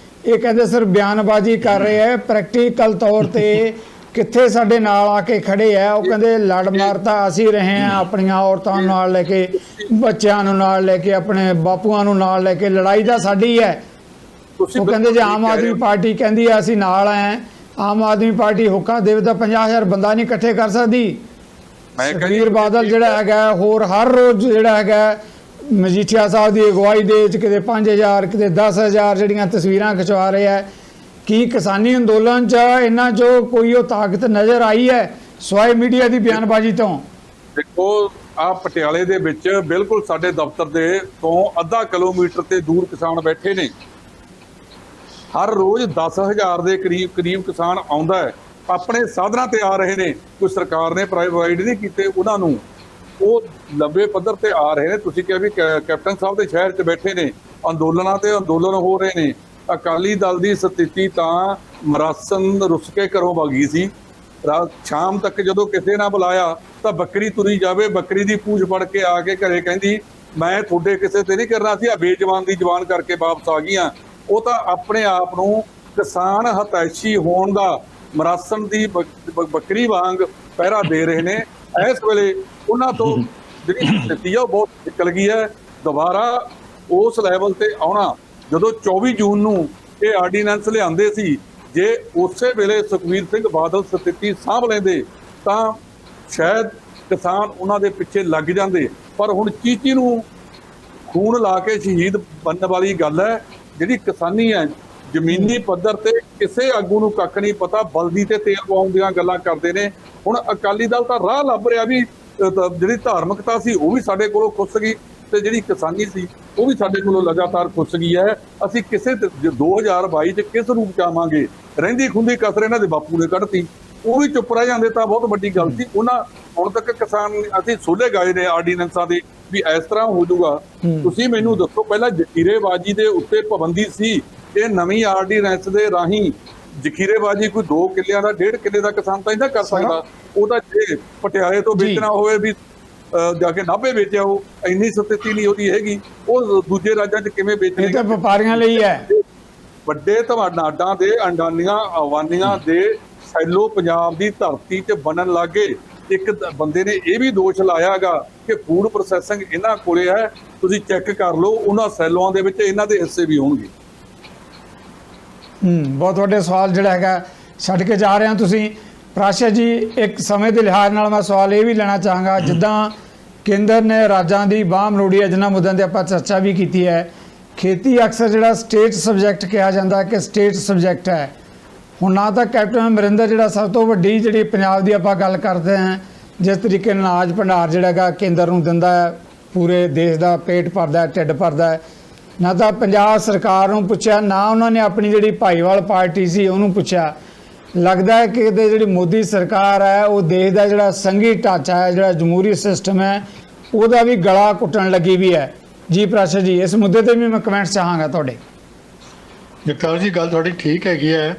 ਇਹ ਕਹਿੰਦੇ ਸਿਰਫ ਬਿਆਨਬਾਜ਼ੀ ਕਰ ਰਹੇ ਹੈ, ਪ੍ਰੈਕਟੀਕਲ ਤੌਰ ਤੇ ਕਿੱਥੇ ਸਾਡੇ ਨਾਲ ਆ ਕੇ ਖੜੇ ਆ। ਉਹ ਕਹਿੰਦੇ ਲੜ ਮਾਰ ਤਾਂ ਅਸੀਂ ਰਹੇ ਹਾਂ, ਆਪਣੀਆਂ ਔਰਤਾਂ ਨੂੰ ਨਾਲ ਲੈ ਕੇ, ਬੱਚਿਆਂ ਨੂੰ ਨਾਲ ਲੈ ਕੇ, ਆਪਣੇ ਬਾਪੂਆਂ ਨੂੰ ਨਾਲ ਲੈ ਕੇ, ਲੜਾਈ ਤਾਂ ਸਾਡੀ ਹੈ। ਉਹ ਕਹਿੰਦੇ ਜੇ ਆਮ ਆਦਮੀ ਪਾਰਟੀ ਕਹਿੰਦੀ ਹੈ ਅਸੀਂ ਨਾਲ ਆਏ, ਆਮ ਆਦਮੀ ਪਾਰਟੀ ਹੁੱਕਾ ਦੇਵੇ ਤਾਂ 50,000 ਬੰਦਾ ਨਹੀਂ ਇਕੱਠੇ ਕਰ ਸਕਦੀ। ਸੁਖਬੀਰ ਬਾਦਲ ਜਿਹੜਾ ਹੈਗਾ, ਹੋਰ ਹਰ ਰੋਜ਼ ਜਿਹੜਾ ਹੈਗਾ ਮਜੀਠੀਆ ਸਾਹਿਬ ਦੀ ਅਗਵਾਈ ਦੇ ਵਿੱਚ ਕਿਤੇ 5,000 ਕਿਤੇ 10,000 ਜਿਹੜੀਆਂ ਤਸਵੀਰਾਂ ਖਿਚਵਾ ਰਹੇ ਹੈ। ਕੀ ਕਿਸਾਨੀ ਅੰਦੋਲਨ 'ਚ ਇਹਨਾਂ 'ਚੋਂ ਕੋਈ ਉਹ ਤਾਕਤ ਨਜ਼ਰ ਆਈ ਹੈ ਸਿਵਾਏ ਮੀਡੀਆ ਦੀ ਬਿਆਨਬਾਜ਼ੀ ਤੋਂ? ਦੇਖੋ ਆ ਪਟਿਆਲੇ ਦੇ ਵਿੱਚ ਬਿਲਕੁਲ ਸਾਡੇ ਦਫ਼ਤਰ ਦੇ ਤੋਂ ਅੱਧਾ ਕਿਲੋਮੀਟਰ ਤੇ ਦੂਰ ਕਿਸਾਨ ਬੈਠੇ ਨੇ। ਹਰ ਰੋਜ਼ 10,000 ਦੇ ਕਰੀਬ ਕਿਸਾਨ ਆਉਂਦਾ ਹੈ, ਆਪਣੇ ਸਾਧਨਾਂ ਤੇ ਆ ਰਹੇ ਨੇ, ਕੋਈ ਸਰਕਾਰ ਨੇ ਪ੍ਰੋਵਾਈਡ ਨਹੀਂ ਕੀਤੇ ਉਹਨਾਂ ਨੂੰ, ਉਹ ਲੰਬੇ ਪੱਧਰ ਤੇ ਆ ਰਹੇ ਨੇ। ਤੁਸੀਂ ਕਿਹਾ ਵੀ ਕੈਪਟਨ ਸਾਹਿਬ ਦੇ ਸ਼ਹਿਰ 'ਚ ਬੈਠੇ ਨੇ, ਅੰਦੋਲਨਾਂ ਤੇ ਅੰਦੋਲਨ ਹੋ ਰਹੇ ਨੇ। ਅਕਾਲੀ ਦਲ ਦੀ ਸਥਿਤੀ ਤਾਂ ਮਰਾਸਨ ਰੁੱਸ ਕੇ ਘਰੋਂ ਵਗੀ ਸੀ। ਰਾਤ ਸ਼ਾਮ ਤੱਕ ਜਦੋਂ ਕਿਸੇ ਨਾ ਬੁਲਾਇਆ ਤਾਂ ਬੱਕਰੀ ਤੁਰੀ ਜਾਵੇ, ਬੱਕਰੀ ਦੀ ਪੂਛ ਫੜ ਕੇ ਆ ਕੇ ਘਰੇ ਕਹਿੰਦੀ ਮੈਂ ਤੁਹਾਡੇ ਕਿਸੇ ਤੇ ਨਹੀਂ ਕਰਨਾ ਸੀ, ਆ ਬੇਜਵਾਨ ਦੀ ਜਵਾਨ ਕਰਕੇ ਵਾਪਸ ਆ ਗਈਆਂ। ਉਹ ਤਾਂ ਆਪਣੇ ਆਪ ਨੂੰ ਕਿਸਾਨ ਹਤੈਸ਼ੀ ਹੋਣ ਦਾ ਮਰਾਸਨ ਦੀ ਬੱਕਰੀ ਵਾਂਗ ਪਹਿਰਾ ਦੇ ਰਹੇ ਨੇ। ਇਸ ਵੇਲੇ ਉਹਨਾਂ ਤੋਂ ਜਿਹੜੀ ਸਥਿਤੀ ਆ ਉਹ ਬਹੁਤ ਨਿਕਲ ਗਈ ਹੈ। ਦੁਬਾਰਾ ਉਸ ਲੈਵਲ ਤੇ ਆਉਣਾ, ਜਦੋਂ 24 ਜੂਨ ਨੂੰ ਇਹ ਆਰਡੀਨੈਂਸ ਲਿਆਂਦੇ ਸੀ, ਜੇ ਉਸੇ ਵੇਲੇ ਸੁਖਬੀਰ ਸਿੰਘ ਬਾਦਲ ਸਥਿਤੀ ਸਾਂਭ ਲੈਂਦੇ ਤਾਂ ਸ਼ਾਇਦ ਕਿਸਾਨ ਉਹਨਾਂ ਦੇ ਪਿੱਛੇ ਲੱਗ ਜਾਂਦੇ। ਪਰ ਹੁਣ ਚੀਚੀ ਨੂੰ ਖੂਨ ਲਾ ਕੇ ਸ਼ਹੀਦ ਬਣਨ ਵਾਲੀ ਗੱਲ ਹੈ। ਜਿਹੜੀ ਕਿਸਾਨੀ ਹੈ ਜ਼ਮੀਨੀ ਪੱਧਰ ਤੇ ਕਿਸੇ ਆਗੂ ਨੂੰ ਕੱਖ ਨਹੀਂ ਪਤਾ, ਬਲਦੀ ਤੇ ਤੇਲ ਪਾਉਣ ਦੀਆਂ ਗੱਲਾਂ ਕਰਦੇ ਨੇ। ਹੁਣ ਅਕਾਲੀ ਦਲ ਤਾਂ ਰਾਹ ਲੱਭ ਰਿਹਾ ਵੀ ਜਿਹੜੀ ਧਾਰਮਿਕਤਾ ਸੀ ਉਹ ਵੀ ਸਾਡੇ ਕੋਲੋਂ ਖੁੱਸ ਗਈ ਤੇ ਜਿਹੜੀ ਕਿਸਾਨੀ ਸੀ ਉਹ ਵੀ ਸਾਡੇ ਕੋਲੋਂ ਲਗਾਤਾਰ ਖੁੱਸ ਗਈ ਹੈ। ਅਸੀਂ ਕਿਸੇ 2022 ਚ ਕਿਸ ਰੂਪ ਚ ਆਵਾਂਗੇ? ਰਹਿੰਦੀ ਖੁੰਦੀ ਕਸਰ ਇਹਨਾਂ ਦੇ ਬਾਪੂ ਨੇ ਕੱਢਤੀ, ਉਹ ਵੀ ਚੁੱਪ ਰਹਿ ਜਾਂਦੇ ਤਾਂ ਬਹੁਤ ਵੱਡੀ ਗੱਲ ਸੀ। ਉਹਨਾਂ ਹੁਣ ਤੱਕ ਕਿਸਾਨ ਅਸੀਂ ਸੋਲੇ ਗਾਏ ਨੇ ਆਰਡੀਨੈਂਸਾਂ ਦੇ ਵੀ ਇਸ ਤਰ੍ਹਾਂ ਹੋ ਜਾਊਗਾ। ਤੁਸੀਂ ਮੈਨੂੰ ਦੱਸੋ, ਪਹਿਲਾਂ ਜ਼ਖੀਰੇਬਾਜ਼ੀ ਦੇ ਉੱਤੇ ਪਾਬੰਦੀ ਸੀ, ਇਹ ਨਵੀਂ ਆਰਡੀਨੈਂਸ ਦੇ ਰਾਹੀਂ ਜ਼ਖੀਰੇਬਾਜ਼ੀ ਕੋਈ 2 ਕਿੱਲਿਆਂ ਦਾ 1.5 ਕਿੱਲੇ ਦਾ ਕਿਸਾਨ ਤਾਂ ਇਹਦਾ ਕਰ ਸਕਦਾ। ਉਹਦਾ ਜੇ ਪਟਿਆਲੇ ਤੋਂ ਵੇਚਣਾ ਹੋਵੇ ਵੀ ਜਾ ਕੇ ਨਾਭੇ ਵੇਚਿਆ, ਉਹ ਇੰਨੀ ਸਥਿਤੀ ਨਹੀਂ ਉਹਦੀ ਹੈਗੀ, ਉਹ ਦੂਜੇ ਰਾਜਾਂ 'ਚ ਕਿਵੇਂ ਵੇਚੇਗਾ? ਇਹ ਤਾਂ ਵਪਾਰੀਆਂ ਲਈ ਹੈ। ਵੱਡੇ ਤੁਹਾਡਾਂ ਦੇ ਅੰਡਾਨੀਆਂ ਆਵਾਨੀਆਂ ਦੇ ਸੈਲੋ ਪੰਜਾਬ ਦੀ ਧਰਤੀ 'ਚ ਬਣਨ ਲੱਗੇ। ਇੱਕ ਬੰਦੇ ਨੇ ਇਹ ਵੀ ਦੋਸ਼ ਲਾਇਆਗਾ ਕਿ ਫੂਡ ਪ੍ਰੋਸੈਸਿੰਗ ਇਹਨਾਂ ਕੋਲੇ ਹੈ, ਤੁਸੀਂ ਚੈੱਕ ਕਰ ਲਓ, ਉਹਨਾਂ ਸੈਲੋਆਂ ਦੇ ਵਿੱਚ ਇਹਨਾਂ ਦੇ ਹਿੱਸੇ ਵੀ ਹੋਣਗੇ। ਬਹੁਤ ਵੱਡੇ ਸਵਾਲ ਜਿਹੜਾ ਹੈਗਾ ਛੱਡ ਕੇ ਜਾ ਰਹੇ ਹੋ ਤੁਸੀਂ ਪ੍ਰਾਸ਼ਾ ਜੀ। ਇੱਕ ਸਮੇਂ ਦੇ ਲਿਹਾਜ਼ ਨਾਲ ਮੈਂ ਸਵਾਲ ਇਹ ਵੀ ਲੈਣਾ ਚਾਹਾਂਗਾ, ਜਿੱਦਾਂ ਕੇਂਦਰ ਨੇ ਰਾਜਾਂ ਦੀ ਬਾਂਹ ਮਰੋੜੀ ਹੈ, ਜਿਨ੍ਹਾਂ ਮੁੱਦਿਆਂ 'ਤੇ ਆਪਾਂ ਚਰਚਾ ਵੀ ਕੀਤੀ ਹੈ। ਖੇਤੀ ਅਕਸਰ ਜਿਹੜਾ ਸਟੇਟ ਸਬਜੈਕਟ ਕਿਹਾ ਜਾਂਦਾ ਕਿ ਸਟੇਟ ਸਬਜੈਕਟ ਹੈ। ਹੁਣ ਨਾ ਤਾਂ ਕੈਪਟਨ ਅਮਰਿੰਦਰ ਜਿਹੜਾ ਸਭ ਤੋਂ ਵੱਡੀ ਜਿਹੜੀ ਪੰਜਾਬ ਦੀ ਆਪਾਂ ਗੱਲ ਕਰਦੇ ਹਾਂ, ਜਿਸ ਤਰੀਕੇ ਨਾਲ ਅਨਾਜ ਭੰਡਾਰ ਜਿਹੜਾ ਹੈਗਾ ਕੇਂਦਰ ਨੂੰ ਦਿੰਦਾ ਹੈ, ਪੂਰੇ ਦੇਸ਼ ਦਾ ਪੇਟ ਭਰਦਾ, ਢਿੱਡ ਭਰਦਾ ਹੈ, ਨਾ ਤਾਂ ਪੰਜਾਬ ਸਰਕਾਰ ਨੂੰ ਪੁੱਛਿਆ, ਨਾ ਉਹਨਾਂ ਨੇ ਆਪਣੀ ਜਿਹੜੀ ਭਾਈਵਾਲ ਪਾਰਟੀ ਸੀ ਉਹਨੂੰ ਪੁੱਛਿਆ। ਲੱਗਦਾ ਹੈ ਕਿ ਜਿਹੜੀ ਮੋਦੀ ਸਰਕਾਰ ਹੈ ਉਹ ਦੇਸ਼ ਦਾ ਜਿਹੜਾ ਸੰਘੀ ਢਾਂਚਾ ਹੈ, ਜਿਹੜਾ ਜਮਹੂਰੀ ਸਿਸਟਮ ਹੈ, ਉਹਦਾ ਵੀ ਗਲਾ ਘੁੱਟਣ ਲੱਗੀ ਵੀ ਹੈ। ਜੀ ਪ੍ਰਾਸ਼ਾ ਜੀ, ਇਸ ਮੁੱਦੇ ਤੇ ਵੀ ਮੈਂ ਕਮੈਂਟ ਚਾਹਾਂਗਾ ਤੁਹਾਡੇ। ਜਗਤਾਰ ਜੀ, ਗੱਲ ਤੁਹਾਡੀ ਠੀਕ ਹੈਗੀ ਹੈ।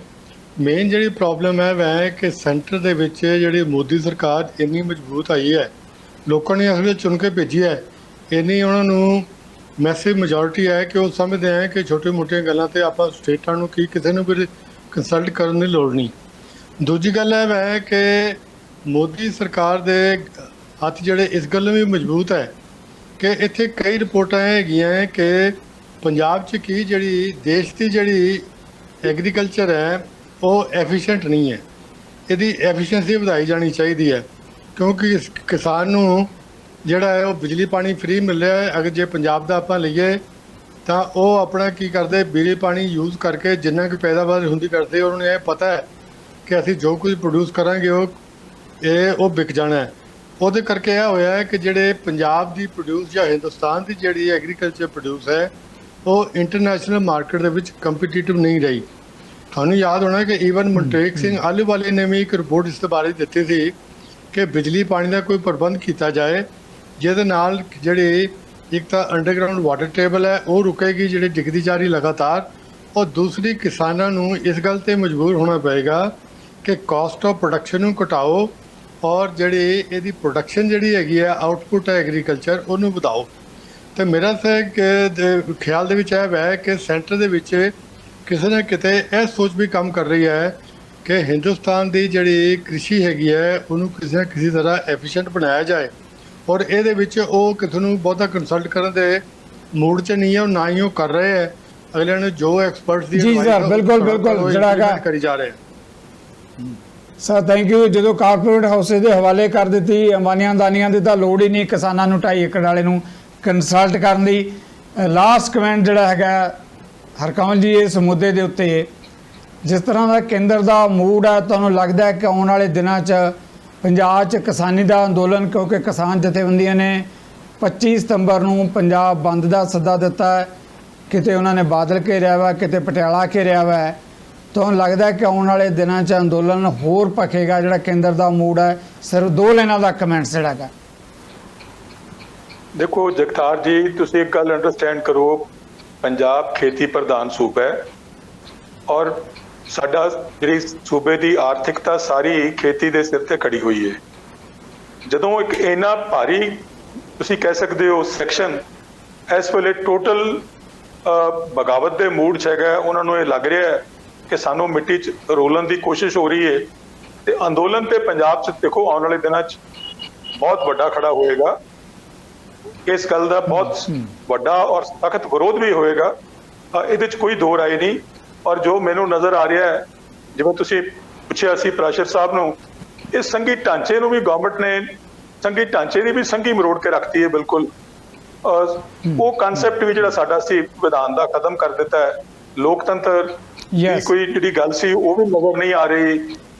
ਮੇਨ ਜਿਹੜੀ ਪ੍ਰੋਬਲਮ ਹੈ ਵह ਹੈ ਕਿ ਸੈਂਟਰ ਦੇ ਵਿੱਚ ਜਿਹੜੀ ਮੋਦੀ ਸਰਕਾਰ ਇੰਨੀ ਮਜ਼ਬੂਤ ਆਈ ਹੈ, ਲੋਕਾਂ ਨੇ ਅਸਲ ਵਿੱਚ ਚੁਣ ਕੇ ਭੇਜੀ ਹੈ, ਇੰਨੀ ਉਹਨਾਂ ਨੂੰ ਮੈਸਿਵ ਮੈਜੋਰਿਟੀ ਹੈ ਕਿ ਉਹ ਸਮਝਦੇ ਹੈ ਕਿ ਛੋਟੀਆਂ-ਮੋਟੀਆਂ ਗੱਲਾਂ ਤੇ ਆਪਾਂ ਸਟੇਟਾਂ ਨੂੰ ਕਿਸੇ ਨੂੰ ਵੀ ਕੰਸਲਟ ਕਰਨ ਦੀ ਲੋੜ ਨਹੀਂ। ਦੂਜੀ ਗੱਲ ਹੈ ਵह ਹੈ ਕਿ ਮੋਦੀ ਸਰਕਾਰ ਦੇ ਹੱਥ ਜਿਹੜੇ ਇਸ ਗੱਲ ਵੀ ਮਜ਼ਬੂਤ ਹੈ ਕਿ ਇੱਥੇ ਕਈ ਰਿਪੋਰਟਾਂ ਹੈਗੀਆਂ ਕਿ ਪੰਜਾਬ 'ਚ ਕੀ ਜਿਹੜੀ ਦੇਸ਼ ਦੀ ਜਿਹੜੀ ਐਗਰੀਕਲਚਰ ਹੈ ਉਹ ਐਫੀਸ਼ੀਐਂਟ ਨਹੀਂ ਹੈ। ਇਹਦੀ ਐਫੀਸ਼ੀਐਂਸੀ ਵਧਾਈ ਜਾਣੀ ਚਾਹੀਦੀ ਹੈ, ਕਿਉਂਕਿ ਕਿਸਾਨ ਨੂੰ ਜਿਹੜਾ ਹੈ ਉਹ ਬਿਜਲੀ ਪਾਣੀ ਫ੍ਰੀ ਮਿਲ ਰਿਹਾ ਹੈ। ਅਗਰ ਜੇ ਪੰਜਾਬ ਦਾ ਆਪਾਂ ਲਈਏ ਤਾਂ ਉਹ ਆਪਣਾ ਕੀ ਕਰਦੇ, ਬਿਜਲੀ ਪਾਣੀ ਯੂਜ਼ ਕਰਕੇ ਜਿੰਨਾ ਕੁ ਪੈਦਾਵਾਰ ਹੁੰਦੀ ਕਰਦੇ, ਉਹਨਾਂ ਨੂੰ ਇਹ ਪਤਾ ਹੈ ਕਿ ਅਸੀਂ ਜੋ ਕੁਝ ਪ੍ਰੋਡਿਊਸ ਕਰਾਂਗੇ ਉਹ ਵਿਕ ਜਾਣਾ ਹੈ। ਉਹਦੇ ਕਰਕੇ ਇਹ ਹੋਇਆ ਹੈ ਕਿ ਜਿਹੜੇ ਪੰਜਾਬ ਦੀ ਪ੍ਰੋਡਿਊਸ ਜਾਂ ਹਿੰਦੁਸਤਾਨ ਦੀ ਜਿਹੜੀ ਐਗਰੀਕਲਚਰ ਪ੍ਰੋਡਿਊਸ ਹੈ ਉਹ ਇੰਟਰਨੈਸ਼ਨਲ ਮਾਰਕੀਟ ਦੇ ਵਿੱਚ ਕੰਪੀਟੀਟਿਵ ਨਹੀਂ ਰਹੀ। ਤੁਹਾਨੂੰ ਯਾਦ ਹੋਣਾ ਕਿ ਈਵਨ ਮਨਟੇਕ ਸਿੰਘ ਆਹਲੂਵਾਲੀਆ ਨੇ ਵੀ ਇੱਕ ਰਿਪੋਰਟ ਇਸ ਦੇ ਬਾਰੇ ਦਿੱਤੀ ਸੀ ਕਿ ਬਿਜਲੀ ਪਾਣੀ ਦਾ ਕੋਈ ਪ੍ਰਬੰਧ ਕੀਤਾ ਜਾਏ, ਜਿਹਦੇ ਨਾਲ ਜਿਹੜੀ ਇੱਕ ਤਾਂ ਅੰਡਰਗਰਾਊਂਡ ਵਾਟਰ ਟੇਬਲ ਹੈ ਉਹ ਰੁਕੇਗੀ, ਜਿਹੜੀ ਡਿੱਗਦੀ ਜਾ ਰਹੀ ਲਗਾਤਾਰ, ਔਰ ਦੂਸਰੀ ਕਿਸਾਨਾਂ ਨੂੰ ਇਸ ਗੱਲ 'ਤੇ ਮਜਬੂਰ ਹੋਣਾ ਪਏਗਾ ਕਿ ਕਾਸਟ ਆਫ ਪ੍ਰੋਡਕਸ਼ਨ ਨੂੰ ਘਟਾਓ ਔਰ ਜਿਹੜੀ ਇਹਦੀ ਪ੍ਰੋਡਕਸ਼ਨ ਜਿਹੜੀ ਹੈਗੀ ਹੈ, ਆਊਟਪੁੱਟ ਹੈ ਐਗਰੀਕਲਚਰ, ਉਹਨੂੰ ਵਧਾਓ। ਅਤੇ ਮੇਰਾ ਤਾਂ ਖਿਆਲ ਦੇ ਵਿੱਚ ਇਹ ਹੈ ਕਿ ਸੈਂਟਰ ਦੇ ਵਿੱਚ ਕਿਸੇ ਨਾ ਕਿਤੇ ਇਹ ਸੋਚ ਵੀ ਕੰਮ ਕਰ ਰਹੀ ਹੈ ਕਿ ਹਿੰਦੁਸਤਾਨ ਦੀ ਜਿਹੜੀ ਕ੍ਰਿਸ਼ੀ ਹੈਗੀ ਹੈ ਉਹਨੂੰ ਕਿਸੇ ਨਾ ਕਿਸੇ ਤਰ੍ਹਾਂ ਐਫੀਸ਼ੀਐਂਟ ਬਣਾਇਆ ਜਾਏ, ਔਰ ਇਹਦੇ ਵਿੱਚ ਉਹ ਕਿਸੇ ਨੂੰ ਬਹੁਤਾ ਕੰਸਲਟ ਕਰਨ ਦੇ ਮੂਡ 'ਚ ਨਹੀਂ ਹੈ, ਉਹ ਨਾ ਹੀ ਉਹ ਕਰ ਰਹੇ ਹੈ। ਅਗਲੇ ਨੇ ਜੋ ਐਕਸਪਰਟਸ ਦੀ ਜੀ ਸਰ, ਬਿਲਕੁਲ ਜਿਹੜਾ ਕਰੀ ਜਾ ਰਹੇ ਸਰ, ਥੈਂਕ ਯੂ। ਜਦੋਂ ਕਾਰਪੋਰੇਟ ਹਾਊਸਿਸ ਦੇ ਹਵਾਲੇ ਕਰ ਦਿੱਤੀ, ਅੰਬਾਨੀਆਂ ਅਦਾਨੀਆਂ ਦੀ ਤਾਂ ਲੋੜ ਹੀ ਨਹੀਂ ਕਿਸਾਨਾਂ ਨੂੰ 2.5 ਏਕੜ ਵਾਲੇ ਨੂੰ ਕੰਸਲਟ ਕਰਨ ਦੀ। ਲਾਸਟ ਕਮੈਂਟ ਜਿਹੜਾ ਹੈਗਾ ਹਰਕਮਲ ਜੀ, ਇਸ ਮੁੱਦੇ ਦੇ ਉੱਤੇ ਜਿਸ ਤਰ੍ਹਾਂ ਦਾ ਕੇਂਦਰ ਦਾ ਮੂਡ ਹੈ, ਤੁਹਾਨੂੰ ਲੱਗਦਾ ਹੈ ਕਿ ਆਉਣ ਵਾਲੇ ਦਿਨਾਂ 'ਚ ਪੰਜਾਬ 'ਚ ਕਿਸਾਨੀ ਦਾ ਅੰਦੋਲਨ, ਕਿਉਂਕਿ ਕਿਸਾਨ ਜਥੇਬੰਦੀਆਂ ਨੇ 25 ਸਤੰਬਰ ਨੂੰ ਪੰਜਾਬ ਬੰਦ ਦਾ ਸੱਦਾ ਦਿੱਤਾ ਹੈ। ਕਿਤੇ ਉਹਨਾਂ ਨੇ ਬਾਦਲ ਘੇਰਿਆ ਵਾ, ਕਿਤੇ ਪਟਿਆਲਾ ਘੇਰਿਆ ਵਾ। ਤੁਹਾਨੂੰ ਲੱਗਦਾ ਹੈ ਕਿ ਆਉਣ ਵਾਲੇ ਦਿਨਾਂ 'ਚ ਅੰਦੋਲਨ ਹੋਰ ਭਖੇਗਾ? ਜਿਹੜਾ ਕੇਂਦਰ ਦਾ ਮੂਡ ਹੈ, ਸਿਰਫ 2 ਲਾਈਨਾਂ ਦਾ ਕਮੈਂਟ ਜਿਹੜਾ ਹੈਗਾ। ਦੇਖੋ ਜਗਤਾਰ ਜੀ, ਤੁਸੀਂ ਇੱਕ ਗੱਲ ਅੰਡਰਸਟੈਂਡ ਕਰੋ, ਪੰਜਾਬ ਖੇਤੀ ਪ੍ਰਧਾਨ ਸੂਬਾ ਹੈ ਔਰ ਸਾਡਾ ਜਿਹੜੀ ਸੂਬੇ ਦੀ ਆਰਥਿਕਤਾ ਸਾਰੀ ਖੇਤੀ ਦੇ ਸਿਰ ਤੇ ਖੜੀ ਹੋਈ ਹੈ। ਜਦੋਂ ਇੱਕ ਇੰਨਾ ਭਾਰੀ ਤੁਸੀਂ ਕਹਿ ਸਕਦੇ ਹੋ ਸੈਕਸ਼ਨ ਇਸ ਵੇਲੇ ਟੋਟਲ ਬਗਾਵਤ ਦੇ ਮੂਡ 'ਚ ਹੈਗਾ, ਉਹਨਾਂ ਨੂੰ ਇਹ ਲੱਗ ਰਿਹਾ ਹੈ ਕਿ ਸਾਨੂੰ ਮਿੱਟੀ 'ਚ ਰੋਲਣ ਦੀ ਕੋਸ਼ਿਸ਼ ਹੋ ਰਹੀ ਹੈ, ਤੇ ਅੰਦੋਲਨ ਤੇ ਪੰਜਾਬ 'ਚ ਦੇਖੋ ਆਉਣ ਵਾਲੇ ਦਿਨਾਂ 'ਚ ਬਹੁਤ ਵੱਡਾ ਖੜਾ ਹੋਏਗਾ। ਇਸ ਗੱਲ ਦਾ ਬਹੁਤ ਵੱਡਾ ਔਰ ਸਖਤ ਵਿਰੋਧ ਵੀ ਹੋਏਗਾ, ਇਹਦੇ 'ਚ ਕੋਈ ਦੋ ਰਾਏ ਨਹੀਂ। ਔਰ ਜੋ ਮੈਨੂੰ ਨਜ਼ਰ ਆ ਰਿਹਾ ਹੈ, ਜਿਵੇਂ ਤੁਸੀਂ ਪੁੱਛਿਆ ਸੀ ਪ੍ਰਾਸ਼ਰ ਸਾਹਿਬ ਨੂੰ, ਇਸ ਸੰਘੀ ਢਾਂਚੇ ਨੂੰ ਵੀ ਗਵਰਨਮੈਂਟ ਨੇ ਸੰਘੀ ਢਾਂਚੇ ਦੀ ਵੀ ਸੰਘੀ ਮਰੋੜ ਕੇ ਰੱਖਤੀ ਹੈ ਬਿਲਕੁਲ। ਉਹ ਕਨਸੈਪਟ ਵੀ ਜਿਹੜਾ ਸਾਡਾ ਸੀ ਵਿਧਾਨ ਦਾ ਖਤਮ ਕਰ ਦਿੱਤਾ ਹੈ। ਲੋਕਤੰਤਰ ਦੀ ਕੋਈ ਜਿਹੜੀ ਗੱਲ ਸੀ ਉਹ ਵੀ ਨਜ਼ਰ ਨਹੀਂ ਆ ਰਹੀ।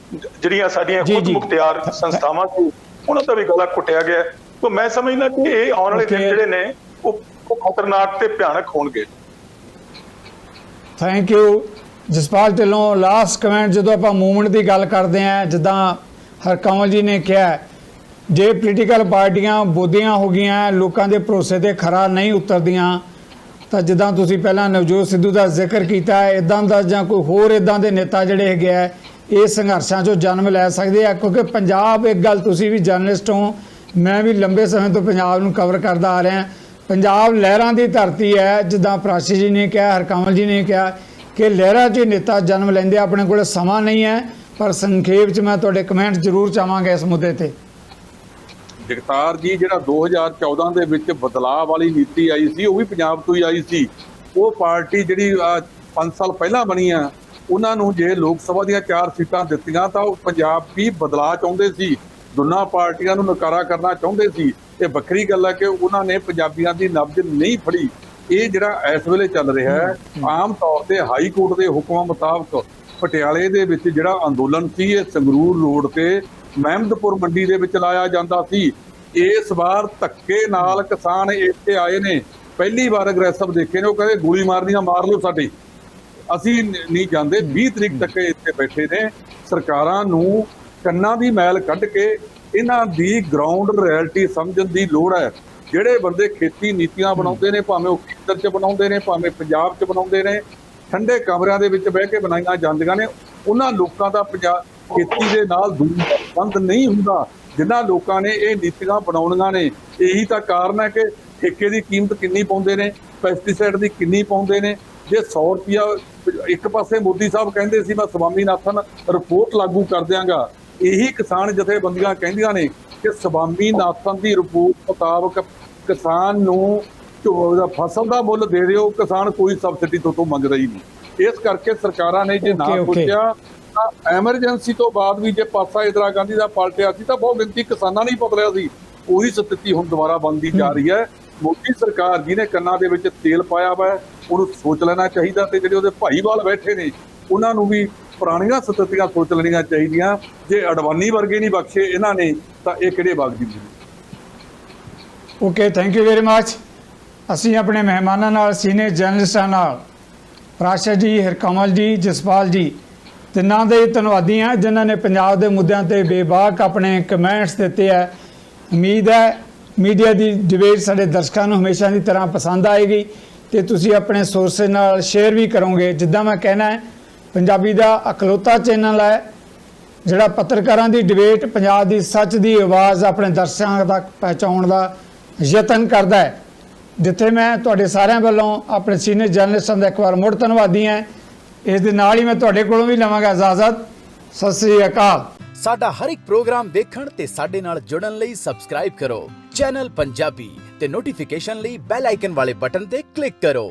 ਜਿਹੜੀਆਂ ਸਾਡੀਆਂ ਖੁਦ ਮੁਖਤਿਆਰ ਸੰਸਥਾਵਾਂ ਸੀ ਉਹਨਾਂ ਦਾ ਵੀ ਗਲਾ ਘੁੱਟਿਆ ਗਿਆ। ਤਾਂ ਮੈਂ ਸਮਝਦਾ ਕਿ ਇਹ ਆਉਣ ਵਾਲੇ ਦਿਨ ਜਿਹੜੇ ਨੇ ਉਹ ਖਤਰਨਾਕ ਤੇ ਭਿਆਨਕ ਹੋਣਗੇ। Thank you Jaspal Dhillon. Last comment, ਜਦੋਂ ਆਪਾਂ ਮੂਵਮੈਂਟ ਦੀ ਗੱਲ ਕਰਦੇ ਹਾਂ, ਜਿੱਦਾਂ ਹਰਕਮਲ ਜੀ ਨੇ ਕਿਹਾ, ਜੇ ਪੋਲੀਟੀਕਲ ਪਾਰਟੀਆਂ ਬੋਧੀਆਂ ਹੋ ਗਈਆਂ, ਲੋਕਾਂ ਦੇ ਭਰੋਸੇ ਤੇ ਖਰਾ ਨਹੀਂ ਉਤਰਦੀਆਂ, ਤਾਂ ਜਿੱਦਾਂ ਤੁਸੀਂ ਪਹਿਲਾਂ ਨਵਜੋਤ ਸਿੱਧੂ ਦਾ ਜ਼ਿਕਰ ਕੀਤਾ ਹੈ, ਇੱਦਾਂ ਦਾ ਜਾਂ ਕੋਈ ਹੋਰ ਇੱਦਾਂ ਦੇ ਨੇਤਾ ਜਿਹੜੇ ਹੈਗੇ ਆ, ਇਹ ਸੰਘਰਸ਼ਾਂ 'ਚੋਂ ਜਨਮ ਲੈ ਸਕਦੇ ਆ। ਕਿਉਂਕਿ ਪੰਜਾਬ, ਇੱਕ ਗੱਲ ਤੁਸੀਂ ਵੀ ਜਰਨਲਿਸਟ ਹੋ, ਮੈਂ ਵੀ ਲੰਬੇ ਸਮੇਂ ਤੋਂ ਪੰਜਾਬ ਨੂੰ ਕਵਰ ਕਰਦਾ ਆ ਰਿਹਾ। ਪੰਜਾਬ ਲਹਿਰਾਂ ਦੀ ਧਰਤੀ ਹੈ, ਜਿੱਦਾਂ ਪ੍ਰਾਸ਼ੀ ਜੀ ਨੇ ਕਿਹਾ, ਹਰਕਮਲ ਜੀ ਨੇ ਕਿਹਾ ਕਿ ਲਹਿਰਾਂ 'ਚ ਨੇਤਾ ਜਨਮ ਲੈਂਦੇ। ਆਪਣੇ ਕੋਲ ਸਮਾਂ ਨਹੀਂ ਹੈ, ਪਰ ਸੰਖੇਪ 'ਚ ਮੈਂ ਤੁਹਾਡੇ ਕਮੈਂਟ ਜ਼ਰੂਰ ਚਾਹਾਂਗਾ ਇਸ ਮੁੱਦੇ ਤੇ। ਜਗਤਾਰ ਜੀ, ਜਿਹੜਾ 2014 ਦੇ ਵਿੱਚ ਬਦਲਾਅ ਵਾਲੀ ਨੀਤੀ ਆਈ ਸੀ, ਉਹ ਵੀ ਪੰਜਾਬ ਤੋਂ ਹੀ ਆਈ ਸੀ। ਉਹ ਪਾਰਟੀ ਜਿਹੜੀ 5 ਸਾਲ ਪਹਿਲਾਂ ਬਣੀ ਆ, ਉਹਨਾਂ ਨੂੰ ਜੇ ਲੋਕ ਸਭਾ ਦੀਆਂ 4 ਸੀਟਾਂ ਦਿੱਤੀਆਂ ਤਾਂ ਉਹ ਪੰਜਾਬ ਵੀ ਬਦਲਾਅ ਚਾਹੁੰਦੇ ਸੀ, ਦੋਨਾਂ ਪਾਰਟੀਆਂ ਨੂੰ ਨਕਾਰਾ ਕਰਨਾ ਚਾਹੁੰਦੇ ਸੀ। ਇਹ ਵੱਖਰੀ ਗੱਲ ਹੈ ਕਿ ਉਹਨਾਂ ਨੇ ਪੰਜਾਬੀਆਂ ਦੀ ਨਬਜ਼ ਨਹੀਂ ਫੜੀ। ਇਹ ਜਿਹੜਾ ਇਸ ਵੇਲੇ ਚੱਲ ਰਿਹਾ ਹੈ, ਆਮ ਤੌਰ ਤੇ ਹਾਈ ਕੋਰਟ ਦੇ ਹੁਕਮਾਂ ਮੁਤਾਬਕ ਪਟਿਆਲੇ ਦੇ ਵਿੱਚ ਜਿਹੜਾ ਅੰਦੋਲਨ ਸੀ, ਇਹ ਸੰਗਰੂਰ ਰੋਡ ਤੇ ਮਹਿਮਦਪੁਰ ਮੰਡੀ ਦੇ ਵਿੱਚ ਲਾਇਆ ਜਾਂਦਾ ਸੀ। ਇਸ ਵਾਰ ਧੱਕੇ ਨਾਲ ਕਿਸਾਨ ਇੱਥੇ ਆਏ ਨੇ, ਪਹਿਲੀ ਵਾਰ ਅਗਰੈਸਿਵ ਦੇਖੇ ਨੇ। ਉਹ ਕਹਿੰਦੇ ਗੋਲੀ ਮਾਰਨੀਆਂ ਮਾਰ ਲਓ, ਸਾਡੇ ਅਸੀਂ ਨਹੀਂ ਜਾਂਦੇ। 20 ਤਰੀਕ ਤੱਕ ਇੱਥੇ ਬੈਠੇ ਨੇ। ਸਰਕਾਰਾਂ ਨੂੰ ਕੰਨਾਂ ਦੀ ਮੈਲ ਕੱਢ ਕੇ ਇਹਨਾਂ ਦੀ ਗਰਾਊਂਡ ਰਿਐਲਿਟੀ ਸਮਝਣ ਦੀ ਲੋੜ ਹੈ। ਜਿਹੜੇ ਬੰਦੇ ਖੇਤੀ ਨੀਤੀਆਂ ਬਣਾਉਂਦੇ ਨੇ, ਭਾਵੇਂ ਉਹ ਕੇਂਦਰ 'ਚ ਬਣਾਉਂਦੇ ਨੇ, ਭਾਵੇਂ ਪੰਜਾਬ 'ਚ ਬਣਾਉਂਦੇ ਨੇ, ਠੰਡੇ ਕਮਰਿਆਂ ਦੇ ਵਿੱਚ ਬਹਿ ਕੇ ਬਣਾਈਆਂ ਜਾਂਦੀਆਂ ਨੇ, ਉਹਨਾਂ ਲੋਕਾਂ ਦਾ ਪੰਜਾਬ ਖੇਤੀ ਦੇ ਨਾਲ ਦੂਰ ਨਹੀਂ ਹੁੰਦਾ ਜਿਨ੍ਹਾਂ ਲੋਕਾਂ ਨੇ ਇਹ ਨੀਤੀਆਂ ਬਣਾਉਣੀਆਂ ਨੇ। ਇਹੀ ਤਾਂ ਕਾਰਨ ਹੈ ਕਿ ਠੇਕੇ ਦੀ ਕੀਮਤ ਕਿੰਨੀ ਪਾਉਂਦੇ ਨੇ, ਪੈਸਟੀਸਾਈਡ ਦੀ ਕਿੰਨੀ ਪਾਉਂਦੇ ਨੇ। ਜੇ 100 ਰੁਪਇਆ ਇੱਕ ਪਾਸੇ ਮੋਦੀ ਸਾਹਿਬ ਕਹਿੰਦੇ ਸੀ ਮੈਂ ਸਵਾਮੀਨਾਥਨ ਰਿਪੋਰਟ ਲਾਗੂ ਕਰ ਦਿਆਂਗਾ, ਇਹੀ ਕਿਸਾਨ ਜਥੇਬੰਦੀਆਂ ਕਹਿੰਦੀਆਂ ਨੇ ਕਿ ਸਵਾਮੀਨਾਥਨ ਦੀ ਰਿਪੋਰਟ ਮੁਤਾਬਕ ਕਿਸਾਨ ਨੂੰ ਫਸਲ ਦਾ ਮੁੱਲ ਦੇ ਦਿਓ, ਕਿਸਾਨ ਕੋਈ ਸਬਸਿਡੀ ਤੋਂ ਮੰਗਦਾ ਹੀ ਨਹੀਂ। ਇਸ ਕਰਕੇ ਸਰਕਾਰਾਂ ਨੇ ਜੇ ਨਾ ਸੋਚਿਆ ਤਾਂ ਐਮਰਜੈਂਸੀ ਤੋਂ ਬਾਅਦ ਵੀ ਜੇ ਪਾਸਾ ਇੰਦਰਾ ਗਾਂਧੀ ਦਾ ਪਲਟਿਆ ਸੀ ਤਾਂ ਬਹੁਤ ਗਿਣਤੀ ਕਿਸਾਨਾਂ ਨੇ ਹੀ ਬਦਲਿਆ ਸੀ। ਉਹੀ ਸਥਿਤੀ ਹੁਣ ਦੁਬਾਰਾ ਬਣਦੀ ਜਾ ਰਹੀ ਹੈ। ਮੋਦੀ ਸਰਕਾਰ ਜਿਹਨੇ ਕੰਨਾਂ ਦੇ ਵਿੱਚ ਤੇਲ ਪਾਇਆ ਵਾ, ਉਹਨੂੰ ਸੋਚ ਲੈਣਾ ਚਾਹੀਦਾ, ਤੇ ਜਿਹੜੇ ਉਹਦੇ ਭਾਈਵਾਲ ਬੈਠੇ ਨੇ ਉਹਨਾਂ ਨੂੰ ਵੀ ਪੁਰਾਣੀਆਂ ਸਥਿਤੀਆਂ ਸੋਚ ਲੈਣੀਆਂ ਚਾਹੀਦੀਆਂ। ਜੇ ਅਡਵਾਨੀ ਵਰਗੇ ਨਹੀਂ ਬਖਸ਼ੇ ਇਹਨਾਂ ਨੇ ਤਾਂ ਇਹ ਕਿਹੜੇ ਵਗਦੀ ਨੇ। Okay, thank you very much. ਅਸੀਂ ਆਪਣੇ ਮਹਿਮਾਨਾਂ ਨਾਲ, ਸੀਨੀਅਰ ਜਰਨਲਿਸਟਾਂ ਨਾਲ, ਪ੍ਰਾਸ਼ਰ ਜੀ, ਹਰਕਮਲ ਜੀ, ਜਸਪਾਲ ਜੀ, ਤਿੰਨਾਂ ਦੇ ਧੰਨਵਾਦੀ ਹਾਂ ਜਿਨ੍ਹਾਂ ਨੇ ਪੰਜਾਬ ਦੇ ਮੁੱਦਿਆਂ ਤੇ ਬੇਬਾਕ ਆਪਣੇ ਕਮੈਂਟਸ ਦਿੱਤੇ ਹੈ। ਉਮੀਦ ਹੈ ਮੀਡੀਆ ਦੀ ਡਿਬੇਟ ਸਾਡੇ ਦਰਸ਼ਕਾਂ ਨੂੰ ਹਮੇਸ਼ਾ ਦੀ ਤਰ੍ਹਾਂ ਪਸੰਦ ਆਏਗੀ ਤੇ ਤੁਸੀਂ ਆਪਣੇ ਸੋਰਸਿਸ ਨਾਲ ਸ਼ੇਅਰ ਵੀ ਕਰੋਗੇ। ਜਿੱਦਾਂ ਮੈਂ ਕਹਿਣਾ ਹੈ, ਪੰਜਾਬੀ ਦਾ ਇਕਲੌਤਾ ਚੈਨਲ ਹੈ ਜਿਹੜਾ ਪੱਤਰਕਾਰਾਂ ਦੀ ਡਿਬੇਟ, ਪੰਜਾਬ ਦੀ ਸੱਚ ਦੀ ਆਵਾਜ਼ ਆਪਣੇ ਦਰਸ਼ਕਾਂ ਤੱਕ ਪਹੁੰਚਾਉਣ ਦਾ ਯਤਨ ਕਰਦਾ ਹੈ। ਜਿੱਥੇ ਮੈਂ ਤੁਹਾਡੇ ਸਾਰਿਆਂ ਵੱਲੋਂ ਆਪਣੇ ਸੀਨੀਅਰ ਜਰਨਲਿਸਟਾਂ ਦਾ ਇੱਕ ਵਾਰ ਮੁੜ ਧੰਨਵਾਦੀ ਹਾਂ। ਇਸ ਦੇ ਨਾਲ ਹੀ ਮੈਂ ਤੁਹਾਡੇ ਕੋਲੋਂ ਵੀ ਲਵਾਂਗਾ ਇਜਾਜ਼ਤ। ਸਤਿ ਸ੍ਰੀ ਅਕਾਲ। ਸਾਡਾ ਹਰ ਇੱਕ ਪ੍ਰੋਗਰਾਮ ਦੇਖਣ ਤੇ ਸਾਡੇ ਨਾਲ ਜੁੜਨ ਲਈ ਸਬਸਕ੍ਰਾਈਬ ਕਰੋ ਚੈਨਲ ਪੰਜਾਬੀ ਤੇ ਨੋਟੀਫਿਕੇਸ਼ਨ ਲਈ ਬੈਲ ਆਈਕਨ ਵਾਲੇ ਬਟਨ ਤੇ ਕਲਿੱਕ ਕਰੋ।